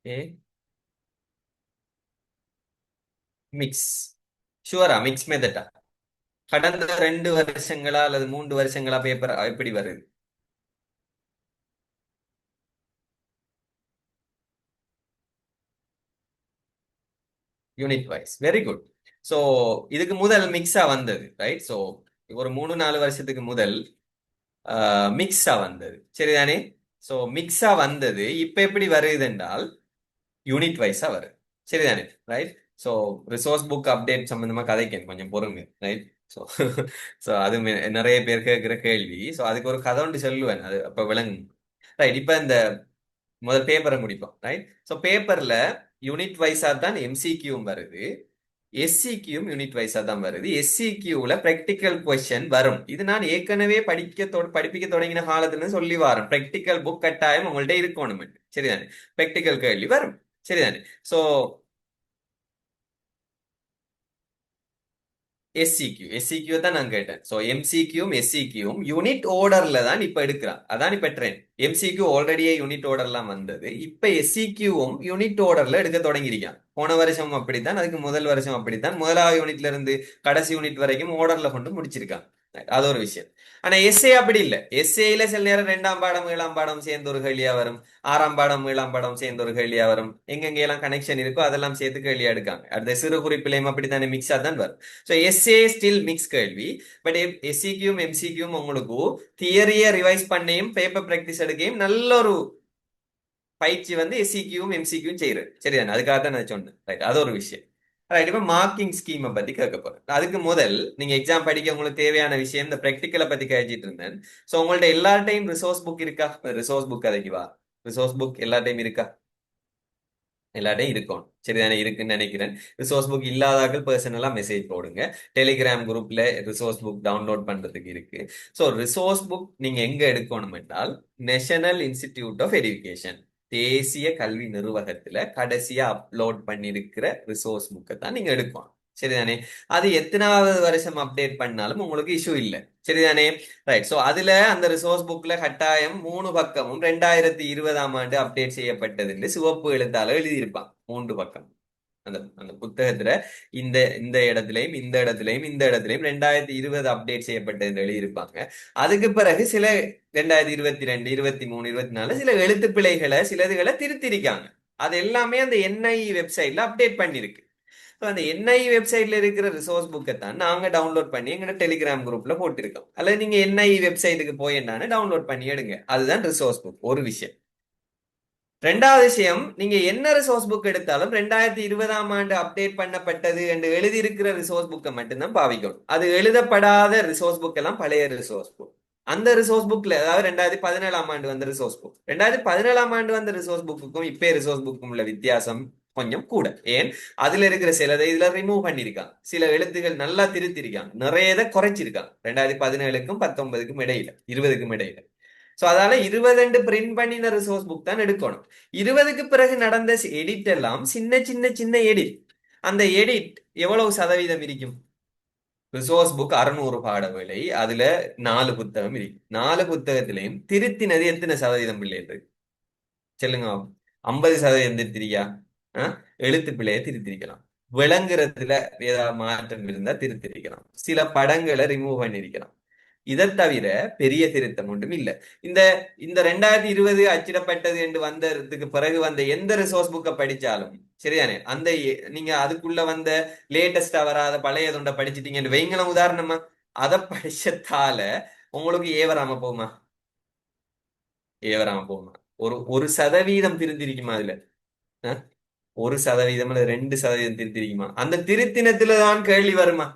A mix. ஷுவரா? மிக்ஸ் மெத்தடா? கடந்த 2 வருஷங்களா அல்லது 3 வருஷங்களா பேப்பர் எப்படி வருது? Unit wise. Very good. So இதுக்கு முதல் மிக்ஸா வந்தது. ரைட், ஸோ ஒரு 3-4 வருஷத்துக்கு முதல் மிக்ஸா வந்தது. சரிதானே? ஸோ மிக்ஸா வந்தது இப்ப எப்படி வருது என்றால் யூனிட் வைஸா வருது. சரிதானே? Right, so resource book update சம்பந்தமா கதைக்கேன், கொஞ்சம் பொறுங்க. ரைட், ஸோ ஸோ அது நிறைய பேர் கேட்கிற கேள்வி. ஸோ அதுக்கு ஒரு கதை ஒன்று சொல்லுவேன், அது அப்ப விளங்கும். ரைட், இப்ப இந்த முதல் பேப்பரை முடிப்போம். ரைட், ஸோ பேப்பர்ல யூனிட் வைஸா தான் எம்சிக்யூவும் வருது, எஸ்சிக்யூவும் யூனிட் வைஸா தான் வருது. எஸ்சிக்யூல பிராக்டிக்கல் கொஸ்டின் வரும். இது நான் ஏற்கனவே படிப்பிக்க தொடங்கின காலத்துல இருந்து சொல்லி வரேன். பிராக்டிக்கல் புக் கட்டாயம் உங்கள்ட்ட இருக்கணும். சரிதானே? பிராக்டிக்கல் கேள்வி வரும். சரிதானே? சோ எஸ்சிக்யூ தான் நான் கேட்டேன். சோ எம்சிக்யூவும் எஸ்சிக்யூவும் யூனிட் ஆர்டர்ல தான் இப்ப எடுக்கிறான். அதான் இப்ப ட்ரெண்ட். எம்சிக்யூ ஆல்ரெடியே யூனிட் ஆர்டர்லாம் வந்தது. இப்ப எஸ்சிக்யூவும் யூனிட் ஆர்டர்ல எடுக்க தொடங்கியிருக்கான். போன வருஷம் அப்படித்தான், அதுக்கு முதல் வருஷம் அப்படித்தான். முதலாவது யூனிட்ல இருந்து கடைசி யூனிட் வரைக்கும் ஆர்டர்ல கொண்டு முடிச்சிருக்கான். அது ஒரு விஷயம். ஆனா எஸ்ஏ அப்படி இல்லை. எஸ்ஏல சில நேரம் 2ஆம் பாடம் 7ஆம் பாடம் சேர்ந்து ஒரு கேள்வியா வரும், 6ஆம் பாடம் 7ஆம் பாடம் சேர்ந்து ஒரு கேள்வியா வரும். எங்கெங்க எல்லாம் கனெக்ஷன் இருக்கோ அதெல்லாம் சேர்த்து கேள்வியா எடுக்காங்க. அடுத்த சிறு குறிப்பிலையும் அப்படித்தானே மிக்ஸா தான் வரும். ஸோ எஸ்ஏ ஸ்டில் மிக்ஸ் கேள்வி. பட் எஸ்சிக்யூம் எம்சிக்யூம் உங்களுக்கு தியரியை ரிவைஸ் பண்ணியும் பேப்பர் ப்ராக்டிஸ் எடுக்கையும் நல்ல ஒரு பயிற்சி வந்து எஸ்சிக்யூவும் எம்சிக்யூவும் செய்யறது. சரிதானே? அதுக்காக தான் நான் சொன்னேன். ரைட், அது ஒரு விஷயம். ரைட், இப்போ மார்க்கிங் ஸ்கீமை பத்தி கேட்க போறேன். அதுக்கு முதல் நீங்க எக்ஸாம் படிக்க உங்களுக்கு தேவையான விஷயம் இந்த ப்ராக்டிக்கலை பத்தி கேட்டுட்டு இருந்தேன். ஸோ உங்கள்ட்ட எல்லார்ட்டையும் ரிசோர்ஸ் புக் இருக்கா? ரிசோர்ஸ் புக் அதைக்கு வா. ரிசோர்ஸ் புக் எல்லார்ட்டையும் இருக்கா? எல்லார்ட்டையும் இருக்கும். சரிதானே? இருக்குன்னு நினைக்கிறேன். ரிசோர்ஸ் புக் இல்லாதாக்கள் பர்சனலா மெசேஜ் போடுங்க. டெலிகிராம் குரூப்ல ரிசோர்ஸ் புக் டவுன்லோட் பண்றதுக்கு இருக்கு. ஸோ ரிசோர்ஸ் புக் நீங்க எங்க எடுக்கணும் என்றால் நேஷனல் இன்ஸ்டிடியூட் ஆஃப் எஜுகேஷன், தேசிய கல்வி நிறுவகத்துல கடைசியா அப்லோட் பண்ணிருக்கிற ரிசோர்ஸ் புக்கை தான் நீங்க எடுக்கணும். சரிதானே? அது எத்தனாவது வருஷம் அப்டேட் பண்ணாலும் உங்களுக்கு இஷ்யூ இல்லை. சரிதானே? ரைட். ஸோ அதுல அந்த ரிசோர்ஸ் புக்ல கட்டாயம் 3 பக்கமும் 2020ஆம் ஆண்டு அப்டேட் செய்யப்பட்டது சிவப்பு எழுத்தால எழுதியிருப்பான். 3 பக்கம் அந்த அந்த புத்தகத்துல இந்த இந்த இடத்துலயும் இந்த இடத்துலயும் இந்த இடத்துலயும் 2020 அப்டேட் செய்யப்பட்டது எழுதியிருப்பாங்க. அதுக்கு பிறகு சில 2022 23 24 சில எழுத்து பிழைகளை சிலதுகளை திருத்திருக்காங்க. அது எல்லாமே அந்த என்ஐஇ வெப்சைட்ல அப்டேட் பண்ணிருக்கு. அந்த என்ஐ வெப்சைட்ல இருக்கிற ரிசோர்ஸ் புக்கை தான் நாங்க டவுன்லோட் பண்ணி எங்க டெலிகிராம் குரூப்ல போட்டிருக்கோம். அல்லது நீங்க என்ஐ வெப்சைட்டுக்கு போய் என்னன்னு டவுன்லோட் பண்ணி எடுங்க. அதுதான் ரிசோர்ஸ் புக். ஒரு விஷயம். ரெண்டாவது விஷயம், நீங்க என்ன ரிசோர்ஸ் புக் எடுத்தாலும் 2020ஆம் ஆண்டு அப்டேட் பண்ணப்பட்டது என்று எழுதியிருக்கிற ரிசோர்ஸ் புக்கை மட்டும்தான் பாவிக்கணும். அது எழுதப்படாத ரிசோர்ஸ் புக் எல்லாம் பழைய ரிசோர்ஸ் புக். அந்த ரிசோர்ஸ் புக்ல, அதாவது 2017ஆம் ஆண்டு வந்த ரிசோர்ஸ் புக், 2017ஆம் ஆண்டு வந்த ரிசோர்ஸ் புக்குக்கும் இப்பே ரிசோர்ஸ் புக்கும் உள்ள வித்தியாசம் கொஞ்சம் கூட. ஏன்? அதுல இருக்கிற சிலதை இதுல ரிமூவ் பண்ணிருக்காங்க. சில எழுத்துகள் நல்லா திருத்திருக்காங்க, நிறைய இதை குறைச்சிருக்காங்க. 2017க்கும் 19க்கும் இடையில, 20க்கும் இடையில. சோ அதால 20 பிரிண்ட் பண்ணின ரிசோர்ஸ் புக் தான் எடுக்கணும். 20க்கு பிறகு நடந்த எடிட் எல்லாம் சின்ன சின்ன சின்ன எடிட். அந்த எடிட் எவ்வளவு சதவீதம் இருக்கும்? ரிசோர்ஸ் புக் 600 பாட வேலை, அதுல 4 புத்தகம் இருக்கு. 4 புத்தகத்திலையும் திருத்தினது எத்தனை சதவீதம் பிள்ளைகள் சொல்லுங்க? 50% திருத்திரியா? எழுத்து பிழையை திருத்திருக்கலாம். விளங்குறதுல ஏதாவது மாற்றம் இருந்தா திருத்திருக்கலாம். சில படங்களை ரிமூவ் பண்ணிருக்கலாம். இதை தவிர பெரிய திருத்தம் ஒன்றும் இல்லை. இந்த இந்த 2020 அச்சிடப்பட்டது என்று வந்ததுக்கு பிறகு வந்த எந்த ரிசோர்ஸ் புக்கை படிச்சாலும் சரிதானே, அந்த நீங்க அதுக்குள்ள வந்த லேட்டஸ்டா வராத பழைய தொண்டை படிச்சிட்டீங்கன்னு வைங்களம் உதாரணமா. அதை படிச்சதால உங்களுக்கு ஏவராம போகுமா? ஏவராம போகுமா? ஒரு ஒரு சதவீதம் திருந்திருக்குமா அதுல? 1% அல்லது 2% திருத்திருக்குமா? அந்த திருத்தினத்துல தான் கேள்வி வருமா?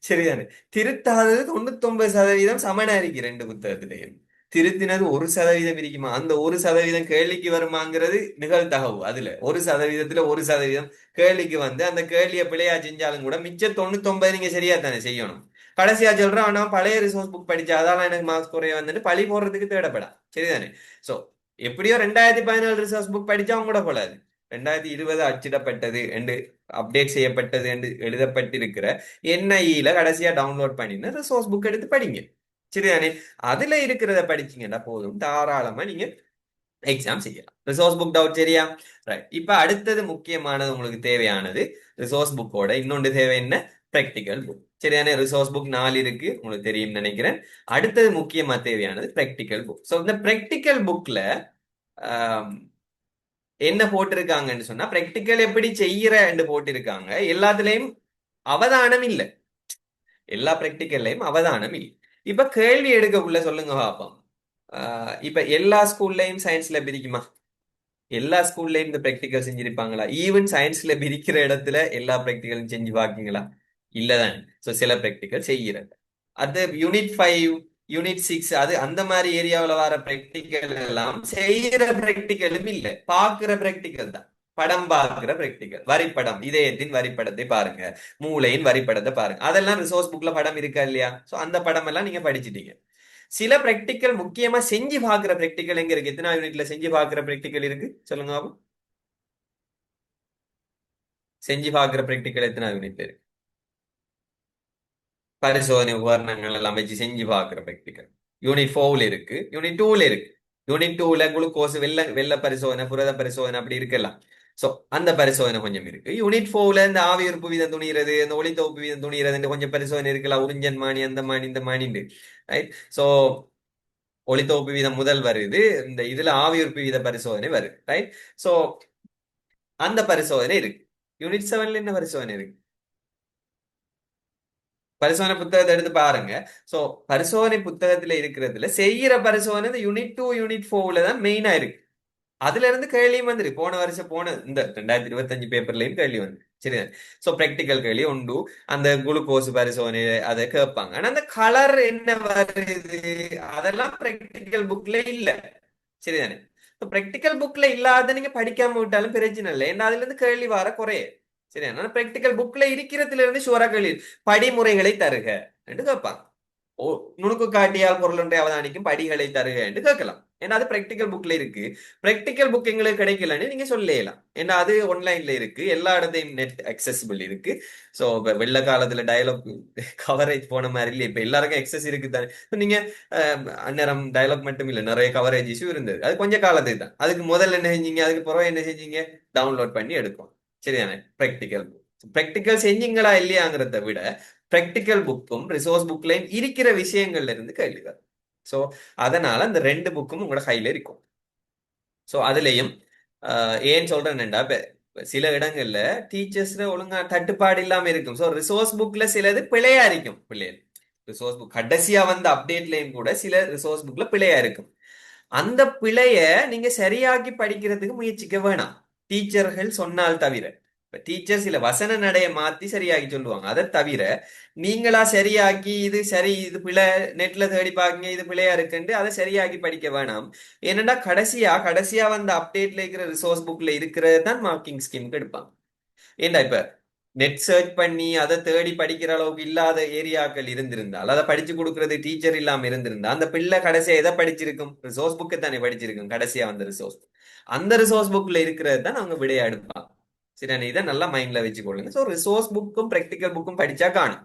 சரிதானே? திருத்தாதது 99% சமனா இருக்கு ரெண்டு புத்தகத்திலையும். திருத்தினது 1% இருக்குமா? அந்த 1% கேள்விக்கு வருமாங்கிறது நிகழ்தகவு. அதுல 1%த்துல 1% கேள்விக்கு வந்து அந்த கேள்வியை பிழையா செஞ்சாலும் கூட மிச்ச 99 நீங்க சரியா தானே செய்யணும். கடைசியா சொல்றேன், ஆனா பழைய ரிசோர்ஸ் புக் படிச்சா அதால எனக்கு மார்க்ஸ் குறைய வந்துட்டு பழி போடுறதுக்கு தேடப்படா. சரிதானே? சோ எப்படியோ 2014 ரிசோர்ஸ் புக் படிச்சா அவங்க கூட போலாது. 2020 அச்சிடப்பட்டது என்று அப்டேட் செய்யப்பட்டது என்று எழுதப்பட்டிருக்கிற என்ஐஇல கடைசியா டவுன்லோட் பண்ணின ரிசோர்ஸ் புக் எடுத்து படிங்க. சரிதானே? அதுல இருக்கிறத படிச்சீங்கன்னா போதும், தாராளமா நீங்க எக்ஸாம் செய்யலாம். ரிசோர்ஸ் புக் டவுட் சரியா? ரைட். இப்ப அடுத்தது முக்கியமானது உங்களுக்கு தேவையானது ரிசோர்ஸ் புக்கோட இன்னொன்று தேவை என்ன? Practical book. சரிதானே? ரிசோர்ஸ் புக் 4 இருக்கு, உங்களுக்கு தெரியும் நினைக்கிறேன். அடுத்தது முக்கியமா தேவையானது பிராக்டிக்கல் புக். ஸோ இந்த பிராக்டிக்கல் புக்ல என்ன போட்டிருக்காங்கன்னு சொன்னா, பிராக்டிக்கல் எப்படி செய்யற என்று போட்டிருக்காங்க. எல்லாத்துலயும் அவதானம் இல்லை. எல்லா பிராக்டிக்கல்லையும் அவதானம் இல்லை. இப்ப கேள்வி எடுக்கக்குள்ள சொல்லுங்க பாப்போம். இப்ப எல்லா ஸ்கூல்லையும் சயின்ஸ் லேப் இருக்குமா? எல்லா ஸ்கூல்லையும் இந்த பிராக்டிக்கல் செஞ்சிருப்பாங்களா? ஈவன் சயின்ஸ்ல பிரிக்கிற இடத்துல எல்லா பிராக்டிக்கலும் செஞ்சு பாக்கீங்களா? இல்லதான். சோ சில பிராக்டிக்கல் செய்யறது. அது யூனிட் 5, யூனிட் 6 அது அந்த மாதிரி ஏரியாவில் வர பிராக்டிக்கல் எல்லாம் செய்யற பிராக்டிக்கலும் இல்ல, பாக்குற பிராக்டிக்கல் தான். படம் பார்க்கிற பிராக்டிக்கல், வரிப்படம், இதயத்தின் வரிப்படத்தை பாருங்க, மூளையின் வரிப்படத்தை பாருங்க. அதெல்லாம் ரிசோர்ஸ் புக்ல படம் இருக்கா இல்லையா? சோ அந்த படம் எல்லாம் நீங்க படிச்சிட்டீங்க. சில பிராக்டிக்கல் முக்கியமா செஞ்சு பாக்குற பிராக்டிக்கல் எங்க இருக்கு? எத்தனை யூனிட்ல செஞ்சு பாக்குற பிராக்டிக்கல் இருக்கு சொல்லுங்க பாபு. செஞ்சு பாக்குற பிராக்டிக்கல் எத்தனை யூனிட்ல இருக்கு? பரிசோதனை உபகரணங்கள் எல்லாம் வச்சு செஞ்சு பாக்குற பிராக்டிக்கல் யூனிட் 4ல இருக்கு, யூனிட் 2ல இருக்கு. யூனிட் 2ல குளுக்கோஸ் வெள்ள வெள்ள பரிசோதனை, புரத பரிசோதனை அப்படி இருக்கலாம். சோ அந்த பரிசோதனை கொஞ்சம் இருக்கு. யூனிட் 4ல இந்த ஆவி உறுப்பு வீதம் துணிகிறது, இந்த ஒளித்தொகுப்பு வீதம் துணிகிறது கொஞ்சம் பரிசோதனை இருக்குல்ல, உறிஞ்சன் மானி அந்த மானி இந்த மானிண்டு. ரைட். சோ ஒளித்தொகுப்பு வீதம் முதல் வருது, இந்த இதுல ஆவி உறுப்பு வீத பரிசோதனை வருது. ரைட். சோ அந்த பரிசோதனை இருக்கு. யூனிட் 7ல என்ன பரிசோதனை இருக்கு? பரிசோதனை புத்தகத்தை எடுத்து பாருங்க. சோ பரிசோதனை புத்தகத்துல இருக்கிறதுல செய்யற பரிசோதனை இந்த யூனிட் 2 யூனிட் 4ல தான் மெயினா இருக்கு. அதுல இருந்து கேள்வியும் வந்துரு, போன வருஷம் போன இந்த 2025 பேப்பர்லயும் கேள்வி வந்து சரியா. சோ பிராக்டிக்கல் கேள்வி உண்டு. அந்த குளுக்கோஸ் பரிசோதனை அதை கேட்பாங்க. ஆனா அந்த கலர் என்ன வருது அதெல்லாம் பிராக்டிக்கல் புக்ல இல்ல. சரிதானே? பிராக்டிக்கல் புக்ல இல்லாத நீங்க படிக்காம விட்டாலும் பிரச்சனை இல்லை, ஏன்னா அதுல இருந்து கேள்வி வர குறைய. சரியா? ஆனா பிராக்டிக்கல் புக்ல இருக்கிறதுல இருந்து ஷுவரா கேள்வி படிமுறைகளை தருக என்று கேட்பாங்க. ஓ, நுணுக்கு காட்டியால் பொருள் ஒன்றை அவதானிக்கும் படிகளை தருக என்று கேட்கலாம். ஏன்னா அது பிராக்டிக்கல் புக்ல இருக்கு. பிராக்டிக்கல் புக் எங்களுக்கு கிடைக்கலன்னு நீங்க சொல்லலாம். ஏன்னா அது ஆன்லைன்ல இருக்கு, எல்லா இடத்தையும் நெட் அக்சசிபிள் இருக்கு. சோ வெள்ள காலத்துல டயலாக் கவரேஜ் போன மாதிரி இல்லையா, இப்ப எல்லாருக்கும் எக்ஸஸ் இருக்கு தானே. நீங்க அந்நேரம் டயலாக் மட்டும் இல்ல, நிறைய கவரேஜ் இஷ்யூ இருந்தது. அது கொஞ்சம் காலத்துக்கு தான். அதுக்கு முதல்ல என்ன செஞ்சீங்க, அதுக்கு பிறகு என்ன செஞ்சீங்க, டவுன்லோட் பண்ணி எடுக்கும். சரிதானே? பிராக்டிக்கல் பிராக்டிக்கல் செஞ்சீங்களா இல்லையாங்கிறத விட பிராக்டிக்கல் புக்கும் ரிசோர்ஸ் புக்லையும் இருக்கிற விஷயங்கள்ல இருந்து கேள்வி வரும். ஸோ அதனால அந்த ரெண்டு புக்கும் உங்களோட கையில இருக்கும். ஸோ அதுலயும் ஏன் சொல்றேன்டா, சில இடங்கள்ல டீச்சர்ஸ்ல ஒழுங்கா தட்டுப்பாடு இல்லாம இருக்கும். ஸோ ரிசோர்ஸ் புக்ல சிலது பிழையா இருக்கும். பிள்ளைகள் ரிசோர்ஸ் புக் கடைசியா வந்த அப்டேட்லயும் கூட சில ரிசோர்ஸ் புக்ல பிழையா இருக்கும். அந்த பிழைய நீங்க சரியாக்கி படிக்கிறதுக்கு முயற்சிக்க வேணாம், டீச்சர்கள் சொன்னால் தவிர. இப்ப டீச்சர் சில வசன நடைய மாத்தி சரியாக்கி சொல்லுவாங்க. அதை தவிர நீங்களா சரியாக்கி இது சரி இது பிழை நெட்ல தேடி பாக்குங்க இது பிழையா இருக்குன்னு அதை சரியாக்கி படிக்க வேணாம். ஏன்னா கடைசியா வந்த அப்டேட்ல இருக்கிற ரிசோர்ஸ் புக்ல இருக்கிறது தான் மார்க்கிங் ஸ்கீமுக்கு எடுப்பாங்க. ஏண்டா இப்ப நெட் சர்ச் பண்ணி அதை தேடி படிக்கிற அளவுக்கு இல்லாத ஏரியாக்கள் இருந்திருந்தால், அதை படிச்சு கொடுக்கறது டீச்சர் இல்லாம இருந்திருந்தா, அந்த பிள்ளை கடைசியா எதை படிச்சிருக்கும், ரிசோர்ஸ் புக்கு தானே படிச்சிருக்கும் கடைசியா வந்த ரிசோர்ஸ். அந்த ரிசோர்ஸ் புக்ல இருக்கிறது தான் அவங்க விடையா எடுப்பாங்க. சரி, இதை நல்லா மைண்ட்ல வச்சுக்கொள்ளுங்க. ஸோ ரிசோர்ஸ் புக்கும் ப்ராக்டிக்கல் புக்கும் படிச்சா காணும்.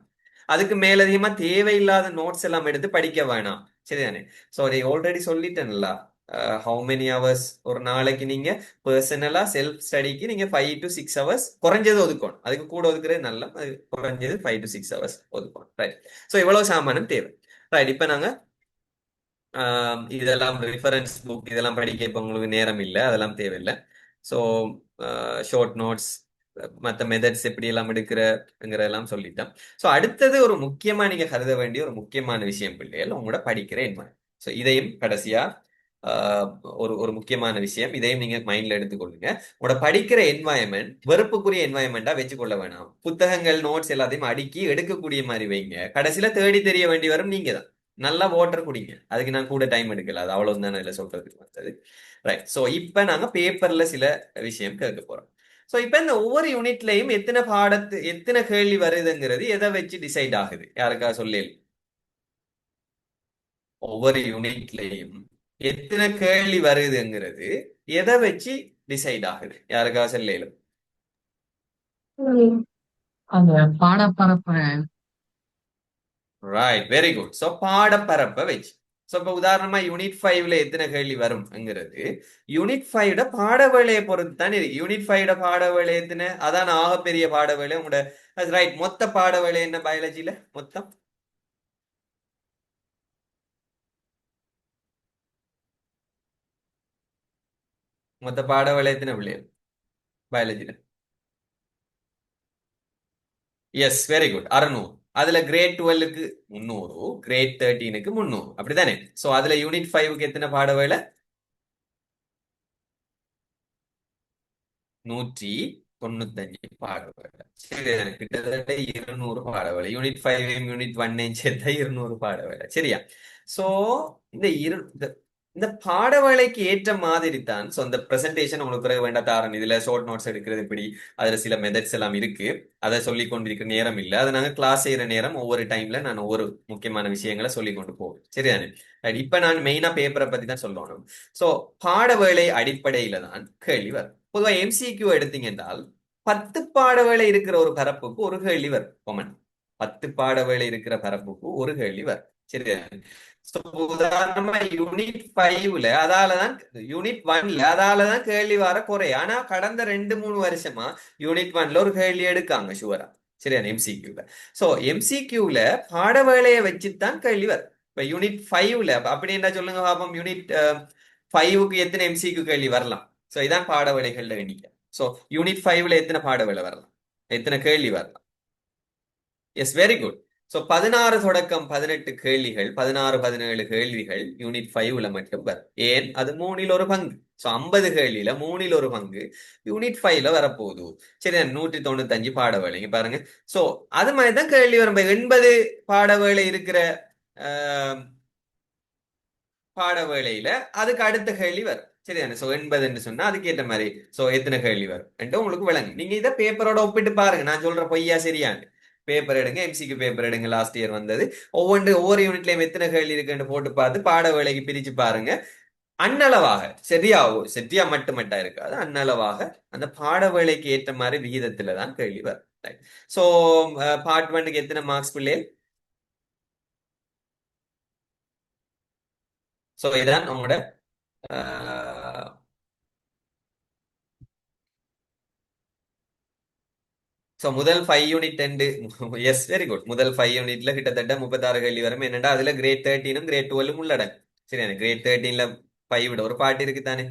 அதுக்கு மேலதிகமா தேவையில்லாத நோட்ஸ் எல்லாம் எடுத்து படிக்க வேணாம். சரிதானே? ஸோ அதை ஆல்ரெடி சொல்லிட்டேன்ல, ஹவு மெனி ஹவர்ஸ் ஒரு நாளைக்கு நீங்க பர்சனலா செல்ஃப் ஸ்டடிக்கு நீங்க 5 to 6 hours குறைஞ்சது ஒதுக்கணும். அதுக்கு கூட ஒதுக்குறது நல்ல, அது குறைஞ்சது 5 to 6 hours ஒதுக்கணும். ரைட். ஸோ இவ்வளவு சாமானும் தேவை. ரைட். இப்ப நாங்க இதெல்லாம் ரெஃபரன்ஸ் புக் இதெல்லாம் படிக்க இப்ப உங்களுக்கு நேரம் இல்லை, அதெல்லாம் தேவையில்லை. ஸோ ஷார்ட் நோட்ஸ் மற்ற மெத்தட்ஸ் எப்படி எல்லாம் எடுக்கிறங்கிறதெல்லாம் சொல்லிட்டேன். ஸோ அடுத்தது ஒரு முக்கியமா நீங்க கருத வேண்டிய ஒரு முக்கியமான விஷயம் பிள்ளைகள், உங்களோட படிக்கிற என்வாயன்மெண்ட். ஸோ இதையும் கடைசியா ஒரு ஒரு முக்கியமான விஷயம், இதையும் நீங்க மைண்ட்ல எடுத்துக்கொள்ளுங்க. உங்களோட படிக்கிற என்வாயன்மெண்ட் வெறுப்புக்குரிய என்வாயன்மெண்டா வச்சுக்கொள்ள வேணாம். புத்தகங்கள் நோட்ஸ் எல்லாத்தையும் அடுக்கி எடுக்கக்கூடிய மாதிரி வைங்க. கடைசியில தேடி தெரிய வேண்டி வரும் நீங்க தான். நல்லா வாட்டர் குடிங்க, அதுக்கு நான் கூட டைம் எடுக்கல, அது அவ்வளவு தான் இதுல சொல்றதுக்கு வந்தது. ரைட். ஸோ இப்ப நாங்க பேப்பர்ல சில விஷயம் கேட்க போறோம். ஸோ இப்ப இந்த ஒவ்வொரு யூனிட்லயும் எத்தனை கேள்வி வருதுங்கிறது எதை வச்சு டிசைட் ஆகுது, யாருக்கா சொல்லு. ஒவ்வொரு யூனிட்லயும் எத்தனை கேள்வி வருதுங்கிறது எதை வச்சு டிசைட் ஆகுது, யாருக்கா சொல்லு. ம். அந்த பாடப்பரப்ப ரைட், வெரி குட். ஸோ பாடப்பரப்பை வச்சு. ஸோ இப்போ உதாரணமா யூனிட் 5ல எத்தனை கேள்வி வரும்ங்கிறது யூனிட் 5 பாடவேளையை பொறுத்து தான் இருக்கு. யூனிட் 5 பாடவேளை எத்தனை, அதான் ஆகப்பெரிய பாடவேளை உங்களோட. ரைட். மொத்த பாடவேளை என்ன பயாலஜில மொத்தம்? மொத்த பாடவேளை எத்தனை பிள்ளைகள் பயாலஜில? S, very good, 600. அதுல கிரேட் 12க்கு 300, கிரேட் 13க்கு 300, அப்படித்தானே? சோ அதுல யூனிட் 5க்கு எத்தனை பாடவேளை? 195 பாடவேளை. சரி, கிட்டத்தட்ட 200 பாடவேளை. யூனிட் 5 யூனிட் 1 சேர்த்தா 200 பாடவேளை. சரியா? சோ இந்த இந்த பாடவேளைக்கு ஏற்ற மாதிரி தான். ஸோ இந்த பிரசன்டேஷன் உங்களுக்கு பிறகு வேண்டாம் தாரன், இதுல ஷார்ட் நோட்ஸ் எடுக்கிறது இப்படி, அதுல சில மெத்தட்ஸ் எல்லாம் இருக்கு. அதை சொல்லி கொண்டிருக்கிற நேரம் இல்லை, அதை நாங்க கிளாஸ் செய்யற நேரம் ஒவ்வொரு டைம்ல நான் ஒவ்வொரு முக்கியமான விஷயங்களை சொல்லி கொண்டு போவேன். சரிதானே? இப்ப நான் மெயினா பேப்பரை பத்தி தான் சொல்லணும். சோ பாடவேளை அடிப்படையில தான் கேள்வி வரும். பொதுவாக எம்சிக்யூ எடுத்தீங்க என்றால் 10 பாடவேளை இருக்கிற ஒரு பரப்புக்கு ஒரு கேள்வி வரும். கொமன் 10 பாடவேளை இருக்கிற பரப்புக்கு ஒரு கேள்வி வரும். சரியா? So, உதாரணமா யூனிட் 5ல அதாலதான், யூனிட் 1ல அதாலதான் கேள்வி வர குறையும். ஆனா கடந்த 2-3 வருஷமா யூனிட் 1ல ஒரு கேள்வி எடுக்காங்க ஷுவரா. சரியா? எம்சிக்யூல. சோ எம்சிக்யூல பாட வேலையை வச்சுதான் கேள்வி வரும். இப்ப யூனிட் 5ல அப்படி என்ன சொல்லுங்க பாப்போம். யூனிட் 5க்கு எத்தனை எம்சிக்யூ கேள்வி வரலாம்? சோ இதான் பாட வேலைகள்ல எண்ணிக்கை. சோ யூனிட் 5ல எத்தனை பாட வேலை வரலாம், எத்தனை கேள்வி வரலாம்? S, very good. ஸோ 16 தொடக்கம் 18 கேள்விகள், 16-17 கேள்விகள் யூனிட் 5ல மட்டும் வரும். ஏன்? அது மூணில் ஒரு பங்கு. ஸோ 50 கேள்வியில மூணில் ஒரு பங்கு யூனிட் 5ல வரப்போகுது. சரி, 195 பாட வேலைங்க பாருங்க. ஸோ அது மாதிரி தான் கேள்வி வரும். 80 பாட வேலை இருக்கிற பாட வேளையில அதுக்கு அடுத்த கேள்வி வரும். சரிதானே? சோ 80ன்னு சொன்னா அதுக்கு ஏற்ற மாதிரி சோ எத்தனை கேள்வி வரும் என்று உங்களுக்கு விளங்கும். நீங்க இதை பேப்பரோட ஒப்பிட்டு பாருங்க. நான் சொல்ற பொய்யா சரியான்னு பேப்பர் எடுங்க, எம்சிக்கு பேப்பர் எடுங்க. லாஸ்ட் இயர் வந்தது ஒவ்வொரு யூனிட்லயும் எத்தனை கேள்வி இருக்குன்னு போட்டு பார்த்து பாட வேலைக்கு பிரிச்சு பாருங்க. அன்னளவாக சரியா மட்டுமட்டா இருக்காது, அன்னளவாக அந்த பாட வேலைக்கு ஏற்ற மாதிரி விகிதத்துல தான் கேள்வி வரும். சோ பார்ட் 1க்கு எத்தனை மார்க்ஸ் பிள்ளைகள்? சோ இதான் உங்களோட சோ முதல் 5 யூனிட் எஸ், வெரி குட். முதல் 5 யூனிட்ல கிட்டத்தட்ட 36 கேள்வி வரும். என்னடா அதுல கிரேட் 13ம் கிரேட் 12ம் உள்ளடங்கும். சரியா? கிரேட் 13ல 5 விட ஒரு பாட்டு இருக்கு தானே,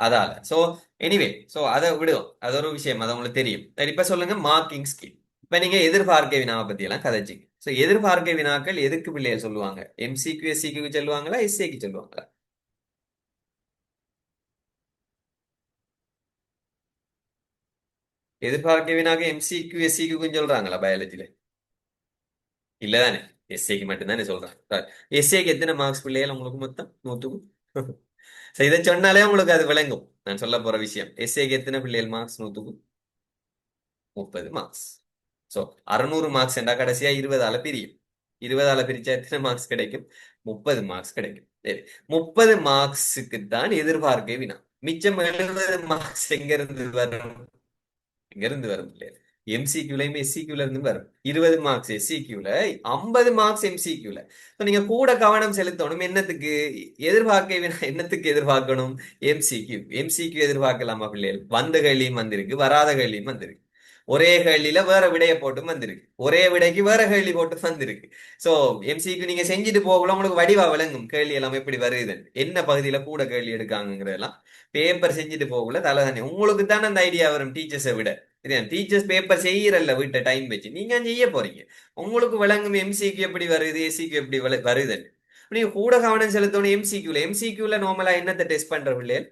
அதால. சோ எனிவே, சோ அதை விடுவோம், அது ஒரு விஷயம், அது உங்களுக்கு தெரியும். சரி, இப்ப சொல்லுங்க மார்க்கிங் ஸ்கீம். இப்ப நீங்க எதிர்பார்க்கை வினாவை பத்தி எல்லாம் கதைச்சிங்க. சோ எதிர்பார்க்கை வினாக்கள் எதுக்கு பிள்ளைகள் சொல்லுவாங்க? எம்சிக்யூ எஸ்சிக்யூ சொல்லுவாங்களா, எஸ்ஏக்கு சொல்லுவாங்களா? எதிர்பார்க்கை வினாக்க எம்சிக்யூ எஸ்சிக்யூ சொல்றாங்களா பயாலஜில? இல்லதானே, எஸ்ஏக்கு மட்டும்தானே சொல்றாங்க. எஸ்ஏக்கு எத்தனை மார்க்ஸ் பிள்ளைகள் உங்களுக்கு மொத்தம் 100க்கு? இதை சொன்னாலே உங்களுக்கு அது விளங்கும் நான் சொல்ல போற விஷயம். எஸ்ஏக்கு எத்தனை பிள்ளைகள் மார்க்ஸ் 100க்கு? 30 மார்க்ஸ். சோ 600 மார்க்ஸ் என்றா கடைசியா 20ஆல பிரியும். 20ஆல பிரிச்சா எத்தனை மார்க்ஸ் கிடைக்கும்? 30 மார்க்ஸ் கிடைக்கும். சரி, 30 மார்க்ஸுக்கு தான் எதிர்பார்க்கை வினா. மிச்சம் 70 மார்க்ஸ் எங்க இருந்து வரும்? இங்க இருந்து வரும் இல்லையா? எம்சிக்யூலையும் எஸ்சிக்யூல இருந்து வரும். 20 மார்க்ஸ் எஸ்சிக்யூல, 50 மார்க்ஸ் எம்சிக்யூல. நீங்க கூட கவனம் செலுத்தணும். என்னத்துக்கு எதிர்பார்க்க என்னத்துக்கு எதிர்பார்க்கணும்? எம்சிக்யூ எதிர்பார்க்கலாமா பிள்ளைகள்? வந்த கேள்வியும் வந்திருக்கு, வராத கேள்வியும் வந்திருக்கு. ஒரே கேள்வியில வேற விடைய போட்டும் வந்திருக்கு, ஒரே விடைக்கு வேற கேள்வி போட்டு வந்திருக்கு. சோ எம்சிக்கு நீங்க செஞ்சுட்டு போகல உங்களுக்கு வடிவா விளங்கும் கேள்வி எல்லாம் எப்படி வருது, என்ன பகுதியில கூட கேள்வி எடுக்காங்கிறதெல்லாம். பேப்பர் செஞ்சுட்டு போகல தலைதானே உங்களுக்கு தானே அந்த ஐடியா வரும் டீச்சர்ஸை விட. டீச்சர்ஸ் பேப்பர் செய்யறல்ல வீட்டை டைம் வச்சு, நீங்க செய்ய போறீங்க. உங்களுக்கு விளங்கும் எம்சிக்கு எப்படி வருது, எஸ்சிக்கு எப்படி வருதுன்னு. நீங்க கூட கவனம் செலுத்தணும். எம்சிக்யூல நார்மலா என்னத்தை டெஸ்ட் பண்ற பிள்ளைகள்?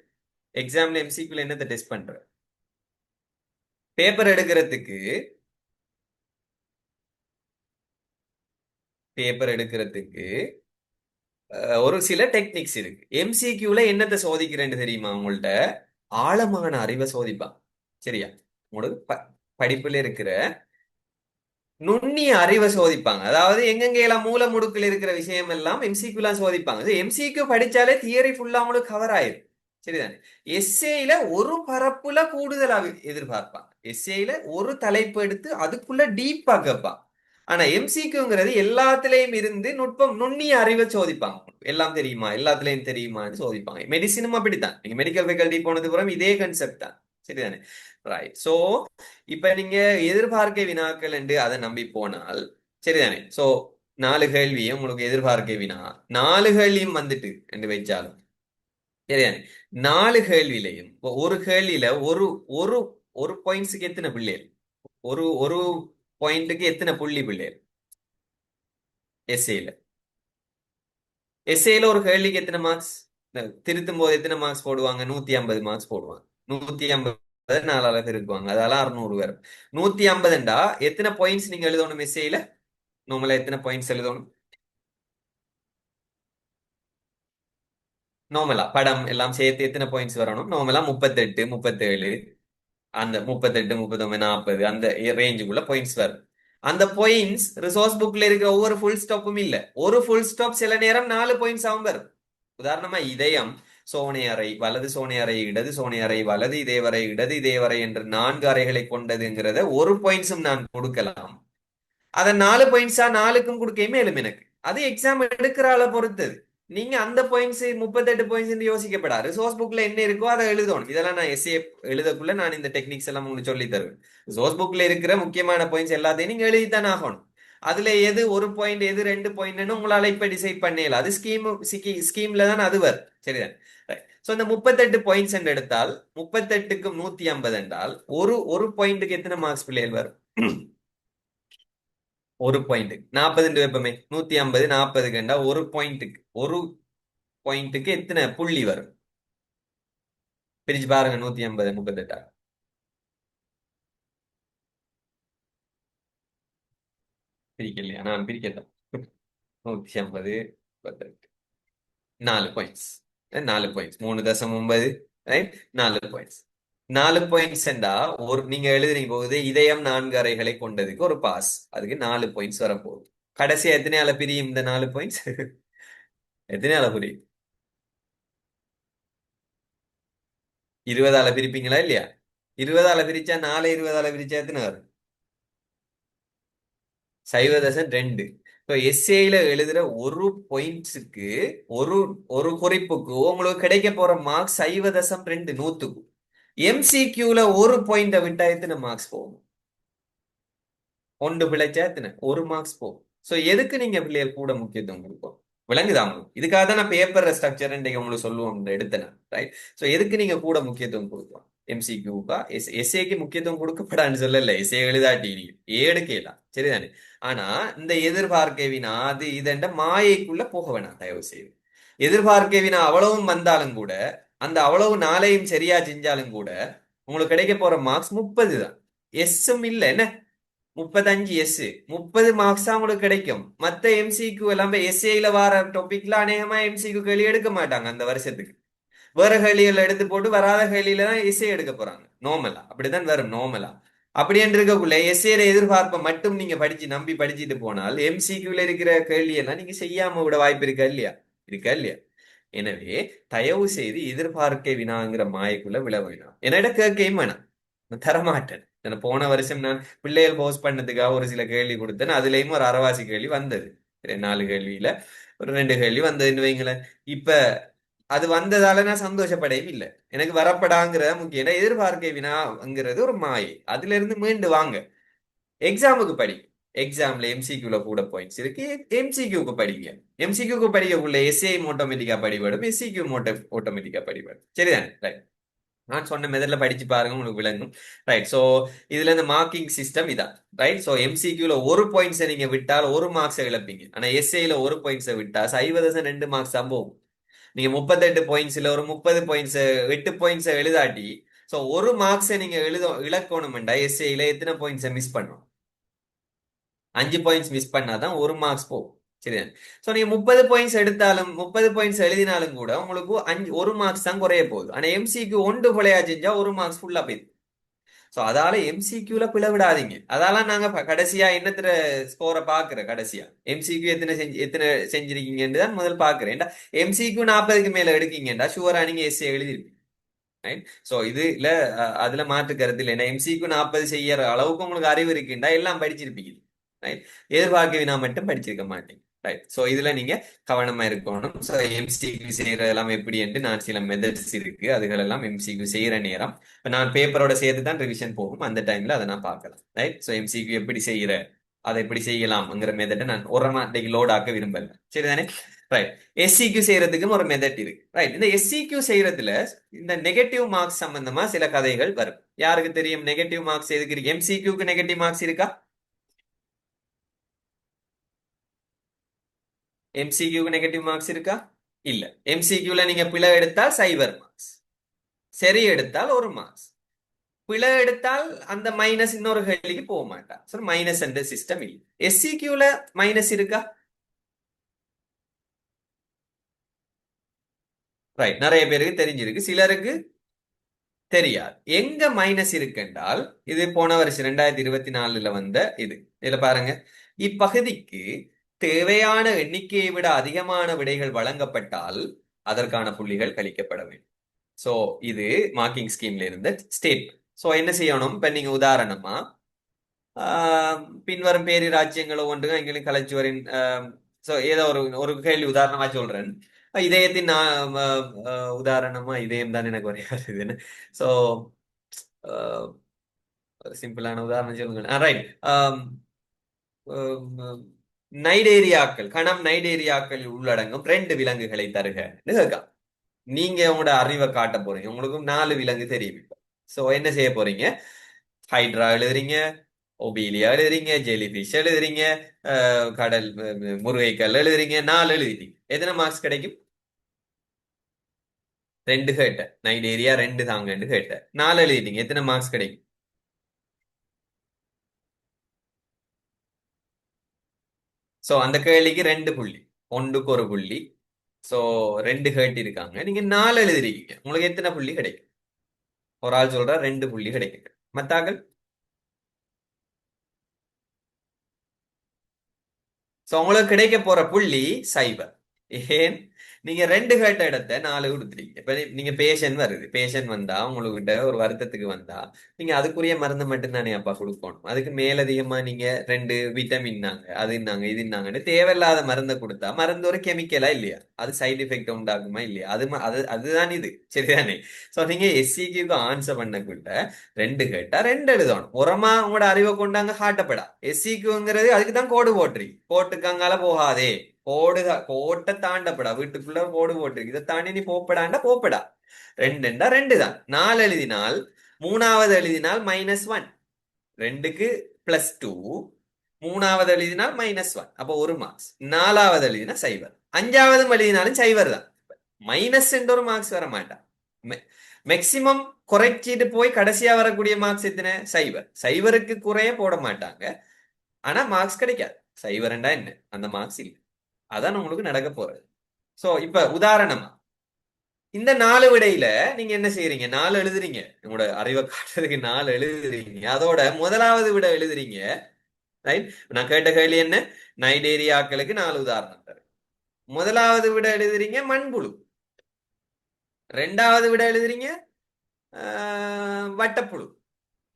எக்ஸாம்ல எம்சிக்யூல என்னத்தை டெஸ்ட் பண்ற? பேப்பர் எடுக்கிறதுக்கு ஒரு சில டெக்னிக்ஸ் இருக்கு. எம்சிக்யூல என்னத்தை சோதிக்கிறேன்னு தெரியுமா உங்கள்ட்ட? ஆழமான அறிவை சோதிப்பான். சரியா? உங்களுக்கு படிப்புல இருக்கிற நுண்ணிய அறிவை சோதிப்பாங்க. அதாவது எங்கெங்க எல்லாம் மூல முடுக்கில் இருக்கிற விஷயம் எல்லாம் எம்சிக்யூலாம் சோதிப்பாங்க. எம்சிக்யூ படிச்சாலே தியரி ஃபுல்லா உங்களுக்கு கவர் ஆயிரும். சரிதானே? எஸ்ஏல ஒரு பரப்புல கூடுதலா எதிர்பார்ப்பாங்க. எஸ்ஏல ஒரு தலைப்பு எடுத்து அதுக்குள்ள டீப்பா கேட்பான். ஆனா எம்சிக்யூங்கிறது எல்லாத்துலயும் இருந்து நுட்பம் நுண்ணிய அறிவை சோதிப்பாங்க. எல்லாம் தெரியுமா, எல்லாத்துலயும் தெரியுமான்னு சோதிப்பாங்க. மெடிசினும் அப்படித்தான். நீங்க மெடிக்கல் ஃபேக்கல்டி போனது புறம் இதே கான்செப்ட் தான். சரிதானே? ரைட். சோ இப்ப நீங்க எதிர்பார்க்கை வினாக்கள் என்று அதை நம்பி போனால் சரிதானே? சோ 4 கேள்வியும் உங்களுக்கு எதிர்பார்க்கை வினா, 4 கேள்வியும் வந்துட்டு என்று வச்சாலும் சரிதானே? 4 கேள்வியிலையும் ஒரு கேள்வியில ஒரு ஒரு ஒரு பாயிண்ட்ஸுக்கு எத்தனை பிள்ளைகள்? ஒரு ஒரு பாயிண்ட்டுக்கு எத்தனை புள்ளி பிள்ளைகள்? எஸ்ஏல எஸ்ஏல ஒரு கேள்விக்கு எத்தனை மார்க்ஸ்? திருத்தும் போது எத்தனை மார்க்ஸ் போடுவாங்க? 150 மார்க்ஸ் போடுவாங்க. 150 4ஆல பெருக்குவாங்க, அதெல்லாம் 600 வரும். 150ண்டா எத்தனை பாயிண்ட்ஸ் நீங்க எழுதணும் எஸ்ஏல? நார்மலா எத்தனை பாயிண்ட்ஸ் எழுதணும்? நார்மலா படம் எல்லாம் சேர்த்து எத்தனை பாயிண்ட்ஸ் வரணும்? நார்மலா 38 37, அந்த 38 39 40 அந்த ரேஞ்சுக்குள்ள பாயிண்ட்ஸ் வரும். அந்த பாயிண்ட்ஸ் ரிசோர்ஸ் புக்ல இருக்கிற ஒவ்வொரு ஃபுல் ஸ்டாப்பும் இல்ல. ஒரு ஃபுல் ஸ்டாப் சில நேரம் 4 பாயிண்ட்ஸ் ஆகும் வரும். உதாரணமா இதயம், சோனை அறை, வலது சோனை அறை, இடது சோனை அறை, வலது இதயவறை, இடது இதயவறை என்று 4 அறைகளை கொண்டதுங்கிறத ஒரு பாயிண்ட்ஸும் நான் கொடுக்கலாம். அதை 4 பாயிண்ட்ஸா 4க்கும் கொடுக்கையுமே எழும் எனக்கு. அது எக்ஸாம் எடுக்கிற ஆளை பொறுத்தது. நீங்க அந்த பாயிண்ட்ஸ் 38 பாயிண்ட்ஸ் யோசிக்கப்படாது. சோர்ஸ் புக்ல என்ன இருக்கோ அதை எழுதணும். இதெல்லாம் நான் எஸ்ஏ எழுதக்குள்ள நான் இந்த டெக்னிக்ஸ் எல்லாம் உங்களுக்கு சொல்லி தருவேன். சோர்ஸ் புக்ல இருக்கிற முக்கியமான பாயிண்ட்ஸ் எல்லாத்தையும் நீங்க எழுதித்தான் ஆகணும். அதுல எது ஒரு பாயிண்ட் எது 2 பாயிண்ட்னு உங்களால இப்ப டிசைட் பண்ணல. அது ஸ்கீம்ல தான் அது வரும். சரிதான். சோ இந்த 38 பாயிண்ட்ஸ் எடுத்தால் 38க்கு 150 என்றால் ஒரு ஒரு பாயிண்ட்டுக்கு எத்தனை மார்க்ஸ் பிள்ளைகள் வரும்? ஒரு பாயிண்ட் 40 வைப்பமே, 150 40 கண்டா ஒரு பாயிண்ட்டுக்கு எத்தனை புள்ளி வரும்? பிரிச்சு பாருங்க. 150 38 பிரிக்கலையா? நான் பிரிக்கட்டும். 150 38 4 points. 4 points 3.9 right. 4 points 4 points ஒரு நீங்க எழுதுறீங்க போகுது இதயம் 4 அறைகளை கொண்டதுக்கு ஒரு பாஸ். அதுக்கு 4 பாயிண்ட்ஸ் வரப்போகுது. கடைசியா எத்தனையால பிரியும் இந்த 4 பாயிண்ட்ஸ்? எத்தனையால பிரியும்? 20ஆல பிரிப்பீங்களா இல்லையா? 20ஆல பிரிச்சா 4 20ஆல பிரிச்சா எத்தனை வரும்? 0.2. இப்போ எஸ்ஏல எழுதுற ஒரு பாயிண்ட்ஸுக்கு ஒரு ஒரு குறிப்புக்கு உங்களுக்கு கிடைக்க போற மார்க்ஸ் 0.2 100க்கு. எம்சிக்யூல ஒரு பாயிண்ட விட்டா எத்தனை மார்க்ஸ் போகும்? ஒன்று பிழைச்சா எத்தனை? ஒரு மார்க்ஸ் போகும். சோ எதுக்கு நீங்க பிள்ளைகள் கூட முக்கியத்துவம் கொடுப்போம்? விளங்குதா உங்களுக்கு? இதுக்காக தான் நான் பேப்பர் ஸ்ட்ரக்சர் உங்களுக்கு சொல்லுவோம் எடுத்தேன். ரைட். சோ எதுக்கு நீங்க கூட முக்கியத்துவம் கொடுப்போம்? எம்சிக்யூக்கா எஸ்ஏக்கு முக்கியத்துவம் கொடுக்கப்படான்னு சொல்லல. எஸ்ஏ எழுதாட்டி நீங்க எடுக்கலாம். சரிதானே? ஆனா இந்த எதிர்பார்க்க வினா அது இதென்ற மாயைக்குள்ள போக வேணாம் தயவு செய்து. எதிர்பார்க்க வினா அவ்வளவும் வந்தாலும் கூட அந்த அவ்வளவு நாளையும் சரியா செஞ்சாலும் கூட உங்களுக்கு கிடைக்க போற மார்க்ஸ் 30 தான். எஸ்ஸும் இல்ல என்ன? 35 எஸ் 30 மார்க்ஸ் தான் உங்களுக்கு கிடைக்கும். மத்த எம்சிக்யூ எல்லாமே எஸ்ஏல வர டாபிக்ல அநேகமா எம்சிக்யூ கேள்வி எடுக்க மாட்டாங்க அந்த வருஷத்துக்கு. வேற கேள்விகள் எடுத்து போட்டு வராத கேள்வியில தான் எஸ்ஏ எடுக்க போறாங்க. நார்மலா அப்படிதான் வரும். நார்மலா அப்படி என்று இருக்கக்குள்ள எஸ்ஏல எதிர்பார்ப்பை மட்டும் நீங்க படிச்சு நம்பி படிச்சுட்டு போனால் எம்சிக்யூல இருக்கிற கேள்வி எல்லாம் நீங்க செய்யாம விட வாய்ப்பு இருக்கா இல்லையா? இருக்கா இல்லையா? எனவே தயவு செய்து எதிர்பார்க்க வினாங்கிற மாயக்குள்ள விழ வேணாம். என்னிட கேட்கையும் வேணாம். நான் தரமாட்டேன். போன வருஷம் நான் பிள்ளைகள் போஸ்ட் பண்ணதுக்காக ஒரு சில கேள்வி கொடுத்தேன். அதுலயும் ஒரு அரைவாசி கேள்வி வந்தது. 4 கேள்வியில ஒரு 2 கேள்வி வந்ததுன்னு வைங்களேன். இப்ப அது வந்ததால நான் சந்தோஷப்படவே இல்லை. எனக்கு வரப்படாங்கிற முக்கியம். ஏன்னா எதிர்பார்க்க வினாங்கிறது ஒரு மாயை. அதுல இருந்து மீண்டு வாங்க. எக்ஸாமுக்கு படி. எக்ஸாம்ல எம்சிக்யூல கூட பாயிண்ட்ஸ் இருக்கு. எம்சிக்யூக்கு படிங்க. எம்சிக்யூக்கு படிக்கக்குள்ள எஸ்ஏ ஆட்டோமேட்டிக்கா படிபடும். எஸ்சிக்யூ ஆட்டோமேட்டிக்கா படிபடும். சரிதானே? ரைட். நான் சொன்ன மெத்தட்ல படிச்சு பாருங்க, உங்களுக்கு விளங்கும். ரைட். சோ இதுல இந்த மார்க்கிங் சிஸ்டம் இதான். ரைட். சோ எம்சிக்யூல ஒரு பாயிண்ட்ஸை நீங்க விட்டால் ஒரு மார்க்ஸை இழப்பீங்க. ஆனா எஸ்ஏல ஒரு பாயிண்ட்ஸை விட்டா 0.2 மார்க்ஸ் தான் போகும். நீங்க 38 பாயிண்ட்ஸ்ல ஒரு 30 பாயிண்ட்ஸ் 8 பாயிண்ட்ஸ் எழுதாட்டி சோ ஒரு மார்க்ஸை நீங்க இழக்கணும்டா எஸ்ஏல எத்தனை பாயிண்ட்ஸை மிஸ் பண்ணும்? 5 பாயிண்ட்ஸ் மிஸ் பண்ணாதான் ஒரு மார்க்ஸ் போகும். சரியா? சோ நீங்க 30 பாயிண்ட்ஸ் எடுத்தாலும் 30 பாயிண்ட்ஸ் எழுதினாலும் கூட உங்களுக்கு ஒரு மார்க்ஸ் தான் குறைய போகுது. ஆனா எம்சிக்யூ ஒன்று பிழையா செஞ்சா ஒரு மார்க்ஸ் ஃபுல்லா போயிடும். சோ அதால எம்சிக்யூல பிழை விடாதீங்க. அதால நாங்க கடைசியா என்னத்துல ஸ்கோரை பாக்குறேன். கடைசியா எம்சிக்யூ எத்தனை செஞ்சிருக்கீங்கன்னு தான் முதல் பாக்குறேன். எம்சிக்யூ 40க்கு மேல எடுக்கீங்கடா ஷுவரா நீங்க எஸ்ஏ எழுதிருப்பீங்க. ரைட். சோ இதுல அதுல மாற்று கருத்து இல்லை. ஏன்னா எம்சிக்கு 40 செய்யற அளவுக்கு உங்களுக்கு அறிவு இருக்குண்டா எல்லாம் படிச்சிருப்பீங்க. ரைட். எதிர்பார்க்க வினா மட்டும் படிச்சிருக்க மாட்டீங்க. ரைட். சோ இதுல நீங்க கவனமா இருக்கணும். சோ எம்சிக்கு செய்யறதெல்லாம் எப்படி என்று நான் சில மெத்தட்ஸ் இருக்கு. அதுகள் எல்லாம் எம்சிக்கு செய்யற நேரம் இப்ப நான் பேப்பரோட சேர்த்து தான் ரிவிஷன் போகும். அந்த டைம்ல அதை நான் பார்க்கலாம். ரைட். சோ எம்சிக்கு எப்படி செய்யற அதை எப்படி செய்யலாம்ங்கிற மெத்தட்டை நான் ஒரு நாளைக்கு லோட் ஆக்க விரும்பல. சரிதானே? ரைட். எஸ்சிக்யூ செய்யறதுக்கும் ஒரு மெத்தட் இருக்கு. ரைட். இந்த எஸ்சிக்யூ செய்யறதுல இந்த நெகட்டிவ் மார்க்ஸ் சம்பந்தமா சில கதைகள் வரும். யாருக்கு தெரியும் நெகட்டிவ் மார்க்ஸ் எதுக்கு இருக்கு? எம்சிக்யூக்கு நெகட்டிவ் மார்க்ஸ் இருக்கா? எம்சிக்யூக்கு நெகட்டிவ் மார்க்ஸ் இருக்கா? இல்ல. எம்சிக்யூல நீங்க பிழை எடுத்தால் 0 மார்க்ஸ், சரி எடுத்தால் 1 மார்க்ஸ், பிழை எடுத்தால் அந்த மைனஸ் இன்னொரு கேள்விக்கு போக மாட்டா. மைனஸ் என்ற சிஸ்டம் இல்லை. எஸ்சிக்யூல மைனஸ் இருக்கா? ரைட். நிறைய பேருக்கு தெரிஞ்சிருக்கு, சிலருக்கு தெரியாது. எங்க மைனஸ் இருக்குன்றால் இது போன வருஷம் 2024 வந்த இதுல பாருங்க. இப்பகுதிக்கு தேவையான எண்ணிக்கையை விட அதிகமான விடைகள் வழங்கப்பட்டால் அதற்கான புள்ளிகள் கழிக்கப்பட வேண்டும். சோ இது மார்க்கிங் ஸ்கீம்ல இருந்த ஸ்டேட். சோ என்ன செய்யணும்? இப்ப நீங்க உதாரணமா பின்வரும் பேரிராஜ்யங்களோ ஒன்றுங்க எங்களுக்கு கலைச்சுவரின் சோ ஏதோ ஒரு ஒரு கேள்வி உதாரணமா சொல்றேன். இதயத்தின் உதாரணமா இதயம் தான் எனக்கு ஒரே வருதுன்னு. சோ ஒரு சிம்பிளான உதாரணம் சொல்லுங்க. ரைட். நைடேரியாக்கள் கணம் நைடேரியாக்களில் உள்ளடங்கும் 2 விலங்குகளை தருக கேட்கலாம். நீங்க உங்களோட அறிவை காட்ட போறீங்க. உங்களுக்கு 4 விலங்கு தெரியும் இப்ப. சோ என்ன செய்ய போறீங்க? ஹைட்ரா எழுதுறீங்க, ஒபீலியா எழுதுறீங்க, ஜெலிஃபிஷ் எழுதுறீங்க, கடல் முருகைக்கல் எழுதுறீங்க, 4 எழுதிட்டீங்க. எத்தனை மார்க்ஸ் கிடைக்கும்? 2 கேட்ட. நைடேரியா 2 தாங்கன்னு கேட்ட. 4 எழுதிட்டீங்க. எத்தனை மார்க்ஸ் கிடைக்கும்? சோ அந்த கேள்விக்கு 2 புள்ளி, ஒன்றுக்கு ஒரு புள்ளி. சோ 2 கேட்டு இருக்காங்க, நீங்க 4 எழுதிருக்கீங்க. உங்களுக்கு எத்தனை புள்ளி கிடைக்கும்? ஒரு ஆள் சொல்றா 2 புள்ளி கிடைக்கும். மத்தாக்கள்? சோ உங்களுக்கு கிடைக்க போற புள்ளி சைபர். ஏன்? நீங்க 2 கேட்ட இடத்த 4 கொடுத்துட்டீங்க. இப்ப நீங்க பேஷண்ட் வருது, பேஷண்ட் வந்தா உங்ககிட்ட ஒரு வருத்தத்துக்கு வந்தா நீங்க அதுக்குரிய மருந்து மட்டும் தானே அப்பா கொடுக்கணும். அதுக்கு மேலதிகமா நீங்க 2 விட்டமின்னாங்க அதுன்னாங்க இதுன்னாங்கன்னு தேவையில்லாத மருந்தை கொடுத்தா மருந்து ஒரு கெமிக்கலா இல்லையா? அது சைடு எஃபெக்ட் உண்டாகுமா இல்லையா? அதுதான் இது. சரிதானே? சோ நீங்க எஸ்சிக்கு ஆன்சர் பண்ணக்குள்ள 2 கேட்டா 2 எழுதணும். உரமா உங்களோட அறிவை கொண்டாங்க காட்டப்படா. எஸ்சிக்குங்கிறது அதுக்கு தான் கோடு போட்டுறீங்க. கோட்டுக்கு போகாதே. கோட்டை தாண்டப்படா. வீட்டுக்குள்ள கோடு போட்டிருக்கு. இதை தாண்டி நீ போப்படாண்டா போப்படா. 2ண்டா 2 தான். 4 எழுதினால், 3வது எழுதினால் -1. 2க்கு +2, 3வது எழுதினால் -1. அப்போ 1 மார்க்ஸ். 4வது எழுதினா சைபர். 5வது எழுதினாலும் சைபர் தான். மைனஸ் ஒரு மார்க்ஸ் வர மாட்டான். மேக்சிமம் குறைச்சிட்டு போய் கடைசியா வரக்கூடிய மார்க்ஸ் எத்தனை? சைபர். சைபருக்கு குறைய போட மாட்டாங்க. ஆனா மார்க்ஸ் கிடைக்காது. சைபர்ண்டா என்ன? அந்த மார்க்ஸ் இல்லை. அதான் உங்களுக்கு நடக்க போறது. சோ இப்ப உதாரணமா இந்த 4 விடையில நீங்க என்ன செய்யறீங்க? 4 எழுதுறீங்க. உங்களோட அறிவை காட்டுறதுக்கு 4 எழுதுறீங்க. அதோட முதலாவது விட எழுதுறீங்க. ரைட்? நான் கேட்ட கேள்வி என்ன? நைடேரியாக்களுக்கு 4 உதாரணம் தரு. முதலாவது விட எழுதுறீங்க மண்புழு. 2வது விட எழுதுறீங்க வட்டப்புழு.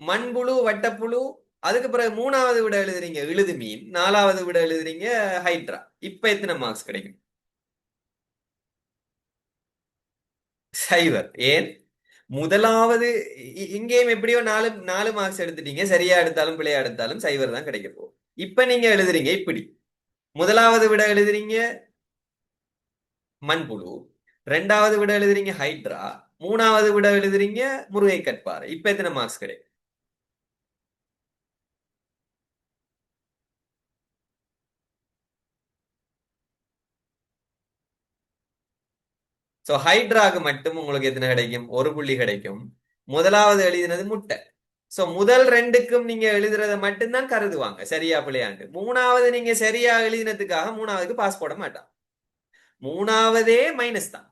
மண்புழு, வட்டப்புழு. அதுக்கு பிறகு 3வது விட எழுதுறீங்க இழுது மீன். 4வது விட எழுதுறீங்க ஹைட்ரா. இப்ப எத்தனை மார்க்ஸ் கிடைக்கும்? சைபர். ஏன்? முதலாவது இங்கேயும் எப்படியோ 4 மார்க்ஸ் எடுத்துட்டீங்க. சரியா எடுத்தாலும் பிழையா எடுத்தாலும் சைபர் தான் கிடைக்க போகும். இப்ப நீங்க எழுதுறீங்க இப்படி. முதலாவது விட எழுதுறீங்க மண்புழு, 2வது விட எழுதுறீங்க ஹைட்ரா, 3வது விட எழுதுறீங்க முருகை கற்பாறை. இப்ப எத்தனை மார்க்ஸ் கிடைக்கும்? சோ ஹைட்ராக்கு மட்டும் உங்களுக்கு எத்தனை கிடைக்கும்? 1 புள்ளி கிடைக்கும். முதலாவது எழுதினது முட்டை. சோ முதல் 2க்கும் நீங்க எழுதுறத மட்டும்தான் கருதுவாங்க சரியா பிள்ளையாண்டு. 3வது நீங்க சரியா எழுதினதுக்காக 3வதுக்கு பாஸ் போட மாட்டான். 3வதே மைனஸ் தான்.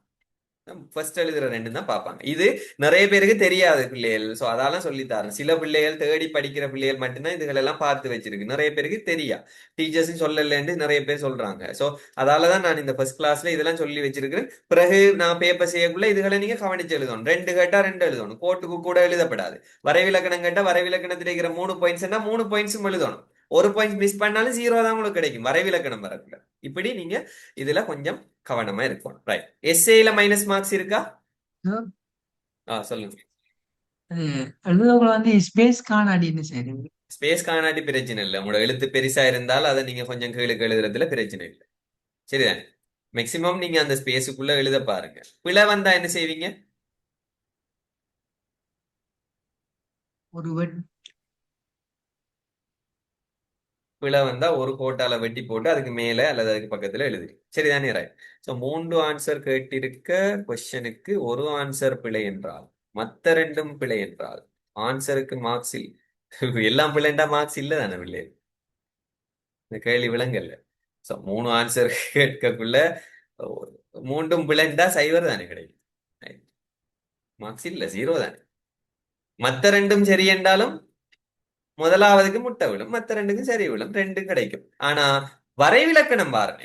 ஃபர்ஸ்ட் எழுதுற 2 தான் பார்ப்பாங்க. இது நிறைய பேருக்கு தெரியாது பிள்ளைகள். சோ அதெல்லாம் சொல்லித்தாரேன். சில பிள்ளைகள் தேடி படிக்கிற பிள்ளைகள் மட்டும்தான் இதுகளெல்லாம் பார்த்து வச்சிருக்கு. நிறைய பேருக்கு தெரியா. டீச்சர்ஸும் சொல்லலன்னு நிறைய பேர் சொல்றாங்க. சோ அதாலதான் நான் இந்த ஃபர்ஸ்ட் கிளாஸ்ல இதெல்லாம் சொல்லி வச்சிருக்கிறேன். பிறகு நான் பேப்பர் செய்யக்குள்ள இதுகளை நீங்க கவனிச்சு எழுதணும். 2 கேட்டா 2 எழுதணும். கோட்டுக்கு கூட எழுதப்படாது. வரைவிலக்கணம் கேட்டா வரைவிலக்கணத்தில் இருக்கிற 3 பாயிண்ட்ஸ்னா 3 பாயிண்ட்ஸும் எழுதணும். ஒரு பாயிண்ட் மிஸ் பண்ணாலும் 0 தான் உங்களுக்கு கிடைக்கும். வரைவிலக்கணம் வரக்குள்ள. இப்படி நீங்க இதுல கொஞ்சம் கவனமா இருக்கும். ரைட். எஸ்ஏல மைனஸ் மார்க்ஸ் இருக்கா? சொல்லுங்க. அது எழுதுறவங்க வந்து ஸ்பேஸ் காணாடின்னு சரி. ஸ்பேஸ் காணாட்டி பிரச்சனை இல்லை. உங்களோட எழுத்து பெருசா இருந்தால் அதை நீங்க கொஞ்சம் கீழுக்கு எழுதுறதுல பிரச்சனை இல்லை. சரிதானே? மேக்சிமம் நீங்க அந்த ஸ்பேஸுக்குள்ள எழுத பாருங்க. பிழை வந்தா என்ன செய்வீங்க? ஒரு பிழை வந்தா ஒரு கோட்டால வெட்டி போட்டு அதுக்கு மேல அல்லது அதுக்கு பக்கத்துல எழுதுறீங்க. சரிதானே? ரைட். சோ 3 ஆன்சர் கேட்டிருக்க கொஸ்டனுக்கு ஒரு ஆன்சர் பிழை என்றால், மத்த 2ம் பிழை என்றால் ஆன்சருக்கு மார்க்ஸ் இல்லை. எல்லாம் பிள்ளைண்டா மார்க்ஸ் இல்ல தானே பிள்ளை? இந்த கேள்வி விளங்கல்ல. சோ 3 ஆன்சர் கேட்கக்குள்ள 3ம் பிள்ளைண்டா சைபர் தானே கிடைக்கும். மார்க்ஸ் இல்ல, 0 தானே. மத்த 2ம் சரி என்றாலும் முதலாவதுக்கு முட்டை விழும், மத்த 2க்கும் சரி விழும், 2 கிடைக்கும். ஆனா வரைவிலக்கணம் பாருங்க.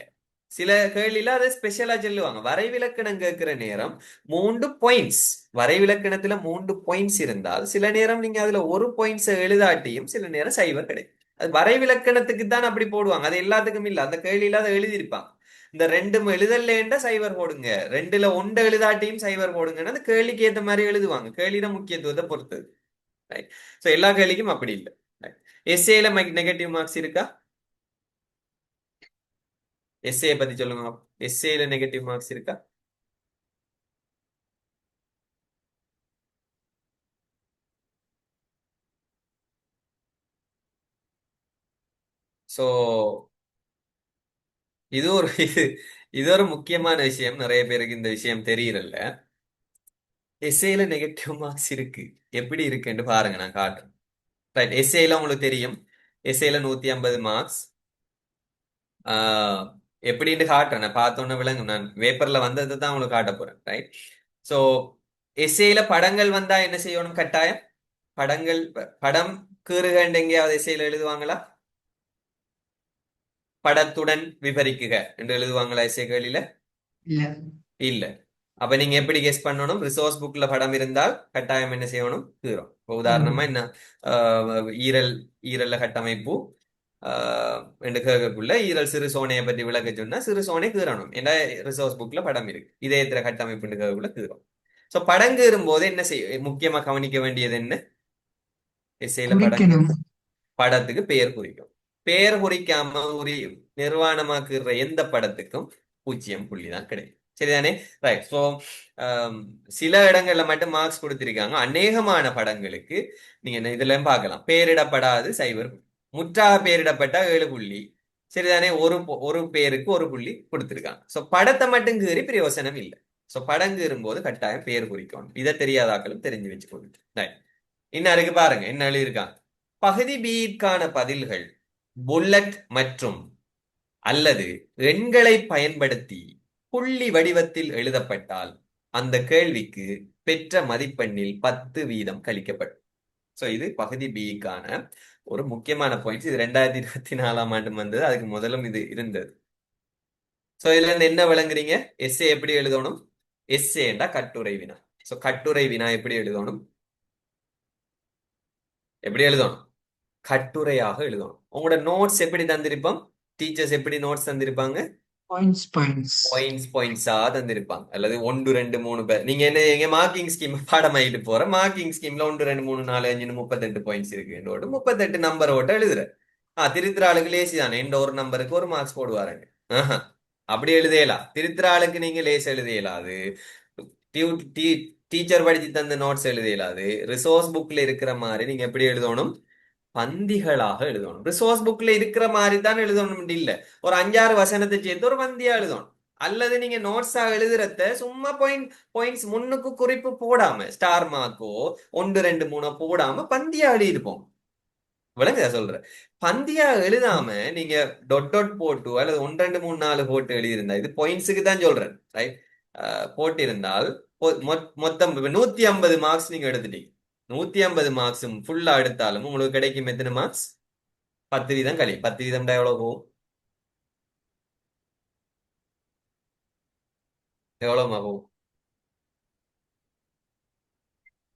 சில கேள்வியில அதை ஸ்பெஷலா சொல்லுவாங்க. வரைவிலக்கணம் கேட்கிற நேரம் 3 பாயிண்ட்ஸ். வரைவிலக்கணத்துல 3 பாயிண்ட்ஸ் இருந்தால் சில நேரம் நீங்க அதுல ஒரு பாயிண்ட்ஸ் எழுதாட்டியும் சில நேரம் சைபர் கிடைக்கும். அது வரைவிலக்கணத்துக்கு தான் அப்படி போடுவாங்க, அது எல்லாத்துக்கும் இல்ல. அந்த கேள்வியில அதை எழுதியிருப்பாங்க. இந்த ரெண்டும் எழுதல்லேண்ட சைவர் போடுங்க, ரெண்டுல ஒன்று எழுதாட்டியும் சைவர் போடுங்கன்னு அந்த கேள்விக்கு ஏத்த மாதிரி எழுதுவாங்க, கேள்வியில முக்கியத்துவத்தை பொறுத்தது. ரைட். ஸோ எல்லா கேள்விக்கும் அப்படி இல்லை. எஸ்ஏல நெகட்டிவ் மார்க்ஸ் இருக்கா? எஸ்ஏ பத்தி சொல்லுங்க. எஸ்ஏல நெகட்டிவ் மார்க்ஸ் இருக்கா? ஸோ இது ஒரு இது ஒரு முக்கியமான விஷயம், நிறைய பேருக்கு இந்த விஷயம் தெரியறல்ல. எஸ்ஏல நெகட்டிவ் மார்க்ஸ் இருக்கு. எப்படி இருக்குன்னு பாருங்க, நான் காட்டுறேன். ரைட். எஸ்ஏல உங்களுக்கு தெரியும், எஸ்ஏல 150 மார்க்ஸ். எப்படின்னு காட்டுறேன், நான் பார்த்தோன்னே விளங்கும். நான் பேப்பர்ல வந்ததை தான் உங்களுக்கு காட்ட போறேன். ரைட். ஸோ எஸ்ஏல படங்கள் வந்தா என்ன செய்யணும்? கட்டாயம் படங்கள், படம் கீறுகண்டு எங்கேயாவது எஸ்ஏல எழுதுவாங்களா? படத்துடன் விவரிக்குக என்று எழுதுவாங்களா எஸ்ஏ கேள்வியில? இல்ல. இல்ல. அப்ப நீங்க எப்படி கெஸ் பண்ணணும்? ரிசோர்ஸ் புக்ல படம் இருந்தால் கட்டாயம் என்ன செய்யணும்? கீறும். இப்போ உதாரணமா என்ன, ஈரல், ஈரல்ல கட்டமைப்பு என்று கேட்கக்குள்ள ஈரல் சிறு சோனையை பற்றி விளக்க சொன்னா சிறு சோனை கீறணும். ஏன்னா ரிசோர்ஸ் புக்ல படம் இருக்கு. இதயத்திர கட்டமைப்பு கேட்கக்குள்ள கீறும். ஸோ படம் கீறும் போது என்ன செய்ய முக்கியமா கவனிக்க வேண்டியது என்ன? எஸ்ஏல படம் குறிக்கணும். படத்துக்கு பெயர் குறிக்கும். பெயர் குறிக்காம ஒரு நிர்வாணமாக்குற எந்த படத்துக்கும் 0 புள்ளி தான் கிடைக்கும். சரிதானே? ரைட். ஸோ சில இடங்கள்ல மட்டும் மார்க்ஸ் கொடுத்திருக்காங்க. அநேகமான படங்களுக்கு நீங்க இதுல பார்க்கலாம், பெயரிடப்படாது சைவர், முற்றாக பெயரிடப்பட்ட 7 புள்ளி. சரிதானே? ஒரு பேருக்கு 1 புள்ளி கொடுத்திருக்காங்க. ஸோ படத்தை மட்டும் கீறி பிரயோசனம் இல்லை. ஸோ படம் கீறும் போது கட்டாயம் பெயர் குறிக்கணும். இதை தெரியாதாக்களும் தெரிஞ்சு வச்சுக்கோங்க. ரைட். இன்னும் இருக்கு பாருங்க, என்ன எழுதியிருக்காங்க. பகுதி பிற்கான பதில்கள் புல்லட் மற்றும் அல்லது எண்களை பயன்படுத்தி புள்ளி வடிவத்தில் எழுதப்பட்டால் அந்த கேள்விக்கு பெற்ற மதிப்பெண்ணில் 10% கழிக்கப்படும். சோ இது பகுதி பிக்கான ஒரு முக்கியமான பாயிண்ட்ஸ். இது 2024 வந்தது, அதுக்கு முதலும் இது இருந்தது. சோ இதுல இருந்து என்ன விளங்குறீங்க? எஸ்ஏ எப்படி எழுதணும்? எஸ்ஏண்டா கட்டுரை வினா. சோ கட்டுரை வினா எப்படி எழுதணும்? எப்படி எழுதணும்? கட்டுரையாக எழுதணும். உங்களோட நோட்ஸ் எப்படி தந்திருப்போம்? டீச்சர்ஸ் எப்படி நோட்ஸ் தந்திருப்பாங்க? Points points. பாயிண்ட்ஸா தந்திருப்பாங்க. அல்லது 1 2 3 பேர். நீங்க என்ன எங்க மார்க்கிங் ஸ்கீம் பாடமாயிட்டு போற மார்க்கிங் ஸ்கீம்ல 1 2 3 4 5 38 பாயிண்ட்ஸ் இருக்கு. 38 நம்பர் ஓட்ட எழுதுற. திருத்துற ஆளுக்கு லேசி தானே, எந்த ஒரு நம்பருக்கு ஒரு மார்க்ஸ் போடுவாருங்க. ஆஹா, அப்படி எழுதலாம். திருத்துற ஆளுக்கு நீங்க லேஸ் எழுதலாது. டீச்சர் படிச்சு தந்த நோட்ஸ் எழுதலாது. ரிசோர்ஸ் புக்ல இருக்கிற மாதிரி நீங்க எப்படி எழுதணும்? பந்திகளாக எழுதணும். ரிசோர்ஸ் புக்ல இருக்கிற மாதிரி தான் எழுதணும் இல்ல, ஒரு 5 6 வசனத்தை சேர்த்து ஒரு பந்தியா எழுதணும். அல்லது நீங்க நோட்ஸா எழுதுறத சும்மா பாயிண்ட்ஸ் முன்னுக்கு குறிப்பு போடாம ஸ்டார் மார்க்கோ 1 2 3 போடாம பந்தியா எழுதிருப்போம். விளங்குதா சொல்றேன்? பந்தியா எழுதாம நீங்க டாட் போட்டு அல்லது 1 2 3 4 போட்டு எழுதியிருந்தா, இது பாயிண்ட்ஸுக்கு தான் சொல்றேன். ரைட். போட்டிருந்தால் மொத்தம் 150 மார்க்ஸ் நீங்க எடுத்துட்டீங்க. 150 மார்க்ஸும் ஃபுல்லா எடுத்தாலும் உங்களுக்கு கிடைக்கும் எத்தனை மார்க்ஸ்? 10% கழியும். 10% எவ்வளவு போகும்? எவ்வளவுமா போகும்?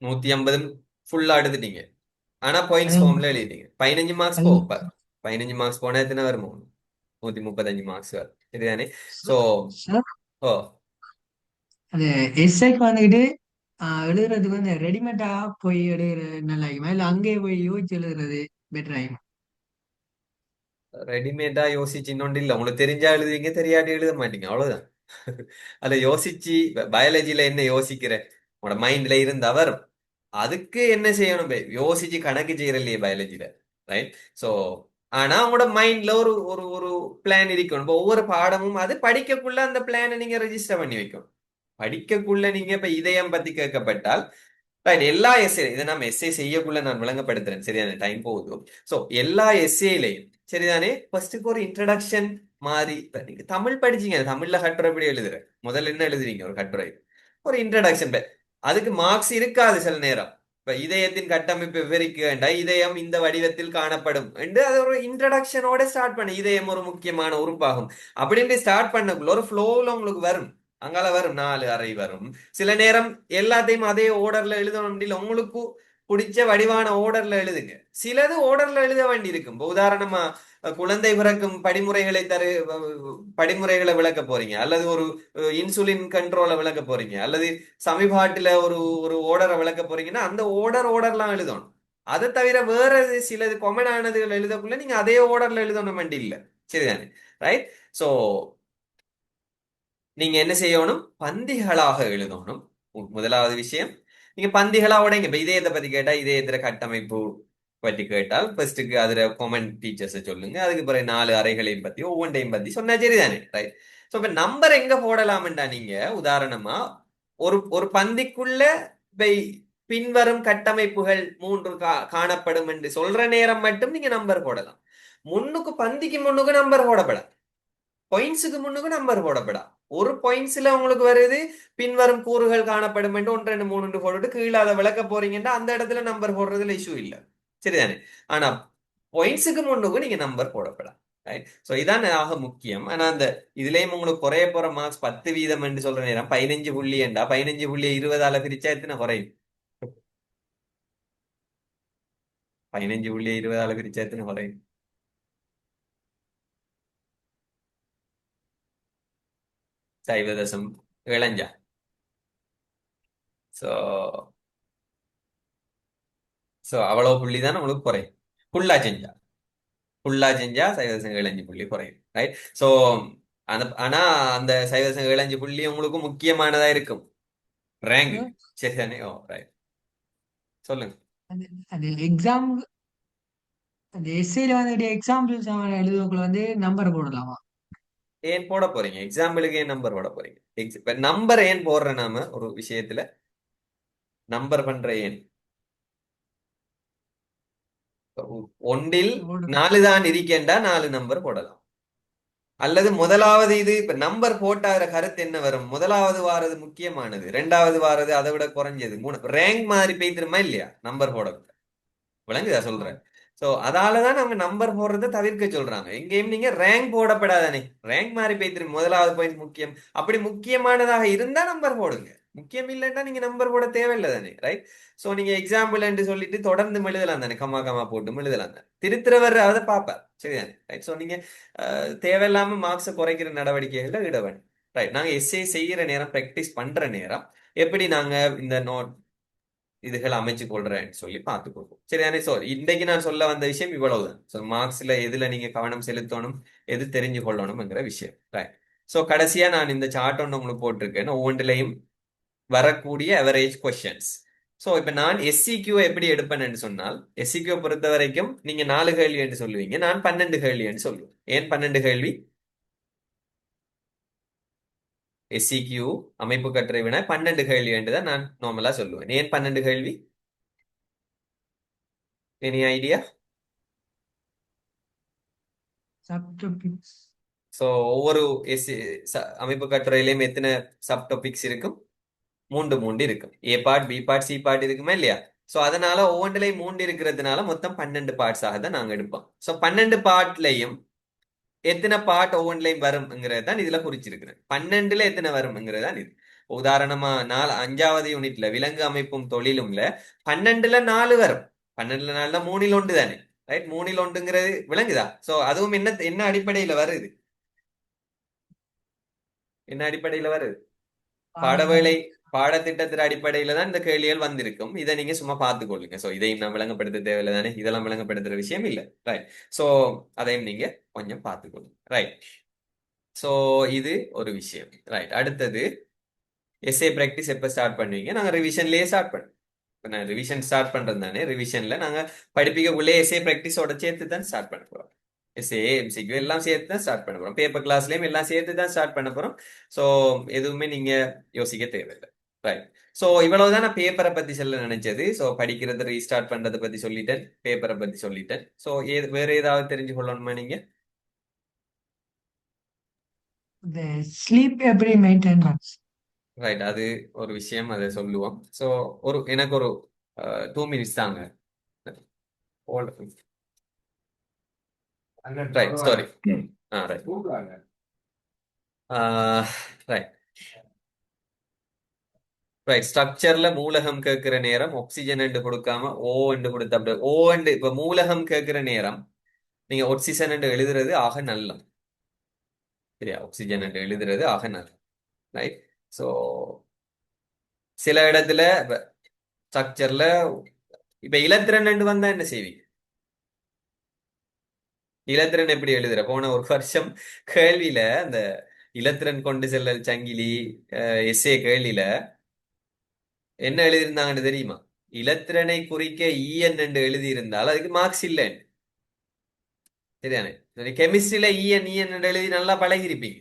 150 ஃபுல்லா எடுத்துட்டீங்க. ஆனா பாயிண்ட்ஸ் ஃபார்ம்ல எழுதிட்டீங்க. 15 மார்க்ஸ் அது போகும். 15 மார்க்ஸ் போனா எத்தனை வருமோ? 135 மார்க்ஸ் வரும். சரிதானே? சோ சார், ஓ அது எஸ்ஐக்கு வந்துக்கிட்டு எழுதுறதுக்கு வந்து ரெடிமேடா போய் எழுதுறது நல்லா இருக்குமா, இல்ல அங்கேயே போய் யோசிச்சு எழுதுறது பெட்டர் ஆகுமா? ரெடிமேடா யோசிச்சு இன்னொன்று இல்லை, உங்களுக்கு தெரிஞ்சா எழுதுவீங்க, தெரியாட்டி எழுத மாட்டீங்க, அவ்வளவுதான். அதை யோசிச்சு பயாலஜில என்ன யோசிக்கிற உங்களோட மைண்ட்ல இருந்து வரும். அதுக்கு என்ன செய்யணும்? யோசிச்சு கணக்கு செய்யறலையே பயாலஜில. ரைட். சோ ஆனா உங்களோட மைண்ட்ல ஒரு ஒரு ஒரு பிளான் இருக்கணும். இப்போ ஒவ்வொரு பாடமும் அது படிக்கக்குள்ள அந்த பிளானை நீங்க ரெஜிஸ்டர் பண்ணி வைக்கணும். படிக்கக்குள்ள நீங்க இப்ப இதயம் பத்தி கேட்கப்பட்டால், ரைட், எல்லா எஸ்ஏ இதை நம்ம எஸ்ஏ செய்யக்குள்ள நான் விளங்கப்படுத்துறேன். சரிதானே? டைம் போகுது. சோ எல்லா எஸ்ஏலையும் சரிதானே ஃபர்ஸ்ட்டுக்கு ஒரு இன்ட்ரடக்ஷன் மாதிரி. இப்ப நீங்க தமிழ் படிச்சீங்க, தமிழ்ல கட்டுரை எப்படி எழுதுற? முதல்ல என்ன எழுதுவீங்க ஒரு கட்டுரை? ஒரு இன்ட்ரடக்ஷன். அதுக்கு மார்க்ஸ் இருக்காது சில நேரம். இப்ப இதயத்தின் கட்டமைப்பு விவரிக்க வேண்டாம், இதயம் இந்த வடிவத்தில் காணப்படும் என்று அது ஒரு இன்ட்ரடக்ஷனோட ஸ்டார்ட் பண்ண, இதயம் ஒரு முக்கியமான உறுப்பாகும் அப்படின்ட்டு ஸ்டார்ட் பண்ணக்குள்ள ஒரு ஃப்ளோவில் உங்களுக்கு வரும். அங்கால வரும் 4 அறை வரும். சில நேரம் எல்லாத்தையும் அதே ஓர்டர்ல எழுதணும் இல்லை, உங்களுக்கு பிடிச்ச வடிவான ஓர்டர்ல எழுதுங்க. சிலது ஓர்டர்ல எழுத வேண்டி இருக்கும். இப்ப உதாரணமா குழந்தை பிறக்கும் படிமுறைகளை விளக்க போறீங்க, அல்லது ஒரு இன்சுலின் கண்ட்ரோலை விளக்க போறீங்க, அல்லது சமிபாட்டுல ஒரு ஒரு ஓர்டரை விளக்க போறீங்கன்னா அந்த ஓர்டர்லாம் எழுதணும். அதை தவிர வேற சிலது கொமன் ஆனதுகள் எழுதக்குள்ள நீங்க அதே ஓர்டர்ல எழுதணும் வேண்டி இல்லை. சரிதானே? ரைட். சோ நீங்க என்ன செய்யணும்? பந்திகளாக எழுதணும். முதலாவது விஷயம், நீங்க பந்திகளா உடைங்க. இப்ப இதயத்தை பத்தி கேட்டா இதயத்துல கட்டமைப்பு பற்றி கேட்டால் ஃபர்ஸ்ட்டுக்கு அதுல கொமெண்ட் டீச்சர்ஸை சொல்லுங்க. அதுக்கு பிறகு 4 அறைகளையும் பத்தி ஒவ்வொன்றையும் பத்தி சொன்னா சரிதானே? ரைட். ஸோ இப்ப நம்பர் எங்க போடலாம்டா, நீங்க உதாரணமா ஒரு ஒரு பந்திக்குள்ள இப்ப பின்வரும் கட்டமைப்புகள் 3 காணப்படும் என்று சொல்ற நேரம் மட்டும் நீங்க நம்பர் போடலாம். முன்னுக்கு பந்திக்கு முன்னுக்கு நம்பர் போடப்படாது. பாயிண்ட்ஸுக்கு முன்னுக்கு நம்பர் போடப்படா. ஒரு பாயிண்ட்ஸ்ல உங்களுக்கு வருது பின்வரும் கூறுகள் காணப்படும் என்று 1 2 3 போட்டுட்டு கீழே அதை விளக்க போறீங்கன்னா அந்த இடத்துல நம்பர் போடுறதுல இஷ்யூ இல்லை. சரிதானே? ஆனா பாயிண்ட்ஸுக்கு முன்னுக்கு நீங்க நம்பர் போடப்படாது. சோ இதான் ஆக முக்கியம். ஆனா அந்த இதுலயும் உங்களுக்கு குறைய போற மார்க்ஸ் 10% என்று சொல்ற நேரம் 15 புள்ளி என்றா 15 புள்ளி 20ஆல பிரிச்சா எத்தனை குறையும்? 15 புள்ளி 20ஆல பிரிச்சா எத்தனை குறையும்? சைவ தசம் இளைஞ்சா. சோ சோ அவ்வளவு புள்ளி தான் உங்களுக்கு குறையும். ஃபுல்லா செஞ்சா ஃபுல்லா செஞ்சா சைவசங்க 7.5 புள்ளி குறையும். ரைட். சோ அந்த ஆனா அந்த சைவசங்க 7.5 புள்ளி உங்களுக்கு முக்கியமானதா இருக்கும் ரேங்குக்கு. சரிதானே? ஓ ரைட். சொல்லுங்க. அது அது எக்ஸாம் அந்த எஸ்ஏல வந்துட்டு எக்ஸாம்பிள்ஸ் எழுதுறதுக்குள்ள வந்து நம்பர் போடலாமா? ஏன் போட போறீங்க எக்ஸாம்பிளுக்கு? ஏன் நம்பர் போட போறீங்க? இப்ப நம்பர் ஏன் போடுற நாம ஒரு விஷயத்துல நம்பர் பண்ற ஏன்? ஒன்றில் போடு. 4 தான் இருக்கேன்டா 4 நம்பர் போடலாம். அல்லது முதலாவது இது இப்ப நம்பர் போட்டாகிற கருத்து என்ன வரும்? முதலாவது வாரது முக்கியமானது, ரெண்டாவது வாரது அதை விட குறைஞ்சது, மூணு ரேங்க் மாதிரி பெய்திருமா இல்லையா நம்பர் போட? விளங்குதா சொல்றேன்? சோ அதாலதான் அவங்க நம்பர் போடுறதை தவிர்க்க சொல்றாங்க. எங்கேயும் நீங்க ரேங்க் போடப்படாதானே. ரேங்க் மாதிரி போய்த்திரு முதலாவது பாயிண்ட் முக்கியம். அப்படி முக்கியமானதாக இருந்தா நம்பர் போடுங்க. முக்கியம் இல்லைன்னா நீங்க நம்பர் போட தேவையில்லை தானே. ரைட். சோ நீங்க எக்ஸாம்பிள் என்று சொல்லிட்டு தொடர்ந்து எழுதலாம் தானே, கம்மா கம்மா போட்டு எழுதலாம் தானே. திருத்துறவர் அதை பார்ப்பார். சரிதானே? ரைட். சோ நீங்க தேவையில்லாம மார்க்ஸை குறைக்கிற நடவடிக்கைகள்ல ஈடுபடும். ரைட். நாங்க எஸ்ஏ செய்யற நேரம், பிராக்டிஸ் பண்ற நேரம் எப்படி நாங்க இந்த நோட் இதுகள் அமைச்சு கொள்றேன்னு சொல்லி பார்த்துக்கொள்வோம். சரிதானே? சோ இன்றைக்கு நான் சொல்ல வந்த விஷயம் இவ்வளவுதான். சோ மார்க்ஸ்ல எதுல நீங்க கவனம் செலுத்தணும், எது தெரிஞ்சு கொள்ளணும்ங்கிற விஷயம். ரைட். சோ கடைசியா நான் இந்த சார்ட் ஒன்று உங்களுக்கு போட்டிருக்கேன். ஒவ்வொன்றிலையும் வரக்கூடிய அவரேஜ் கொஸ்டின்ஸ். சோ இப்ப நான் எஸ்சிக்யூ எப்படி எடுப்பேன்னு சொன்னால், எஸ்சிக்யூ பொறுத்த வரைக்கும் நீங்க 4 கேள்வி என்று சொல்லுவீங்க, நான் 12 கேள்வி என்று சொல்லுவேன். ஏன் 12 கேள்வி? எஸ்சிக்யூ அமைப்பு கட்டுரை வினா 12 கேள்வி என்று தான் நான் நார்மலா சொல்லுவேன். ஏன் 12 கேள்வி? Any idea? சப்டாபிக்ஸ். ஸோ ஒவ்வொரு எஸ் அமைப்பு கட்டுரையிலையும் எத்தனை சப் டாபிக்ஸ் இருக்கும்? 3 3 இருக்கும். A part, B part, C part இருக்குமா இல்லையா? ஸோ அதனால ஒவ்வொன்றிலையும் 3 இருக்கிறதுனால மொத்தம் 12 பார்ட்ஸாக தான் நாங்கள் எடுப்போம். ஸோ 12 பார்ட்லையும் எத்தனை பார்ட் ஒவ்வொன்றிலையும் வரும்ங்கிறது தான் இதுல குறிச்சிருக்கிறேன். 12ல எத்தனை வரும்ங்கிறது தான் இது. உதாரணமா 5வது யூனிட்ல விலங்கு அமைப்பும் தொழிலும்ல 12ல 4 வரும். 12ல 4 3ல் 1 தானே. ரைட். 3ல் 1ங்கிறது விளங்குதா? ஸோ அதுவும் என்ன என்ன அடிப்படையில வருது? என்ன அடிப்படையில வருது? பாடவேளை பாடத்திட்டத்தின் அடிப்படையில தான் இந்த கேள்விகள் வந்திருக்கும். இதை நீங்க சும்மா பார்த்துக்கொள்ளுங்க. சோ இதையும் நான் விளங்கப்படுத்த தேவையில்லை தானே, இதெல்லாம் விளங்கப்படுத்துற விஷயம் இல்லை. ரைட். சோ அதையும் நீங்க கொஞ்சம் பார்த்துக்கொள்ளுங்க. ரைட். சோ இது ஒரு விஷயம். ரைட். அடுத்தது எஸ்ஏ பிராக்டிஸ் எப்ப ஸ்டார்ட் பண்ணுவீங்க? நாங்க ரிவிஷன்லயே ஸ்டார்ட் பண்ணுவோம். இப்ப நான் ரிவிஷன் ஸ்டார்ட் பண்றது தானே, ரிவிஷன்ல நாங்க படிப்பிக்கக்குள்ளே எஸ்ஏ பிராக்டிஸோட சேர்த்து தான் ஸ்டார்ட் பண்ண போறோம். எஸ்ஏ எம்சிக்யூ எல்லாம் சேர்த்து தான் ஸ்டார்ட் பண்ண போறோம். பேப்பர் கிளாஸ்லயும் எல்லாம் சேர்த்து தான் ஸ்டார்ட் பண்ண போறோம். சோ எதுவுமே நீங்க யோசிக்க தேவையில்லை. ரைட். சோ இவ்வளவுதான் நான் பேப்பரை பத்தி சொல்ல நினைச்சது. சோ படிக்கிறது ரீஸ்டார்ட் பண்றதை பத்தி சொல்லிட்டேன், பேப்பரை பத்தி சொல்லிட்டேன். சோ வேற ஏதாவது தெரிஞ்சு கொள்ளணுமா நீங்க? இந்த ஸ்லீப் எப்படி மெயின்டைன் பண்ண? ரைட். அது ஒரு விஷயம், அதை சொல்லுவோம். சோ எனக்கு ஒரு 2 மினிட்ஸ் தாங்க. Right. Sorry. Right. Right. Right. ஸ்ட்ரக்சர்ல மூலகம் கேட்கிற நேரம் ஆக்சிஜன் என்று கொடுக்காம ஓ என்று கொடுத்த அப்படி ஓ என்று இப்ப மூலகம் கேட்கிற நேரம் நீங்க ஆக்சிஜன் என்று எழுதுறது ஆக நல்லம். சரியா? ஆக்சிஜன் என்று எழுதுறது ஆக நல்லம். ரைட். ஸோ சில இடத்துல ஸ்ட்ரக்சர்ல இப்ப இலத்திரன் என்று வந்தா என்ன செய்வீங்க? இலத்திரன் எப்படி எழுதுற? போன ஒரு வருஷம் கேள்வியில அந்த இலத்திரன் கொண்டு செல்லல் சங்கிலி எஸ்ஏ கேள்வியில என்ன எழுதியிருந்தாங்கன்னு தெரியுமா? இலத்திரனை குறிக்க ஈஎன் என்று எழுதியிருந்தால் அதுக்கு மார்க்ஸ் இல்லை. சரிதானே? கெமிஸ்ட்ரியில இஎன் இஎன் என்று எழுதி நல்லா பழகிருப்பீங்க.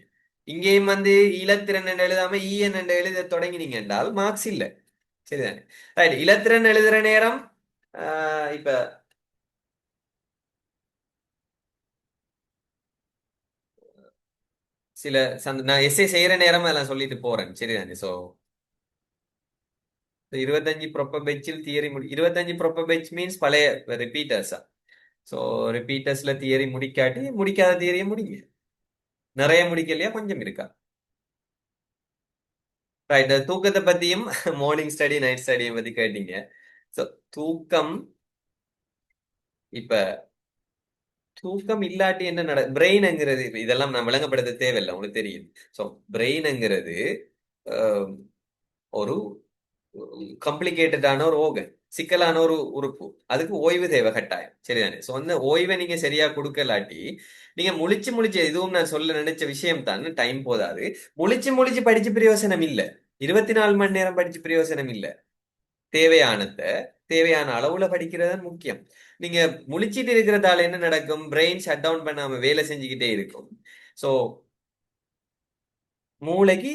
இங்கேயும் வந்து இலத்திரன் என்று எழுதாம இஎன் என்று எழுத தொடங்கினீங்க என்றால் மார்க்ஸ் இல்லை. சரிதானே? ரைட். இலத்திரன் எழுதுற நேரம் இப்ப சில நான் எஸ்ஏ செய்யற நேரம் அதெல்லாம் சொல்லிட்டு போறேன். சரிதானே? ஸோ 25 ப்ராப்பர் பெஞ்சில் தியரி 25 ப்ராப்பர் பெஞ்ச் மீன்ஸ் பழைய ரிப்பீட்டர்ஸா. ஸோ ரிப்பீட்டர்ஸ்ல தியரி முடிக்காட்டி முடிக்காத தியரியை முடிங்க. நிறைய முடிக்கலையா? கொஞ்சம் இருக்கா? ரைட். தூக்கத்தை பத்தியும் மார்னிங் ஸ்டடி நைட் ஸ்டடியை பத்தி கேட்டீங்க. ஸோ தூக்கம் இப்ப தூக்கம் இல்லாட்டி என்ன பிரெயின்ங்கிறது இதெல்லாம் நான் விளங்கப்படுத்த தேவையில்லை, உங்களுக்கு தெரியும். ஸோ பிரெயின்ங்கிறது ஒரு காம்ப்ளிகேட்டடான ஒரு ஓகன், சிக்கலான ஒரு உறுப்பு. அதுக்கு ஓய்வு தேவை கட்டாயம். சரிதானே? ஸோ அந்த ஓய்வை நீங்க சரியா கொடுக்கலாட்டி நீங்க முழிச்சு முழிச்சு இதுவும் நான் சொல்ல நினைச்ச விஷயம் தான், டைம் போதாது. முழிச்சு முழிச்சு படிச்சு பிரயோசனம் இல்ல. 24 மணி நேரம் படிச்சு பிரயோசனம் இல்ல. தேவையானத தேவையான அளவுல படிக்கிறது முக்கியம். நீங்க முழிச்சிட்டு இருக்கிறதால என்ன நடக்கும்? பிரெயின் ஷட் டவுன் பண்ணாம வேலை செஞ்சுக்கிட்டே இருக்கும். ஸோ மூளைக்கு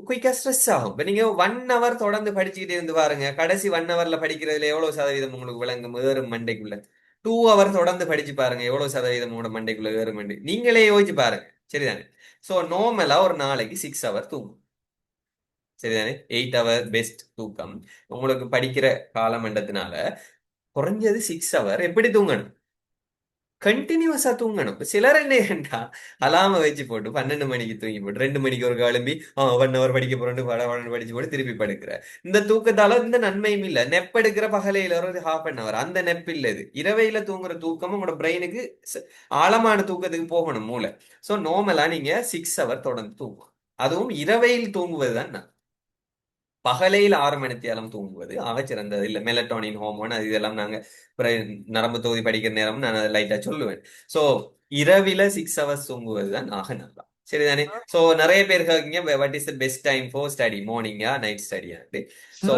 குயிக்கா ஸ்ட்ரெஸ் ஆகும். இப்ப நீங்க 1 hour தொடர்ந்து படிச்சுக்கிட்டே இருந்து பாருங்க, கடைசி 1 hourல படிக்கிறதுல எவ்வளவு சதவீதம் உங்களுக்கு விளங்கும் ஏறும் மண்டைக்குள்ள? 2 hour தொடர்ந்து படிச்சு பாருங்க, எவ்வளவு சதவீதம் உங்களோட மண்டைக்குள்ள ஏறும் மண்டை நீங்களே யோசிச்சு பாருங்க. சரிதானே? ஸோ நார்மலா ஒரு நாளைக்கு 6 hour தூங்கும். சரிதானே? 8 hour பெஸ்ட் தூக்கம். உங்களுக்கு படிக்கிற காலமண்டத்தினால குறைஞ்சது 6 hour எப்படி தூங்கணும்? கண்டினியூஸா தூங்கணும். சிலர் என்ன அலாம வச்சு போட்டு 12 மணிக்கு தூங்கி போட்டு 2 மணிக்கு ஒரு கிளம்பி 1 hour படிக்க போறேன்னு படிச்சு போட்டு திருப்பி படுக்கிற இந்த தூக்கத்தால இந்த நன்மையும் இல்ல. நெப் எடுக்கிற பகலையில ஒரு ½ hour அந்த நெப் இல்ல. இது இரவையில தூங்குற தூக்கமும் உங்களோட பிரெயினுக்கு ஆழமான தூக்கத்துக்கு போகணும் மூளை. சோ நார்மலா நீங்க 6 hour தொடர்ந்து தூங்கணும். அதுவும் இரவையில் தூங்குவது தான் பகலையில் 6 மணித்தியாலம் தூங்குவது ஆகச்சிறந்தது. இல்ல மெலட்டோனின் ஹோமோன் அது இதெல்லாம் நாங்க நரம்பு தொகுதி படிக்கிற நேரம் நான் அதை லைட்டா சொல்லுவேன். சோ இரவில 6 hours தூங்குவது தான் ஆக நல்லா. சரிதானே? சோ நிறைய பேர் கேட்கீங்க what is the best time for study, மார்னிங்கா நைட் ஸ்டடியா? சோ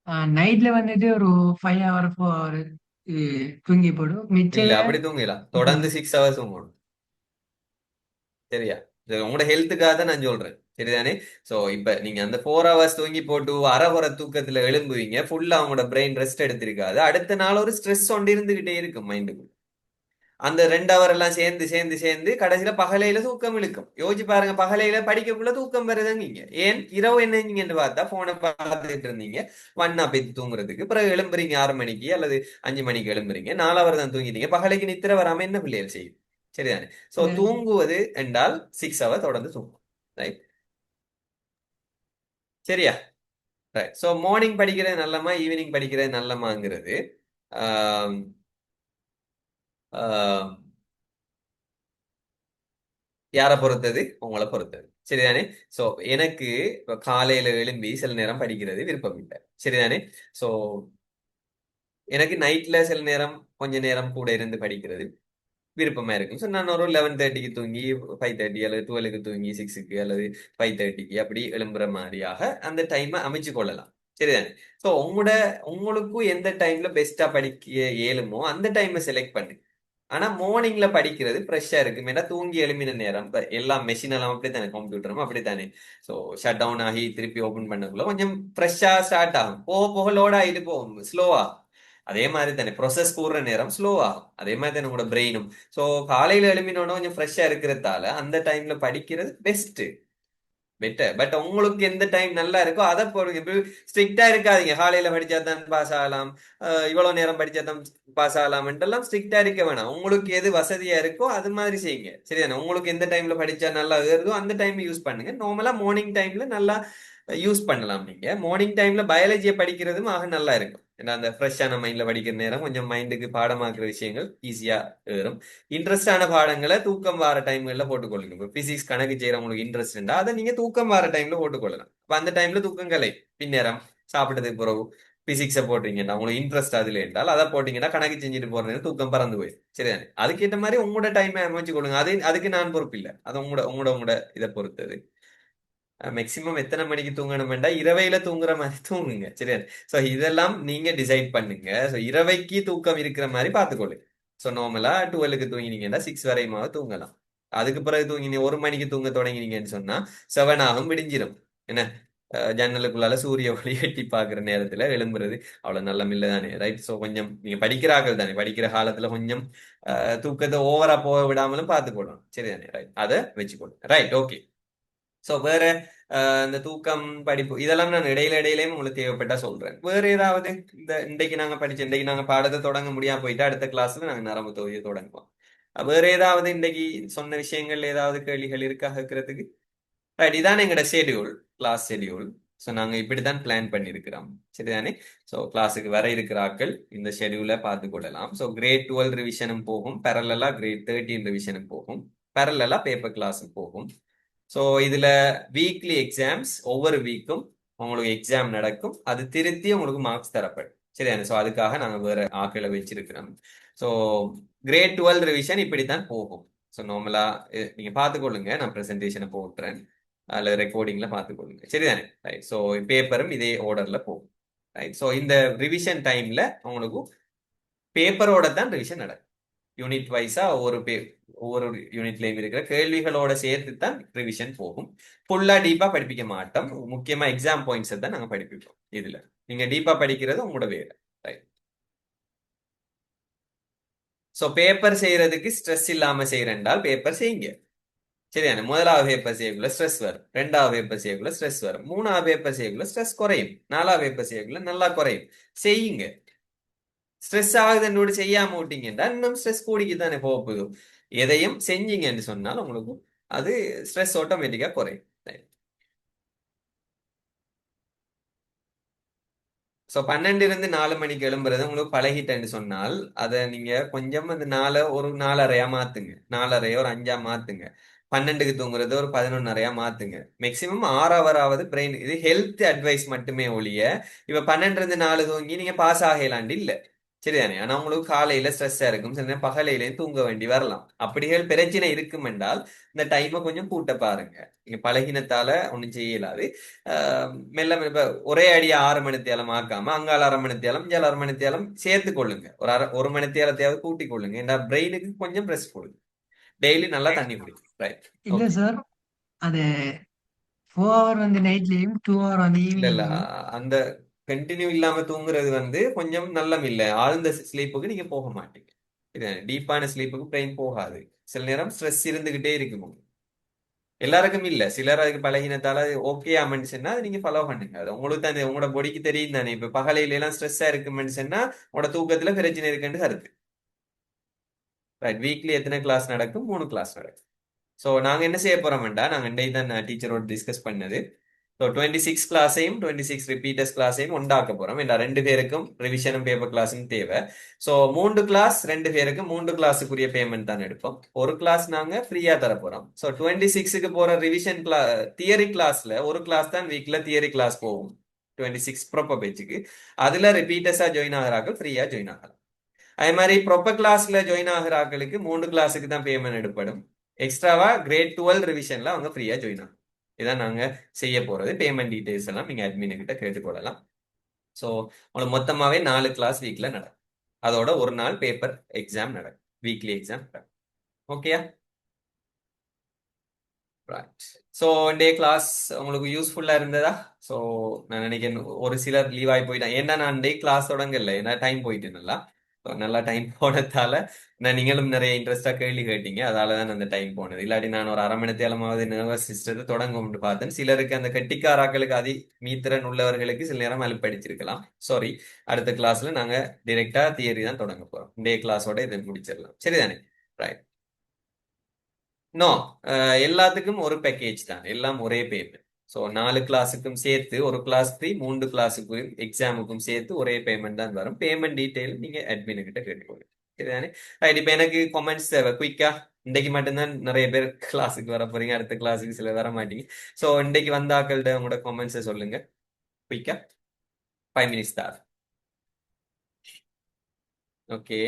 சார் நைட்ல வந்துட்டு ஒரு 5 hour 4 hour தூங்கி போடும் இல்ல மிச்சத அப்படி தூங்கலாம். தொடர்ந்து 6 hours தூங்கணும். சரியா? இது உங்களோட ஹெல்த்துக்காக தான் நான் சொல்றேன். சரிதானே? சோ இப்ப நீங்க அந்த 4 hours தூங்கி போட்டு அரைகுறை தூக்கத்துல எழும்புவீங்க. ஃபுல்லா அவங்களோட பிரெயின் ரெஸ்ட் எடுத்திருக்காது. அடுத்த நாள் ஒரு ஸ்ட்ரெஸ் ஒன்று இருந்துகிட்டே இருக்கும் மைண்டுக்கு. அந்த 2 hour எல்லாம் சேர்ந்து சேர்ந்து சேர்ந்து கடைசியில பகலையில தூக்கம் இழுக்கும். யோசிச்சு பாருங்க, பகலையில படிக்கக்குள்ள தூக்கம் வருதுங்க. ஏன் இரவு என்ன செஞ்சீங்கன்னு பார்த்தா போனை பார்த்துட்டு இருந்தீங்க, வண்ணா போய் தூங்குறதுக்கு. பிறகு எழும்புறீங்க 6 மணிக்கு அல்லது 5 மணிக்கு எழும்புறீங்க, 4 hour தான் தூங்கிட்டீங்க. பகலைக்கு நித்திர வராம என்ன பிள்ளைகள் செய்யும்? சரிதானே? சோ தூங்குவது என்றால் 6 hour தொடர்ந்து தூங்கும். ரைட்? சரியா? ரைட். சோ மார்னிங் படிக்கிறது நல்லமா ஈவினிங் படிக்கிறது நல்லமாங்கிறது ஆம், ஆம், யாரை பொறுத்தது? உங்களை பொறுத்தது. சரிதானே? சோ எனக்கு இப்ப காலையில எழும்பி சில நேரம் படிக்கிறது விருப்பம் இல்லை. சரிதானே? சோ எனக்கு நைட்ல சில நேரம் கொஞ்ச நேரம் கூட இருந்து படிக்கிறது விருப்பமா இருக்கும். ஸோ நான் ஒரு 11:30க்கு தூங்கி 5:30 அல்லது 12க்கு தூங்கி 6க்கு அல்லது 5:30க்கு அப்படி எழும்புற மாதிரியாக அந்த டைமை அமைச்சு கொள்ளலாம். சரிதானே? ஸோ உங்களுக்கும் எந்த டைம்ல பெஸ்டா படிக்க இயலுமோ அந்த டைமை செலக்ட் பண்ணு. ஆனா மார்னிங்ல படிக்கிறது ஃப்ரெஷ்ஷா இருக்கு. ஏன்னா தூங்கி எழுமின நேரம் இப்ப எல்லாம் மெஷின் எல்லாம் அப்படித்தானே, கம்ப்யூட்டரும் அப்படித்தானே. ஸோ ஷட் டவுன் ஆகி திருப்பி ஓபன் பண்ணக்குள்ள கொஞ்சம் ஃப்ரெஷ்ஷா ஸ்டார்ட் ஆகும். போக போக லோட் ஆகிட்டு போகும், ஸ்லோவா. அதே மாதிரி தானே ப்ரொசஸ் கூடுற நேரம் ஸ்லோ ஆகும். அதே மாதிரி தானே உங்களோட பிரெயினும். ஸோ காலையில எழுப்பினோட கொஞ்சம் ஃப்ரெஷ்ஷா இருக்கிறதால அந்த டைம்ல படிக்கிறது பெஸ்ட். பெட்டர். பட் உங்களுக்கு எந்த டைம் நல்லா இருக்கோ அதை போடுங்க. இப்போ ஸ்ட்ரிக்டா இருக்காதீங்க, காலையில படிச்சா தான் பாஸ் ஆகலாம், இவ்வளவு நேரம் படிச்சா தான் பாஸ் ஆகலாம்ன்றெல்லாம் ஸ்ட்ரிக்டா இருக்க வேணாம். உங்களுக்கு எது வசதியா இருக்கோ அது மாதிரி செய்யுங்க. சரிதானே? உங்களுக்கு எந்த டைம்ல படிச்சா நல்லா ஏறுதோ அந்த டைம் யூஸ் பண்ணுங்க. நார்மலா மார்னிங் டைம்ல நல்லா யூஸ் பண்ணலாம். நீங்க மார்னிங் டைம்ல பயாலஜியை படிக்கிறதும் ஆக நல்லா இருக்கும். ஏன்னா அந்த ஃப்ரெஷ்ஷான மைண்ட்ல படிக்கிற நேரம் கொஞ்சம் மைண்டுக்கு பாடமாக்குற விஷயங்கள் ஈஸியா ஏறும். இன்ட்ரெஸ்டான பாடங்களை தூக்கம் வர டைம்ல போட்டுக்கொள்ளுங்க. இப்போ பிசிக்ஸ் கணக்கு செய்யறவங்களுக்கு இன்ட்ரெஸ்ட் இருந்தா அதை நீங்க தூக்கம் வர டைம்ல போட்டுக்கொள்ளலாம். அப்ப அந்த டைம்ல தூக்கம் கலை பின்னேரம் சாப்பிட்டதுக்கு பிறகு பிசிக்ஸை போட்டீங்கன்னா உங்களுக்கு இன்ட்ரெஸ்ட் அதுல என்றால் அதை போட்டீங்கன்னா கணக்கு செஞ்சுட்டு போற நேரம் தூக்கம் பறந்து போயிடும். சரிதானே? அதுக்கேற்ற மாதிரி உங்களோட டைமை அமைச்சு கொள்ளுங்க. அதுக்கு நான் பொறுப்பு இல்லை. அது உங்களோட உங்களோட உங்களோட இதை பொறுத்தது. மேக்சிமம் எத்தனை மணிக்கு தூங்கணும்டா இரவையில தூங்குற மாதிரி தூங்குங்க. சரியா? சோ இதெல்லாம் நீங்க டிசைட் பண்ணுங்க. சோ இரவைக்கு தூக்கம் இருக்கிற மாதிரி பார்த்துக்கொள்ளுங்க. சோ நார்மலா 12க்கு தூங்கினீங்கன்னா 6 வரையுமாவது தூங்கலாம். அதுக்கு பிறகு தூங்கினீங்க 1 மணிக்கு தூங்க தொடங்கினீங்கன்னு சொன்னா 7 ஆகும், விடிஞ்சிரும். என்ன ஜன்னலுக்குள்ளால சூரிய ஒளி எட்டி பாக்குற நேரத்துல எழும்புறது அவ்வளவு நல்ல மில்ல தானே, ரைட்? சோ கொஞ்சம் நீங்க படிக்கிறார்கள் தானே, படிக்கிற காலத்துல கொஞ்சம் தூக்கத்தை ஓவரா போக விடாமலும் பார்த்துக்கொள்ளணும். சரிதானே? ரைட், அதை வச்சுக்கொள்ளுங்க. Right, okay. சோ வேற இந்த தூக்கம் படிப்பு இதெல்லாம் நான் இடையில இடையிலேயும் உங்களுக்கு தேவைப்பட்டா சொல்றேன். வேற ஏதாவது இந்த இன்றைக்கு நாங்க பாடத்தை தொடங்க முடியாம போயிட்டு அடுத்த கிளாஸ்ல நாங்க நரம்பு தொகுதியை தொடங்குவோம். வேற ஏதாவது இன்றைக்கு சொன்ன விஷயங்கள் ஏதாவது கேள்விகள் இருக்கா கேட்கறதுக்கு? ரைட், இதானே எங்களோட ஷெடியூல், கிளாஸ் ஷெடியூல். ஸோ நாங்க இப்படித்தான் பிளான் பண்ணியிருக்கிறோம். சரிதானே? ஸோ கிளாஸுக்கு வர இருக்கிற ஆட்கள் இந்த ஷெடியூலை பார்த்து கொள்ளலாம். ஸோ கிரேட் 12 ரிவிஷனும் போகும், பேரலலா கிரேட் 13 ரிவிஷனும் போகும், பேரலலா பேப்பர் கிளாஸும் போகும். ஸோ இதுல வீக்லி எக்ஸாம்ஸ் ஒவ்வொரு வீக்கும் உங்களுக்கு எக்ஸாம் நடக்கும். அது திருத்தி உங்களுக்கு மார்க்ஸ் தரப்படும். சரிதானே? ஸோ அதுக்காக நாங்க வேற ஆட்களை வச்சிருக்கிறோம். ஸோ கிரேட் 12 ரிவிஷன் இப்படித்தான் போகும். ஸோ நார்மலா நீங்க பார்த்துக்கொள்ளுங்க, நான் ப்ரெசன்டேஷனை போட்டுறேன், அதில் ரெக்கார்டிங்ல பார்த்துக்கொள்ளுங்க. சரிதானே? ரைட். ஸோ பேப்பரும் இதே ஆர்டர்ல போகும். ரைட். ஸோ இந்த ரிவிஷன் டைம்ல உங்களுக்கு பேப்பரோட தான் ரிவிஷன் நடக்கும். யூனிட் வைஸா ஒவ்வொரு யூனிட்லயும் இருக்கிற கேள்விகளோட சேர்த்து தான் ரிவிஷன் போகும். ஃபுல்லா டீப்பா படிப்பிக்க மாட்டோம். முக்கியமா எக்ஸாம் பாயிண்ட்ஸ் தான் நாங்க படிப்பிப்போம். இதுல நீங்க டீப்பா படிக்கிறது உங்களோட வேலை. ரைட். ஸோ பேப்பர் செய்யறதுக்கு ஸ்ட்ரெஸ் இல்லாம செய்யறேன்டால் பேப்பர் செய்யுங்க. சரியான முதலாவது பேப்பர் செய்யக்குள்ள ஸ்ட்ரெஸ் வரும், ரெண்டாவது பேப்பர் செய்யக்குள்ள ஸ்ட்ரெஸ் வரும், மூணாவது பேப்பர் செய்யக்குள்ள ஸ்ட்ரெஸ் குறையும், நாலாவது பேப்பர் செய்யக்குள்ள நல்லா குறையும். செய்யுங்க. ஸ்ட்ரெஸ் ஆகுதுன்னு செய்யாம விட்டீங்கன்னா இன்னும் ஸ்ட்ரெஸ் கூடிக்கு தானே போகுது. எதையும் செஞ்சீங்கன்னு சொன்னால் உங்களுக்கு அது ஸ்ட்ரெஸ் ஆட்டோமேட்டிக்கா குறையும். ஸோ 12 இருந்து 4 மணிக்கு எழும்புறது உங்களுக்கு பழகிட்டேன்னு சொன்னால் அதை நீங்க கொஞ்சம் அந்த 4 ஒரு 4:30 மாத்துங்க, 4:30 ஒரு 5 மாத்துங்க. 12க்கு தூங்குறது ஒரு 11:30 மாத்துங்க. மேக்சிமம் 6 ஹவராவது பிரெயின். இது ஹெல்த் அட்வைஸ் மட்டுமே ஒழிய இப்ப 12 இருந்து 4 தூங்கி நீங்க பாஸ் ஆகலாண்டு இல்ல. சரிதானே? ஆனா உங்களுக்கு காலையில ஸ்ட்ரெஸ்ஸா இருக்கும், சில நேரம் பகலையிலையும் தூங்க வேண்டி வரலாம். அப்படிகள் பிரச்சனை இருக்கும் என்றால் இந்த டைமை கொஞ்சம் கூட்ட பாருங்க. நீங்க பழகினத்தால ஒன்றும் செய்யலாது. மெல்ல இப்ப ஒரே அடியா 6 மணித்தியாலம் ஆக்காம அங்கால 1/2 மணித்தியாலம் இங்கால 1/2 மணித்தியாலம் சேர்த்து கொள்ளுங்க. ஒரு மணித்தியாலத்தையாவது கூட்டி கொள்ளுங்க. ஏன்னா பிரெயினுக்கு கொஞ்சம் ரெஸ்ட் கொடுங்க. டெய்லி நல்லா தண்ணி குடிக்கும். ரைட், இல்ல ஓகே. சார், அது 4 ஹவர் வந்து நைட்லயும் 2 ஹவர் வந்து இல்ல இல்ல, ஈவினிங்லயும். அந்த கண்டினியூ இல்லாம தூங்குறது கொஞ்சம் நல்லம் இல்ல. ஆழ்ந்த ஸ்லீப்புக்கு நீங்க போக மாட்டீங்க. இது டீப்பான ஸ்லீப்புக்கு பிரெயின் போகாது. சில நேரம் ஸ்ட்ரெஸ் இருந்துகிட்டே இருக்கும். எல்லாருக்கும் இல்ல, சிலர் அதுக்கு பழகினத்தால ஓகே ஆமென்னுச்சுன்னா அது நீங்க ஃபாலோ பண்ணுங்க. அது உங்களுக்கு தான் உங்களோட பொடிக்கு தெரியும் தானே. இப்ப பகலையில எல்லாம் ஸ்ட்ரெஸ்ஸா இருக்குமென்னு சொன்னா உங்களோட தூக்கத்துல பிரச்சனை இருக்குன்னு கருத்து. ரைட். வீக்லி எத்தனை கிளாஸ் நடக்கும்? 3 கிளாஸ் நடக்கும். ஸோ நாங்க என்ன செய்ய போறோம்டா, நாங்க இன்றைக்கு தான் டீச்சரோட டிஸ்கஸ் பண்ணது. ஸோ 26 கிளாஸையும் 26 ரிப்பீட்டர்ஸ் கிளாஸையும் உண்டாக்க போறோம். ஏன்னா 2 பேருக்கும் ரிவிஷனும் பேப்பர் கிளாஸும் தேவை. ஸோ 3 கிளாஸ் 2 பேருக்கு 3 கிளாஸுக்குரிய பேமெண்ட் தான் எடுப்போம். ஒரு கிளாஸ் நாங்க ஃப்ரீயா தர போறோம். ஸோ 26க்கு போற ரிவிஷன் தியரி கிளாஸ்ல ஒரு கிளாஸ் தான் வீக்ல தியரி கிளாஸ் போகும். 26 ப்ராப்பர் பேச்சுக்கு அதுல ரிப்பீட்டர்ஸா ஜாயின் ஆகிறார்கள், ஃப்ரீயா ஜாயின் ஆகலாம். அதே மாதிரி ப்ராப்பர் கிளாஸ்ல ஜாயின் ஆகிறார்களுக்கு 3 கிளாஸுக்கு தான் பேமெண்ட் எடுப்படும். எக்ஸ்ட்ராவா கிரேட் 12 ரிவிஷன்ல அவங்க ஃப்ரீயா ஜாயின் ஆகும். இதான் நாங்க செய்ய போறது. பேமெண்ட் டீடைல்ஸ் எல்லாம் நீங்க அட்மின் கிட்ட கேட்டுக்கொள்ளலாம். ஸோ உங்களுக்கு மொத்தமாவே 4 கிளாஸ் வீக்ல நடக்கும். அதோட ஒரு நாள் பேப்பர் எக்ஸாம் நடக்கும், வீக்லி எக்ஸாம் நடக்கும். ஓகேயா? ரைட். ஸோ டே கிளாஸ் உங்களுக்கு யூஸ்ஃபுல்லா இருந்ததா? ஸோ நான் நினைக்கிறேன் ஒரு சிலர் லீவ் ஆகி போயிட்டாங்க. ஏன்னா நான் டே கிளாஸ் தொடங்கல, ஏன்னா டைம் போயிட்டு நல்லா. நல்லா டைம் போனதால நீங்களும் நிறைய இன்ட்ரெஸ்டா கேள்வி கேட்டீங்க, அதால தான் அந்த டைம் போனது. இல்லாட்டி நான் ஒரு அரை மணி நேரமாவது நர்வஸ் சிஸ்டத்தை தொடங்கும்னு பார்த்தேன். சிலருக்கு அந்த கெட்டிக்காராக்களுக்கு மீத்திறன் உள்ளவர்களுக்கு சில நேரம் அலுப்படிச்சிருக்கலாம். சாரி. அடுத்த கிளாஸ்ல நாங்க டைரக்டா தியரி தான் தொடங்க போறோம். டே கிளாஸோட இதை முடிச்சிடலாம். சரிதானே? ரைட். நோ, எல்லாத்துக்கும் ஒரு பேக்கேஜ் தான், எல்லாம் ஒரே பேமெண்ட். ஸோ 4 கிளாஸுக்கும் சேர்த்து ஒரு கிளாஸ் ஃப்ரீ, 3 கிளாஸுக்கும் எக்ஸாமுக்கும் சேர்த்து ஒரே பேமெண்ட் தான் வரும். பேமெண்ட் டீட்டெயில் நீங்க அட்மின் கிட்ட கேட்டுக்கோங்க. சரிதானே? ரைட். இப்போ எனக்கு கமெண்ட்ஸ் தேவை குயிக்கா. இன்றைக்கு மட்டும்தான் நிறைய பேர் கிளாஸுக்கு வர போறீங்க, அடுத்த கிளாஸுக்கு சில வர மாட்டீங்க. ஸோ இன்றைக்கு வந்த ஆக்கள்கிட்ட உங்களோட கமெண்ட்ஸை சொல்லுங்க குயிக்கா. 5 மினிட்ஸ் தான். ஓகே.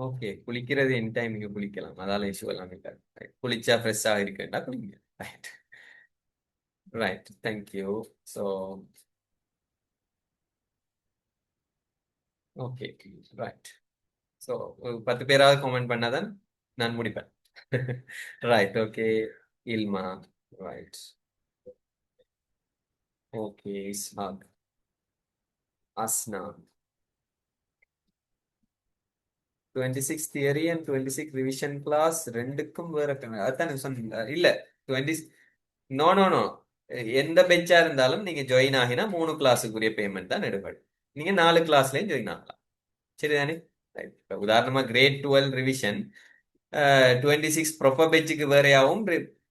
ஓகே, குளிக்கிறது எனி டைம் நீங்க குளிக்கலாம், அதால இஷ்யூ எல்லாம் இல்லை. Right. குளிச்சா ஃப்ரெஷ்ஷாக இருக்குன்னா குளிங்க. Right. Right, thank you. So okay. Right. So 10 பேராவது கமெண்ட் பண்ணாதான் நான் முடிப்பேன். Right. Okay. Ilma. Right. Okay. Ishaq. Asna. 26 theory and 26 revision class ரெண்டுக்கும் வேற அதான் சொன்னீங்க இல்ல. 20. No no no. எந்த பெஞ்சா இருந்தாலும் நீங்க ஜாயின் ஆகினா 3 கிளாஸுக்குரிய பேமெண்ட் தான் எடுப்படும். நீங்க 4 கிளாஸ்லயும் ஜாயின் ஆகலாம். சரிதானே? Right. இப்ப உதாரணமா கிரேட் 12 ரிவிஷன் 26 ப்ரொப்பர் பெஞ்சுக்கு வேறையாவும்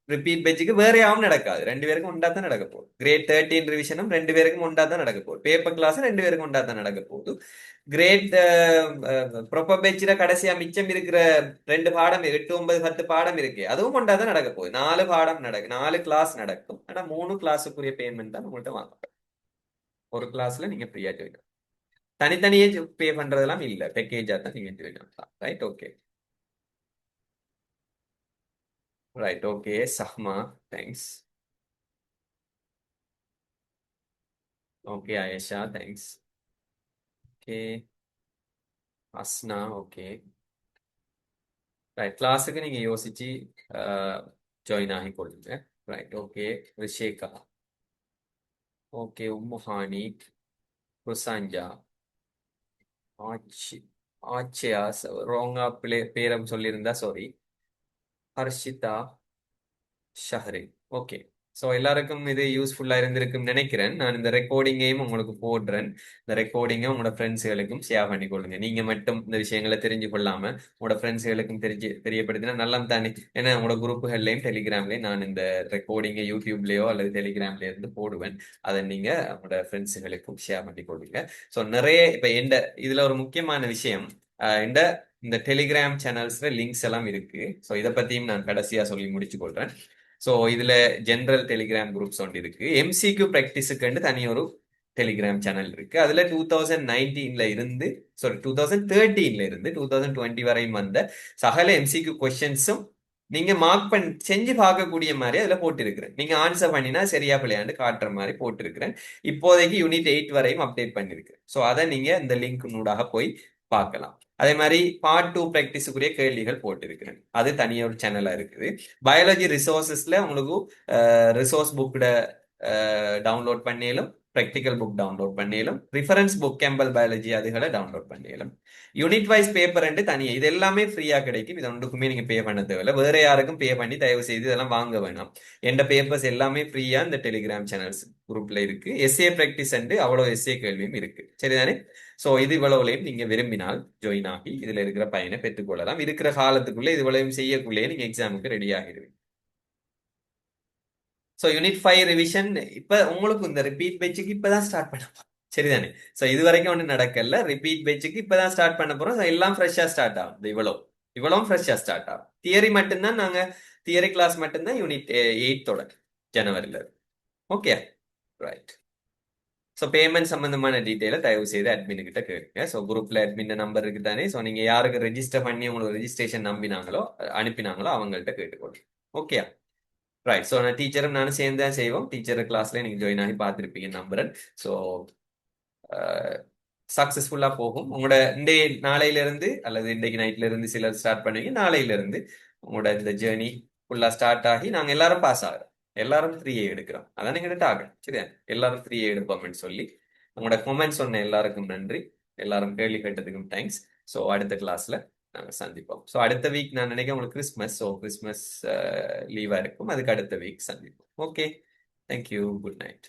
ரிப்பீட் பெஞ்சுக்கு வேறையாவும் நடக்காது. 2 பேருக்கும் உண்டா தான் நடக்க போகுது. கிரேட் 13 ரிவிஷனும் 2 பேருக்கும் உண்டா தான் நடக்க போகுது. பேப்பர் கிளாஸ் 2 பேருக்கும் உண்டா தான் நடக்க போகுது. கிரேட் ப்ரொப்பர் பெஞ்சில கடைசியா மிச்சம் இருக்கிற 2 பாடம் 8 9 10 பாடம் இருக்கு, அதுவும் உண்டா தான் நடக்க போகுது. 4 பாடம் நடக்கும், 4 கிளாஸ் நடக்கும். ஆனா 3 கிளாஸுக்குரிய பேமெண்ட் தான் உங்கள்கிட்ட வாங்கப்படும். ஒரு கிளாஸ்ல நீங்க ஃப்ரீயா ஜாயின். தனித்தனியே பே பண்றதெல்லாம் இல்ல, பேக்கேஜா தான் நீங்க ஜாயின் பண்ணலாம். Right. Okay. Right. Okay. Sahma. Thanks. Okay. Ayesha. Thanks. Okay. Asna. Okay. Right. கிளாஸுக்கு நீங்க யோசிச்சு ஜாயின் ஆகி கொள்ளுங்க. Right. Okay. Rishekha. Okay. Ummuhani. Rusanja. ஆச்சி. ஆச்சியா. ரோங்கா பேரம் சொல்லியிருந்தா sorry. Harshitha. Shahari. Okay. So எல்லாருக்கும் இது யூஸ்ஃபுல்லா இருந்திருக்குன்னு நினைக்கிறேன். நான் இந்த ரெக்கார்டிங்கையும் உங்களுக்கு போடுறேன். இந்த ரெக்கார்டிங்கை உங்களோட ஃப்ரெண்ட்ஸுகளுக்கும் ஷேர் பண்ணி கொள்ளுங்க. நீங்க மட்டும் இந்த விஷயங்களை தெரிஞ்சு கொள்ளாம உங்களோட ஃப்ரெண்ட்ஸுகளுக்கும் தெரியப்படுத்தினா நல்லா தானே. ஏன்னா உங்களோட குரூப்புகள்லையும் டெலிகிராம்லையும் நான் இந்த ரெக்கார்டிங்கை யூடியூப்லயோ அல்லது டெலிகிராம்லயோ இருந்து போடுவேன். அதை நீங்க உங்களோட ஃப்ரெண்ட்ஸுகளுக்கும் ஷேர் பண்ணி கொள்ளுங்க. ஸோ நிறைய இப்ப இதுல ஒரு முக்கியமான விஷயம், இந்த இந்த டெலிகிராம் சேனல்ஸ்ல லிங்க்ஸ் எல்லாம் இருக்கு. ஸோ இதை பத்தியும் நான் கடைசியா சொல்லி முடிச்சு கொள்றேன். ஸோ இதுல ஜெனரல் டெலிகிராம் குரூப்ஸ் ஒன்று இருக்கு. எம்சிக்யூ ப்ராக்டிஸுக்குன்னு தனி ஒரு டெலிகிராம் சேனல் இருக்கு. அதுல 2019ல இருந்து 2013ல இருந்து 2020 வரையும் வந்த சகல எம்சிக்யூ கொஸ்டின்ஸும் நீங்க மார்க் செஞ்சு பார்க்கக்கூடிய மாதிரி அதுல போட்டிருக்கிறேன். நீங்க ஆன்சர் பண்ணினா சரியா பிள்ளையாண்டு காட்டுற மாதிரி போட்டிருக்கிறேன். இப்போதைக்கு யூனிட் 8 வரையும் அப்டேட் பண்ணிருக்கேன். ஸோ அதை நீங்க இந்த லிங்க் நூடாக போய் பார்க்கலாம். அதே மாதிரி பார்ட் 2 ப்ராக்டிஸுக்குரிய கேள்விகள் போட்டிருக்கிறேன். அது தனியாக ஒரு சேனலா இருக்குது. பயாலஜி ரிசோர்சஸ்ல உங்களுக்கு ரிசோர்ஸ் புக் டவுன்லோட் பண்ணிலும், ப்ராக்டிக்கல் புக் டவுன்லோட் பண்ணிலும், ரிஃபரன்ஸ் புக் கேம்பல் பயாலஜி அதுகளை டவுன்லோட் பண்ணிலும், யூனிட் வைஸ் பேப்பர் தனியாக இது எல்லாமே ஃப்ரீயா கிடைக்கும். இது ஒன்றுக்குமே நீங்க பே பண்ண தேவையில்லை. வேற யாருக்கும் பே பண்ணி தயவு செய்து இதெல்லாம் வாங்க வேணாம். எந்த பேப்பர்ஸ் எல்லாமே ஃப்ரீயா இந்த டெலிகிராம் சேனல்ஸ் குரூப்ல இருக்கு. எஸ்ஏ ப்ராக்டிஸ் அவ்வளவு எஸ்ஏ கேள்வியும் இருக்கு. சரிதானே? ஸோ இது இவ்வளவுலையும் நீங்க விரும்பினால் ஜாயின் ஆகி இதுல இருக்கிற பயனை பெற்றுக்கொள்ளலாம். இருக்கிற காலத்துக்குள்ள இது இவ்வளவு செய்யக்குள்ளேயே நீங்க எக்ஸாமுக்கு ரெடி ஆகிடுவீங்க. ஸோ யூனிட் 5 ரிவிஷன் இப்ப உங்களுக்கு இந்த ரிப்பீட் பேச்சுக்கு இப்பதான் ஸ்டார்ட் பண்ண போறோம். சரிதானே? ஸோ இது வரைக்கும் ஒன்றும் நடக்கல. ரிப்பீட் பேச்சுக்கு இப்பதான் ஸ்டார்ட் பண்ண போறோம். எல்லாம் ஃப்ரெஷ்ஷா ஸ்டார்ட் ஆகும். இவ்வளவும் ஃப்ரெஷ்ஷா ஸ்டார்ட் ஆகும். தியரி மட்டும்தான் தியரி கிளாஸ் மட்டும்தான் யூனிட் 8 ஜனவரில. ஓகே. ரைட். ஸோ பேமெண்ட் சம்பந்தமான டீட்டெயிலை தயவு செய்து அட்மின் கிட்ட கேளுங்க. ஸோ குரூப்ல அட்மின் நம்பர் இருக்கு தானே. ஸோ நீங்க யாருக்கு ரெஜிஸ்டர் பண்ணி உங்களுக்கு ரெஜிஸ்ட்ரேஷன் அனுப்பினாங்களோ அவங்கள்ட்ட கேட்டுக்கொள்ளுங்க. ஓகே. ரைட். ஸோ டீச்சரும் நானும் சேர்ந்து தான் செய்வோம். டீச்சர் கிளாஸ்ல நீங்க ஜாயின் ஆகி பார்த்துருப்பீங்க நம்புறேன். ஸோ சக்சஸ்ஃபுல்லா போகும். உங்களோட நாளையில இருந்து அல்லது இன்றைக்கு நைட்ல இருந்து சிலர் ஸ்டார்ட் பண்ணுவீங்க. நாளையில இருந்து உங்களோட இந்த ஜேர்னி ஃபுல்லா ஸ்டார்ட் ஆகி நாங்க எல்லாரும் பாஸ் ஆகிறோம். எல்லாரும் 3A எடுக்கிறோம். அதான் எங்கட டார்கெட். சரியா? எல்லாரும் 3A எடுப்போம்னு சொல்லி உங்களோட கமெண்ட் சொன்ன எல்லாருக்கும் நன்றி. எல்லாரும் கேள்வி கேட்டதுக்கும் தேங்க்ஸ். ஸோ அடுத்த கிளாஸ்ல நாங்கள் சந்திப்போம். ஸோ அடுத்த வீக் நான் நினைக்கிறேன் உங்களுக்கு கிறிஸ்மஸ். ஸோ கிறிஸ்மஸ் லீவாக இருக்கும். அதுக்கு அடுத்த வீக் சந்திப்போம். Okay, thank you, good night.